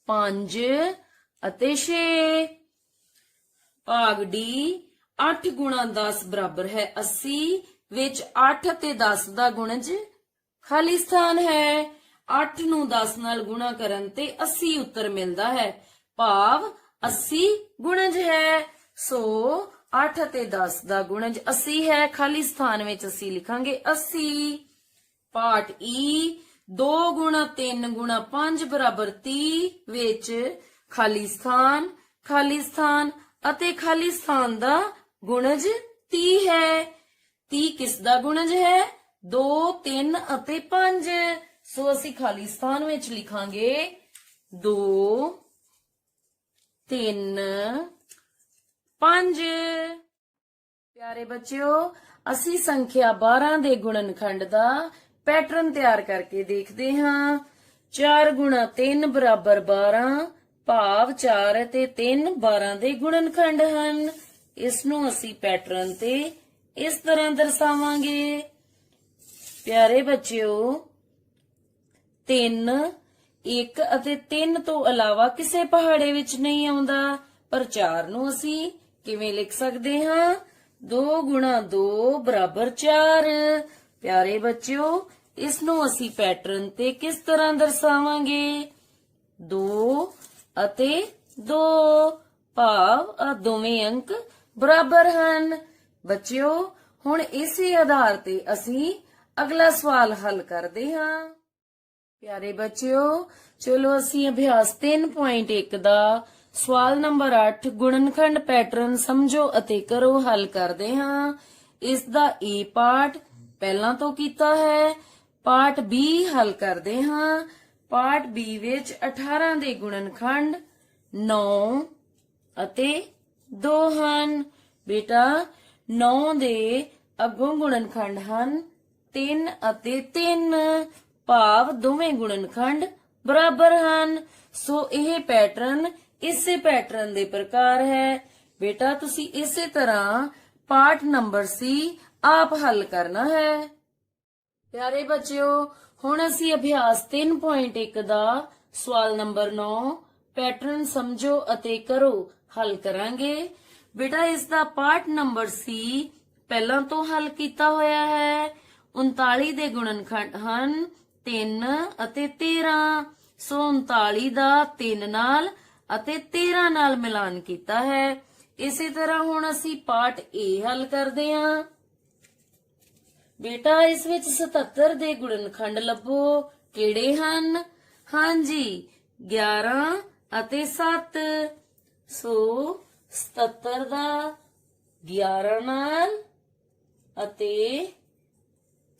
5 ਅਤੇ 6। ਭਾਗ D 8 ਗੁਣਾ 10 ਬਰਾਬਰ ਹੈ 80 ਵਿੱਚ 8 ਅਤੇ 10 ਦਾ ਗੁਣਜ ਖਾਲੀ ਸਥਾਨ ਹੈ। 8 ਨੂੰ 10 ਨਾਲ ਗੁਣਾ ਕਰਨ ਤੇ 80 ਉੱਤਰ ਮਿਲਦਾ ਹੈ ਭਾਵ 80 ਗੁਣਜ ਹੈ। ਸੋ 8 ਅਤੇ 10 ਦਾ ਗੁਣਜ 80 ਹੈ। ਖਾਲੀ ਸਥਾਨ ਵਿੱਚ ਅਸੀਂ ਲਿਖਾਂਗੇ 80। ਪਾਠ E 2 ਗੁਣਾ 3 ਗੁਣਾ 5 ਬਰਾਬਰ 30 ਵਿੱਚ ਖਾਲੀ ਸਥਾਨ ਅਤੇ ਖਾਲੀ ਸਥਾਨ ਦਾ ਗੁਣਜ 30 ਹੈ। 30 ਕਿਸ ਦਾ ਗੁਣਜ ਹੈ? 2, 3 ਅਤੇ 5। ਸੋ ਅਸੀਂ ਖਾਲੀ ਸਥਾਨ ਵਿੱਚ ਲਿਖਾਂਗੇ 2, 3, 5। ਪਿਆਰੇ ਬੱਚਿਓ, ਅਸੀਂ ਸੰਖਿਆ 12 ਦੇ ਗੁਣਨਖੰਡ ਦਾ ਪੈਟਰਨ ਤਿਆਰ ਕਰਕੇ ਦੇਖਦੇ ਹਾਂ। 4 ਗੁਣਾ 3 ਬਰਾਬਰ 12 ਭਾਵ 4 ਅਤੇ 3 12 ਦੇ ਗੁਣਨਖੰਡ ਹਨ। ਇਸ ਨੂੰ ਅਸੀਂ ਪੈਟਰਨ ਤੇ ਇਸ ਤਰ੍ਹਾਂ ਦਰਸਾਵਾਂਗੇ। ਪਿਆਰੇ ਬੱਚਿਓ, 3 1 ਅਤੇ 3 ਤੋਂ ਇਲਾਵਾ ਕਿਸੇ ਪਹਾੜੇ ਵਿੱਚ ਨਹੀਂ ਆਉਂਦਾ, ਪਰ 4 ਨੂੰ ਅਸੀਂ ਕਿਵੇਂ ਲਿਖ ਸਕਦੇ ਹਾਂ? 2 ਗੁਣਾ 2 ਬਰਾਬਰ 4। ਪਿਆਰੇ ਬੱਚਿਓ, ਇਸ ਨੂੰ ਅਸੀਂ ਪੈਟਰਨ ਤੇ ਕਿਸ ਤਰ੍ਹਾਂ ਦਰਸਾਵਾਂਗੇ? 2 ਅਤੇ 2 ਭਾਵ ਆ ਦੋਵੇਂ ਅੰਕ ਬਰਾਬਰ ਹਨ। ਬੱਚਿਓ, ਹੁਣ ਇਸੇ ਆਧਾਰ ਤੇ ਅਸੀਂ ਅਗਲਾ ਸਵਾਲ ਹੱਲ ਕਰਦੇ ਹਾਂ। ਪਿਆਰੇ ਬੱਚਿਓ, ਚਲੋ ਅਸੀਂ ਅਭਿਆਸ 3.1 ਦਾ ਸਵਾਲ ਨੰਬਰ 8 ਗੁਣਨਖੰਡ ਪੈਟਰਨ ਸਮਝੋ ਅਤੇ ਕਰੋ ਹੱਲ ਕਰਦੇ ਹਾਂ। ਇਸ ਦਾ A ਪਾਰਟ ਪਹਿਲਾਂ ਤੋਂ ਕੀਤਾ ਹੈ। ਪਾਰਟ B ਹੱਲ ਕਰਦੇ ਹਾਂ। ਪਾਰਟ B ਵਿੱਚ 18 ਦੇ ਗੁਣਨਖੰਡ 9 ਅਤੇ 2 ਹਨ। ਬੇਟਾ 9 ਦੇ ਅੱਗੋਂ ਗੁਣਨਖੰਡ ਹਨ 3 ਅਤੇ 3 ਭਾਵ ਦੋਵੇਂ ਗੁਣਨਖੰਡ ਬਰਾਬਰ ਹਨ। ਸੋ ਇਹ ਪੈਟਰਨ ਇਸੇ ਪੈਟਰਨ ਦੇ ਪ੍ਰਕਾਰ ਹੈ। ਬੇਟਾ ਤੁਸੀਂ ਇਸੇ ਤਰ੍ਹਾਂ ਪਾਠ ਨੰਬਰ C ਆਪ ਹੱਲ ਕਰਨਾ ਹੈ। ਪਿਆਰੇ ਬੱਚਿਓ, ਹੁਣ ਅਸੀਂ ਅਭਿਆਸ 3.1 ਦਾ ਸਵਾਲ ਨੰਬਰ 9 ਪੈਟਰਨ ਸਮਝੋ ਅਤੇ ਕਰੋ ਹੱਲ ਕਰਾਂਗੇ। ਬੇਟਾ ਇਸ ਦਾ ਪਾਠ ਨੰਬਰ C ਪਹਿਲਾਂ ਤੋਂ ਹੱਲ ਕੀਤਾ ਹੋਇਆ ਹੈ। 39 ਦੇ ਗੁਣਨਖੰਡ ਹਨ 3 ਅਤੇ 13। ਸੋ 39 ਦਾ 3 ਨਾਲ ਅਤੇ 13 ਨਾਲ ਮਿਲਾਨ ਕੀਤਾ ਹੈ। ਇਸੇ ਤਰ੍ਹਾਂ ਹੁਣ ਅਸੀਂ ਪਾਠ A ਹੱਲ ਕਰਦੇ ਹਾਂ। ਬੇਟਾ ਇਸ ਵਿੱਚ 77 ਦੇ ਗੁਣਨਖੰਡ ਲੱਭੋ। ਕਿਹੜੇ ਹਨ? ਹਾਂਜੀ, 11 ਅਤੇ 7। ਸੋ 77 ਦਾ 11 ਨਾਲ ਅਤੇ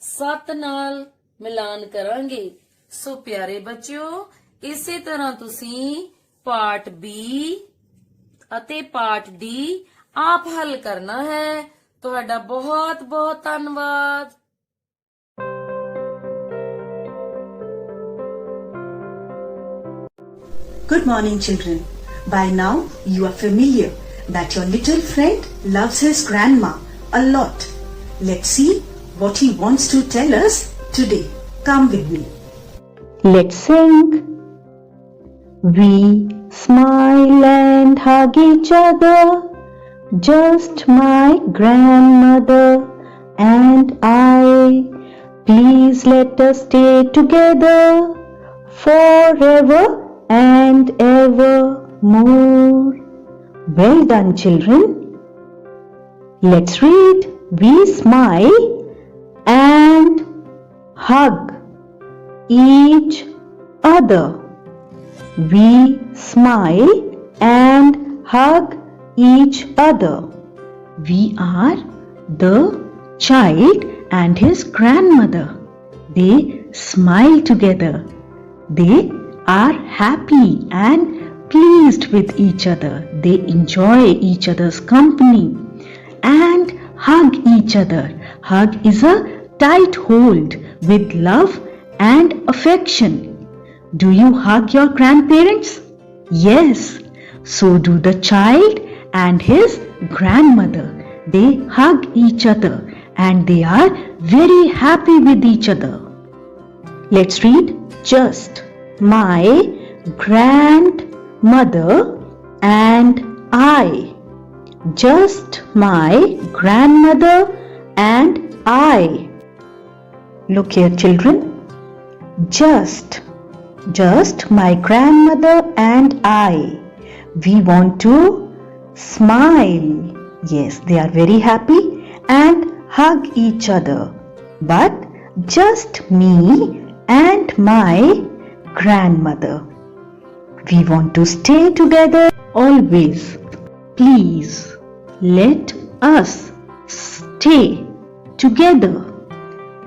7 ਨਾਲ ਮਿਲਾਨ ਕਰਾਂਗੇ। ਸੋ ਪਿਆਰੇ ਬੱਚਿਓ, ਇਸੇ ਤਰ੍ਹਾਂ ਤੁਸੀਂ ਪਾਠ B ਅਤੇ ਪਾਠ D ਆਪ ਹੱਲ ਕਰਨਾ ਹੈ। ਤੁਹਾਡਾ ਬਹੁਤ ਬਹੁਤ ਧੰਨਵਾਦ। Good morning, children. By now, you are familiar that your little friend loves his grandma a lot. Let's see what he wants to tell us today. Come with me. Let's sing. We smile and hug each other, just my grandmother and I. Please let us stay together forever and evermore. Well done, children. Let's read. We smile and hug each other. We smile and hug each other. We are the child and his grandmother. They smile together. They are happy and pleased with each other. They enjoy each other's company and hug each other. Hug is a tight hold with love and affection. Do you hug your grandparents? Yes, so do the child and his grandmother. They hug each other and they are very happy with each other. Let's read just. My grandmother and I. Just my grandmother and I. Look here, children. Just my grandmother and I. We want to smile. Yes, they are very happy and hug each other. But just me and my grandmother. We want to stay together always. Please let us stay together.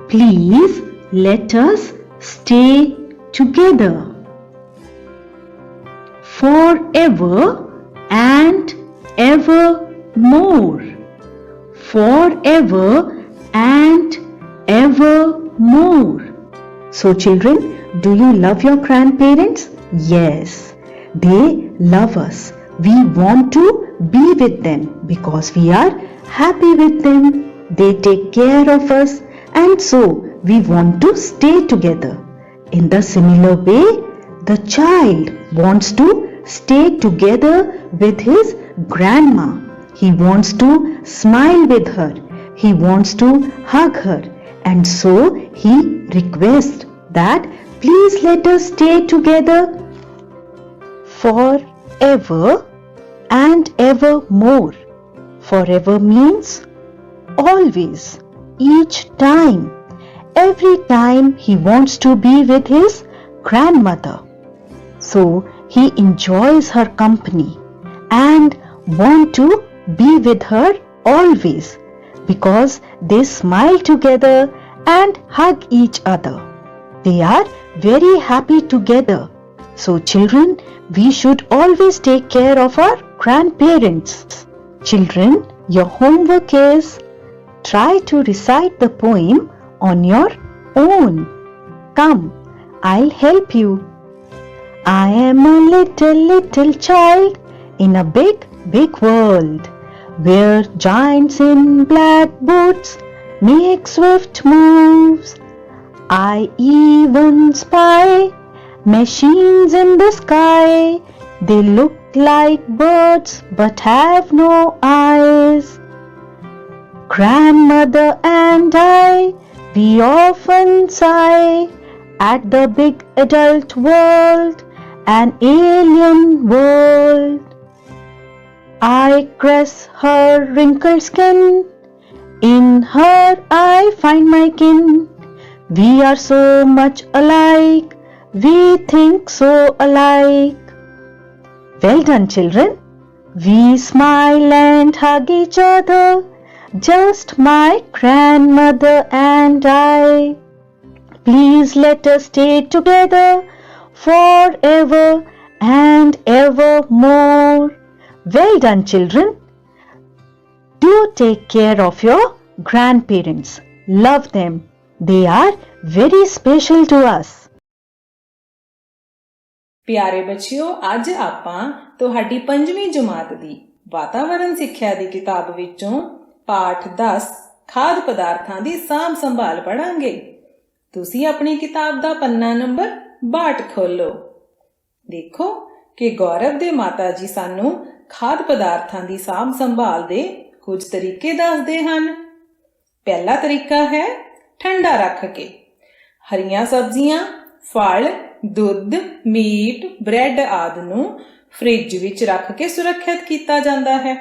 Please let us stay together. Forever and ever more. Forever and ever more. So children, do you love your grandparents? Yes, they love us. We want to be with them because we are happy with them. They take care of us and so we want to stay together. In the similar way, the child wants to stay together with his grandma. He wants to smile with her. He wants to hug her. And so he requests that please let us stay together forever and ever more. Forever means always, each time, every time he wants to be with his grandmother. So he enjoys her company and want to be with her always because they smile together and hug each other. They are very happy together. So children, we should always take care of our grandparents. Children, your homework is try to recite the poem on your own. Come, I'll help you. I am a little child in a big world where giants in black boots make swift moves. I even spy machines in the sky. They look like birds but have no eyes. Grandmother and I, we often sigh at the big adult world, an alien world. I caress her wrinkled skin. In her I find my kin. We are so much alike. We think so alike. Well done, children. We smile and hug each other. Just my grandmother and I. Please let us stay together forever and ever more. Well done, children. Do take care of your grandparents. Love them. They are very special to us. ਪਿਆਰੇ ਬੱਚਿਓ, ਅੱਜ ਆਪਾਂ ਤੁਹਾਡੀ 5ਵੀਂ ਜਮਾਤ ਦੀ ਵਾਤਾਵਰਣ ਸਿੱਖਿਆ ਦੀ ਕਿਤਾਬ ਵਿੱਚੋਂ ਪਾਠ 10 ਖਾਦ ਪਦਾਰਥਾਂ ਦੀ ਸਾਂਭ ਸੰਭਾਲ ਪੜਾਂਗੇ। ਤੁਸੀਂ ਆਪਣੀ ਕਿਤਾਬ ਦਾ ਪੰਨਾ ਨੰਬਰ 62 ਖੋਲੋ। ਦੇਖੋ ਕਿ ਗੌਰਵ ਦੇ ਮਾਤਾ ਜੀ ਸਾਨੂੰ ਖਾਦ ਪਦਾਰਥਾਂ ਦੀ ਸਾਂਭ ਸੰਭਾਲ ਦੇ ਕੁਝ ਤਰੀਕੇ ਦੱਸਦੇ ਹਨ। ਪਹਿਲਾ ਤਰੀਕਾ ਹੈ ਠੰਡਾ ਰੱਖ ਕੇ। ਹਰੀਆਂ ਸਬਜ਼ੀਆਂ, ਫਲ, ਦੁੱਧ, ਮੀਟ, ਬ੍ਰੈਡ ਆਦਿ ਨੂੰ ਫ੍ਰਿਜ ਵਿੱਚ ਰੱਖ ਕੇ ਸੁਰੱਖਿਅਤ ਕੀਤਾ ਜਾਂਦਾ ਹੈ।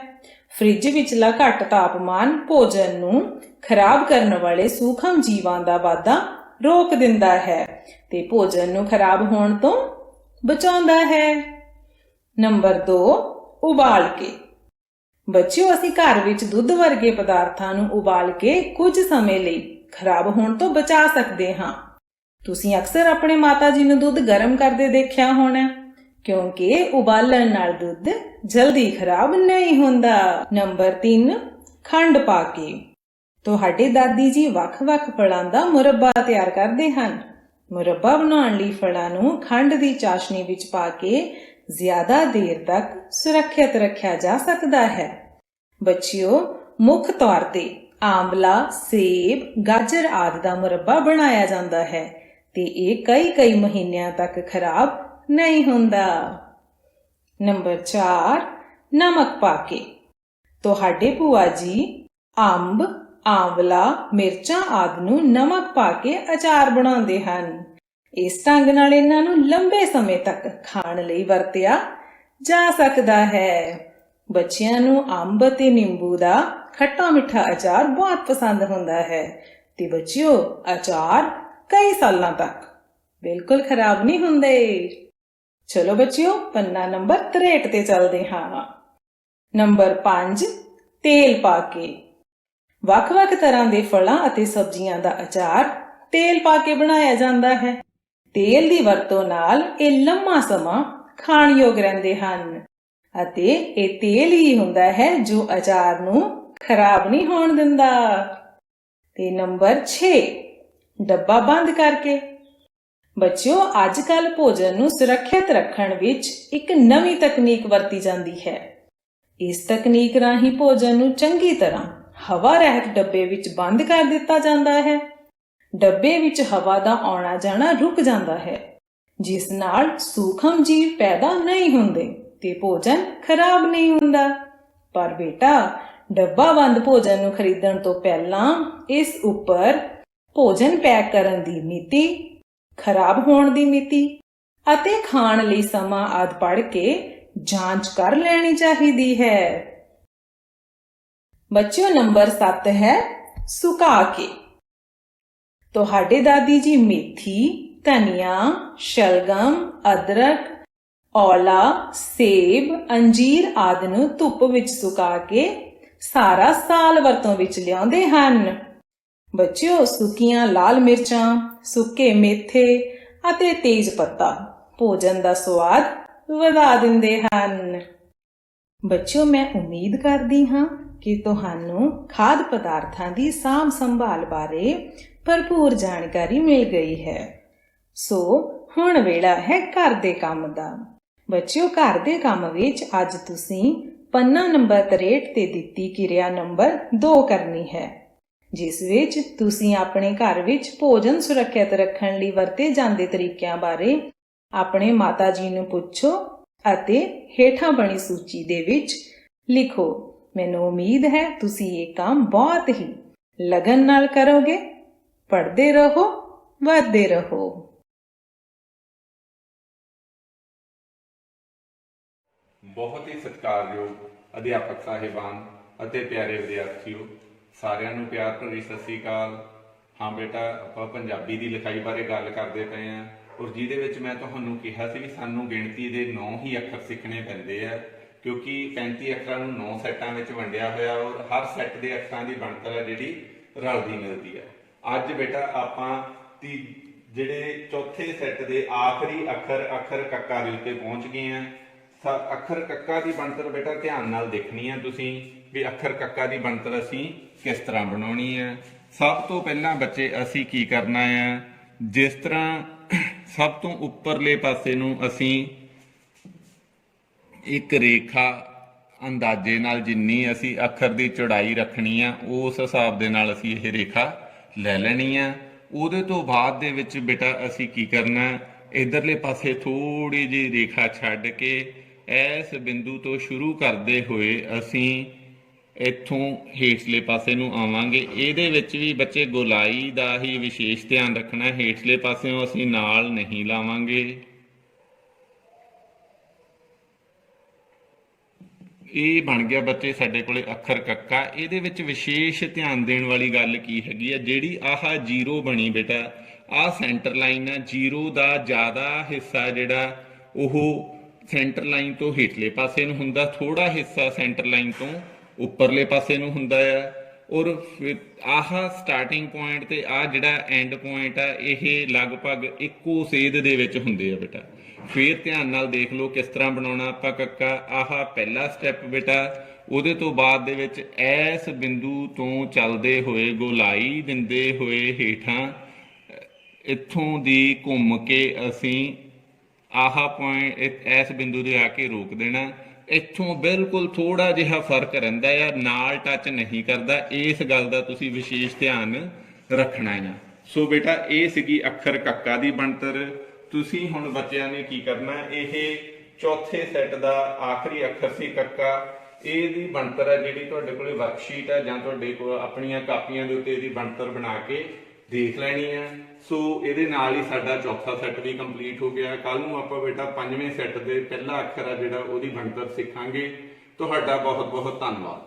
ਫ੍ਰਿਜ ਵਿਚਲਾ ਘੱਟ ਤਾਪਮਾਨ ਭੋਜਨ ਨੂੰ ਖਰਾਬ ਕਰਨ ਵਾਲੇ ਸੂਖਮ ਜੀਵਾਂ ਦਾ ਵਾਧਾ ਰੋਕ ਦਿੰਦਾ ਹੈ ਤੇ ਭੋਜਨ ਨੂੰ ਖਰਾਬ ਹੋਣ ਤੋਂ ਬਚਾਉਂਦਾ ਹੈ। ਨੰਬਰ 2, ਉਬਾਲ ਕੇ। ਬੱਚਿਓ, ਅਸੀਂ ਘਰ ਵਿੱਚ ਦੁੱਧ ਵਰਗੇ ਪਦਾਰਥਾਂ ਨੂੰ ਉਬਾਲ ਕੇ ਕੁਝ ਸਮੇਂ ਲਈ ਖਰਾਬ ਹੋਣ ਤੋਂ ਬਚਾ ਸਕਦੇ ਹਾਂ। ਤੁਸੀਂ ਅਕਸਰ ਆਪਣੇ ਮਾਤਾ ਜੀ ਨੂੰ ਦੁੱਧ ਗਰਮ ਕਰਦੇ ਦੇਖਿਆ ਹੋਣਾ, ਕਿਉਂਕਿ ਉਬਾਲਣ ਨਾਲ ਦੁੱਧ ਜਲਦੀ ਖਰਾਬ ਨਹੀਂ ਹੁੰਦਾ। ਨੰਬਰ 3, ਖੰਡ ਪਾ ਕੇ। ਤੁਹਾਡੇ ਦਾਦੀ ਜੀ ਵੱਖ-ਵੱਖ ਫਲਾਂ ਦਾ ਮੁਰੱਬਾ ਤਿਆਰ ਕਰਦੇ ਹਨ। ਮੁਰੱਬਾ ਬਣਾਉਣ ਲਈ ਫਲਾਂ ਨੂੰ ਖੰਡ ਦੀ ਚਾਸ਼ਨੀ ਵਿੱਚ ਪਾ ਕੇ ਜ਼ਿਆਦਾ ਦੇਰ ਤੱਕ ਸੁਰੱਖਿਅਤ ਰੱਖਿਆ ਜਾ ਸਕਦਾ ਹੈ। ਬੱਚਿਓ, ਮੁੱਖ ਤੌਰ ਤੇ ਆਂਵਲਾ, ਸੇਬ, ਗਾਜਰ ਆਦਿ ਦਾ ਮੁਰੱਬਾ ਬਣਾਇਆ ਜਾਂਦਾ ਹੈ ਤੇ ਇਹ ਕਈ ਮਹੀਨਿਆਂ ਤੱਕ ਖਰਾਬ ਨਹੀਂ ਹੁੰਦਾ। ਨੰਬਰ 4, ਨਮਕ ਪਾ ਕੇ। ਤੁਹਾਡੇ ਭੂਆ ਜੀ ਅੰਬ, ਆਂਵਲਾ, ਮਿਰਚਾਂ ਆਦਿ ਨੂੰ ਨਮਕ ਪਾ ਕੇ ਅਚਾਰ ਬਣਾਉਂਦੇ ਹਨ। ਇਸ ਢੰਗ ਨਾਲ ਇਹਨਾਂ ਨੂੰ ਲੰਬੇ ਸਮੇਂ ਤੱਕ ਖਾਣ ਲਈ ਵਰਤਿਆ ਜਾ ਸਕਦਾ ਹੈ। ਬੱਚਿਆਂ ਨੂੰ ਅੰਬ ਅਤੇ ਨਿੰਬੂ ਦਾ ਖੱਟਾ ਮਿੱਠਾ ਅਚਾਰ ਬਹੁਤ ਪਸੰਦ ਹੁੰਦਾ ਹੈ ਤੇ ਬੱਚਿਓ, ਅਚਾਰ ਕਈ ਸਾਲਾਂ ਤੱਕ ਬਿਲਕੁਲ ਖਰਾਬ ਨਹੀਂ ਹੁੰਦੇ। ਚਲੋ ਬੱਚਿਓ, ਪੰਨਾ ਨੰਬਰ 63 ਤੇ ਚੱਲਦੇ ਹਾਂ। ਨੰਬਰ 5, ਤੇਲ ਪਾ ਕੇ। ਵੱਖ-ਵੱਖ ਤਰ੍ਹਾਂ ਦੇ ਫਲਾਂ ਅਤੇ ਸਬਜ਼ੀਆਂ ਦਾ ਅਚਾਰ ਤੇਲ ਪਾ ਕੇ ਬਣਾਇਆ ਜਾਂਦਾ ਹੈ। ਤੇਲ ਦੀ ਵਰਤੋਂ ਨਾਲ ਇਹ ਲੰਮਾ ਸਮਾਂ ਖਾਣਯੋਗ ਰਹਿੰਦੇ ਹਨ ਅਤੇ ਇਹ ਤੇਲ ਹੀ ਹੁੰਦਾ ਹੈ ਜੋ ਅਚਾਰ ਨੂੰ ਖਰਾਬ ਨਹੀਂ ਹੋਣ ਦਿੰਦਾ। ਤੇ ਨੰਬਰ 6, ਡੱਬਾ ਬੰਦ ਕਰਕੇ। ਬੱਚਿਓ, ਅੱਜ ਕੱਲ੍ਹ ਭੋਜਨ ਨੂੰ ਸੁਰੱਖਿਅਤ ਰੱਖਣ ਵਿੱਚ ਇੱਕ ਨਵੀਂ ਤਕਨੀਕ ਵਰਤੀ ਜਾਂਦੀ ਹੈ। ਇਸ ਤਕਨੀਕ ਰਾਹੀਂ ਭੋਜਨ ਨੂੰ ਚੰਗੀ ਤਰ੍ਹਾਂ ਹਵਾ ਰਹਿਤ ਡੱਬੇ ਵਿੱਚ ਬੰਦ ਕਰ ਦਿੱਤਾ ਜਾਂਦਾ ਹੈ। ਡੱਬੇ ਵਿੱਚ ਹਵਾ ਦਾ ਆਉਣਾ ਜਾਣਾ ਰੁਕ ਜਾਂਦਾ ਹੈ, ਜਿਸ ਨਾਲ ਸੂਖਮ ਜੀਵ ਪੈਦਾ ਨਹੀਂ ਹੁੰਦੇ ਤੇ ਭੋਜਨ ਖਰਾਬ ਨਹੀਂ ਹੁੰਦਾ। ਪਰ ਬੇਟਾ, ਡੱਬਾ ਬੰਦ ਭੋਜਨ ਨੂੰ ਖਰੀਦਣ ਤੋਂ ਪਹਿਲਾਂ ਇਸ ਉੱਪਰ ਭੋਜਨ ਪੈਕ ਕਰਨ ਦੀ ਮਿਤੀ, ਖਰਾਬ ਹੋਣ ਦੀ ਮਿਤੀ ਅਤੇ ਖਾਣ ਲਈ ਸਮਾਂ ਆਦਿ ਪੜ੍ਹ ਕੇ ਜਾਂਚ ਕਰ ਲੈਣੀ ਚਾਹੀਦੀ ਹੈ। ਬੱਚਿਓ, ਨੰਬਰ 7 ਹੈ ਸੁਕਾ ਕੇ। ਤੁਹਾਡੇ ਦਾਦੀ ਜੀ ਮੇਥੀ, ਧਨੀਆ, ਸ਼ਲਗਮ, ਅਦਰਕ, ਔਲਾ, ਸੇਬ, ਅੰਜੀਰ ਆਦਿ ਨੂੰ ਧੁੱਪ ਵਿੱਚ ਸੁਕਾ ਕੇ ਸਾਰਾ ਸਾਲ ਵਰਤੋਂ ਵਿੱਚ ਲਿਆਉਂਦੇ ਹਨ। ਬੱਚਿਓ, ਸੁੱਕੀਆਂ ਲਾਲ ਮਿਰਚਾਂ, ਸੁੱਕੇ ਮੇਥੇ ਅਤੇ ਤੇਜ ਪੱਤਾ ਭੋਜਨ ਦਾ ਸਵਾਦ ਵਧਾ ਦਿੰਦੇ ਹਨ। ਬੱਚਿਓ, ਮੈਂ ਉਮੀਦ ਕਰਦੀ ਹਾਂ ਕਿ ਤੁਹਾਨੂੰ ਖਾਦ ਪਦਾਰਥਾਂ ਦੀ ਸਾਂਭ ਸੰਭਾਲ ਬਾਰੇ ਭਰਪੂਰ ਜਾਣਕਾਰੀ ਮਿਲ ਗਈ ਹੈ। ਸੋ ਹੁਣ ਵੇਲਾ ਹੈ ਘਰ ਦੇ ਕੰਮ ਦਾ। ਬੱਚਿਓ, ਘਰ ਦੇ ਕੰਮ ਵਿੱਚ ਅੱਜ ਤੁਸੀਂ ਪੰਨਾ ਨੰਬਰ 63 ਤੇ ਦਿੱਤੀ ਕਿਰਿਆ ਨੰਬਰ 2 ਕਰਨੀ ਹੈ, ਜਿਸ ਵਿੱਚ ਤੁਸੀਂ ਆਪਣੇ ਘਰ ਵਿੱਚ ਭੋਜਨ ਸੁਰੱਖਿਅਤ ਰੱਖਣ ਲਈ ਵਰਤੇ ਜਾਂਦੇ ਤਰੀਕਿਆਂ ਬਾਰੇ ਆਪਣੇ ਮਾਤਾ ਜੀ ਨੂੰ ਪੁੱਛੋ ਅਤੇ ਹੇਠਾਂ ਬਣੀ ਸੂਚੀ ਦੇ ਵਿੱਚ ਲਿਖੋ। ਮੈਨੂੰ ਉਮੀਦ ਹੈ ਤੁਸੀਂ ਇਹ ਕੰਮ ਬਹੁਤ ਹੀ ਲਗਨ ਨਾਲ ਕਰੋਗੇ। ਪੜ੍ਹਦੇ ਰਹੋ, ਵਧਦੇ ਰਹੋ। ਬਹੁਤ ਹੀ ਸਤਿਕਾਰਯੋਗ ਅਧਿਆਪਕ ਸਾਹਿਬਾਨ ਅਤੇ ਪਿਆਰੇ ਵਿਦਿਆਰਥੀਓ, ਸਾਰਿਆਂ ਨੂੰ ਪਿਆਰ ਭਰੀ ਸਤਿ ਸ੍ਰੀ ਅਕਾਲ। ਹਾਂ ਬੇਟਾ, ਆਪਾਂ ਪੰਜਾਬੀ ਦੀ ਲਿਖਾਈ ਬਾਰੇ ਗੱਲ ਕਰਦੇ ਪਏ ਹਾਂ ਔਰ ਜਿਹਦੇ ਵਿੱਚ ਮੈਂ ਤੁਹਾਨੂੰ ਕਿਹਾ ਸੀ ਵੀ ਸਾਨੂੰ ਗਿਣਤੀ ਦੇ 9 ਹੀ ਅੱਖਰ ਸਿੱਖਣੇ ਪੈਂਦੇ ਆ, ਕਿਉਂਕਿ 35 ਅੱਖਰਾਂ ਨੂੰ 9 ਸੈੱਟਾਂ ਵਿੱਚ ਵੰਡਿਆ ਹੋਇਆ ਔਰ ਹਰ ਸੈੱਟ ਦੇ ਅੱਖਰਾਂ ਦੀ ਬਣਤਰ ਹੈ ਜਿਹੜੀ ਰਲਦੀ ਮਿਲਦੀ ਹੈ। ਅੱਜ ਬੇਟਾ ਆਪਾਂ ਜਿਹੜੇ ਚੌਥੇ ਸੈੱਟ ਦੇ ਆਖਰੀ ਅੱਖਰ ਕੱਕਾ ਦੇ ਉੱਤੇ ਪਹੁੰਚ ਗਏ ਆ। ਅੱਖਰ ਕੱਕਾ ਦੀ ਬਣਤਰ ਬੇਟਾ ਧਿਆਨ ਨਾਲ ਦੇਖਣੀ ਹੈ ਤੁਸੀਂ ਵੀ ਅੱਖਰ ਕੱਕਾ ਦੀ ਬਣਤਰ ਅਸੀਂ ਕਿਸ ਤਰ੍ਹਾਂ ਬਣਾਉਣੀ ਹੈ। ਸਭ ਤੋਂ ਪਹਿਲਾਂ ਬੱਚੇ ਅਸੀਂ ਕੀ ਕਰਨਾ ਹੈ, ਜਿਸ ਤਰ੍ਹਾਂ ਸਭ ਤੋਂ ਉੱਪਰਲੇ ਪਾਸੇ ਨੂੰ ਅਸੀਂ ਇੱਕ ਰੇਖਾ ਅੰਦਾਜ਼ੇ ਨਾਲ ਜਿੰਨੀ ਅਸੀਂ ਅੱਖਰ ਦੀ ਚੌੜਾਈ ਰੱਖਣੀ ਆ ਉਸ ਹਿਸਾਬ ਦੇ ਨਾਲ ਅਸੀਂ ਇਹ ਰੇਖਾ ਲੈ ਲੈਣੀ ਆ। ਉਹਦੇ ਤੋਂ ਬਾਅਦ ਦੇ ਵਿੱਚ ਬੇਟਾ ਅਸੀਂ ਕੀ ਕਰਨਾ, ਇਧਰਲੇ ਪਾਸੇ ਥੋੜੀ ਜਿਹੀ ਰੇਖਾ ਛੱਡ ਕੇ ਇਸ ਬਿੰਦੂ ਤੋਂ ਸ਼ੁਰੂ ਕਰਦੇ ਹੋਏ ਅਸੀਂ ਇੱਥੋਂ ਹੇਠਲੇ ਪਾਸੇ ਨੂੰ ਆਵਾਂਗੇ। ਇਹਦੇ ਵਿੱਚ ਵੀ ਬੱਚੇ ਗੋਲਾਈ ਦਾ ਹੀ ਵਿਸ਼ੇਸ਼ ਧਿਆਨ ਰੱਖਣਾ, ਹੇਠਲੇ ਪਾਸਿਓਂ ਅਸੀਂ ਨਾਲ ਨਹੀਂ ਲਾਵਾਂਗੇ। ਇਹ ਬਣ ਗਿਆ ਬੱਚੇ ਸਾਡੇ ਕੋਲੇ ਅੱਖਰ ਕੱਕਾ। ਇਹਦੇ ਵਿੱਚ ਵਿਸ਼ੇਸ਼ ਧਿਆਨ ਦੇਣ ਵਾਲੀ ਗੱਲ ਕੀ ਹੈਗੀ ਆ, ਜਿਹੜੀ ਆਹ ਜ਼ੀਰੋ ਬਣੀ ਬੇਟਾ, ਆਹ ਸੈਂਟਰ ਲਾਈਨ ਆ, ਜ਼ੀਰੋ ਦਾ ਜ਼ਿਆਦਾ ਹਿੱਸਾ ਜਿਹੜਾ ਉਹ ਸੈਂਟਰ ਲਾਈਨ ਤੋਂ ਹੇਠਲੇ ਪਾਸੇ ਨੂੰ ਹੁੰਦਾ, ਥੋੜਾ ਹਿੱਸਾ ਸੈਂਟਰ ਲਾਈਨ ਤੋਂ ਉੱਪਰਲੇ ਪਾਸੇ ਨੂੰ ਹੁੰਦਾ ਆ। ਔਰ ਆਹ ਸਟਾਰਟਿੰਗ ਪੁਆਇੰਟ ਤੇ ਆਹ ਜਿਹੜਾ ਐਂਡ ਪੁਆਇੰਟ ਆ ਇਹ ਲਗਭਗ ਇੱਕੋ ਸੇਧ ਦੇ ਵਿੱਚ ਹੁੰਦੇ ਆ ਬੇਟਾ। ਫੇਰ ਧਿਆਨ ਨਾਲ ਦੇਖ ਲਓ ਕਿਸ ਤਰ੍ਹਾਂ ਬਣਾਉਣਾ ਆਪਾਂ ਕੱਕਾ। ਆਹ ਪਹਿਲਾ ਸਟੈਪ ਬੇਟਾ, ਉਹਦੇ ਤੋਂ ਬਾਅਦ ਦੇ ਵਿੱਚ ਇਸ ਬਿੰਦੂ ਤੋਂ ਚੱਲਦੇ ਹੋਏ ਗੋਲਾਈ ਦਿੰਦੇ ਹੋਏ ਹੇਠਾਂ ਇੱਥੋਂ ਦੀ ਘੁੰਮ ਕੇ ਅਸੀਂ ਆਹ ਪੁਆਇੰਟ ਇਸ ਬਿੰਦੂ ਦੇ ਆ ਕੇ ਰੋਕ ਦੇਣਾ। ਇੱਥੋਂ ਬਿਲਕੁਲ ਥੋੜਾ ਜਿਹਾ ਫਰਕ ਰਹਿੰਦਾ ਆ, ਨਾਲ ਟੱਚ ਨਹੀਂ ਕਰਦਾ। ਇਸ ਗੱਲ ਦਾ ਤੁਸੀਂ ਵਿਸ਼ੇਸ਼ ਧਿਆਨ ਰੱਖਣਾ ਹੈ। ਸੋ ਬੇਟਾ ਇਹ ਸੀਗੀ ਅੱਖਰ ਕੱਕਾ ਦੀ ਬਣਤਰ। ਤੁਸੀਂ ਹੁਣ ਬੱਚਿਆਂ ਨੇ ਕੀ ਕਰਨਾ, ਇਹ ਚੌਥੇ ਸੈੱਟ ਦਾ ਆਖਰੀ ਅੱਖਰ ਸੀ ਕੱਕਾ, ਇਹਦੀ ਬਣਤਰ ਹੈ ਜਿਹੜੀ ਤੁਹਾਡੇ ਕੋਲੇ ਵਰਕਸ਼ੀਟ ਹੈ ਜਾਂ ਤੁਹਾਡੇ ਕੋਲ ਆਪਣੀਆਂ ਕਾਪੀਆਂ ਦੇ ਉੱਤੇ ਇਹਦੀ ਬਣਤਰ ਬਣਾ ਕੇ ਦੇਖ ਲੈਣੀ ਹੈ। ਸੋ ਇਹਦੇ ਨਾਲ ਹੀ ਸਾਡਾ ਚੌਥਾ ਸੈੱਟ ਵੀ ਕੰਪਲੀਟ ਹੋ ਗਿਆ। ਕੱਲ ਨੂੰ ਆਪਾਂ ਬੇਟਾ ਪੰਜਵੇਂ ਸੈੱਟ ਦੇ ਪਹਿਲਾ ਅੱਖਰ ਆ ਜਿਹੜਾ ਉਹਦੀ ਬਣਤਰ ਸਿੱਖਾਂਗੇ। ਤੁਹਾਡਾ ਬਹੁਤ ਬਹੁਤ ਧੰਨਵਾਦ।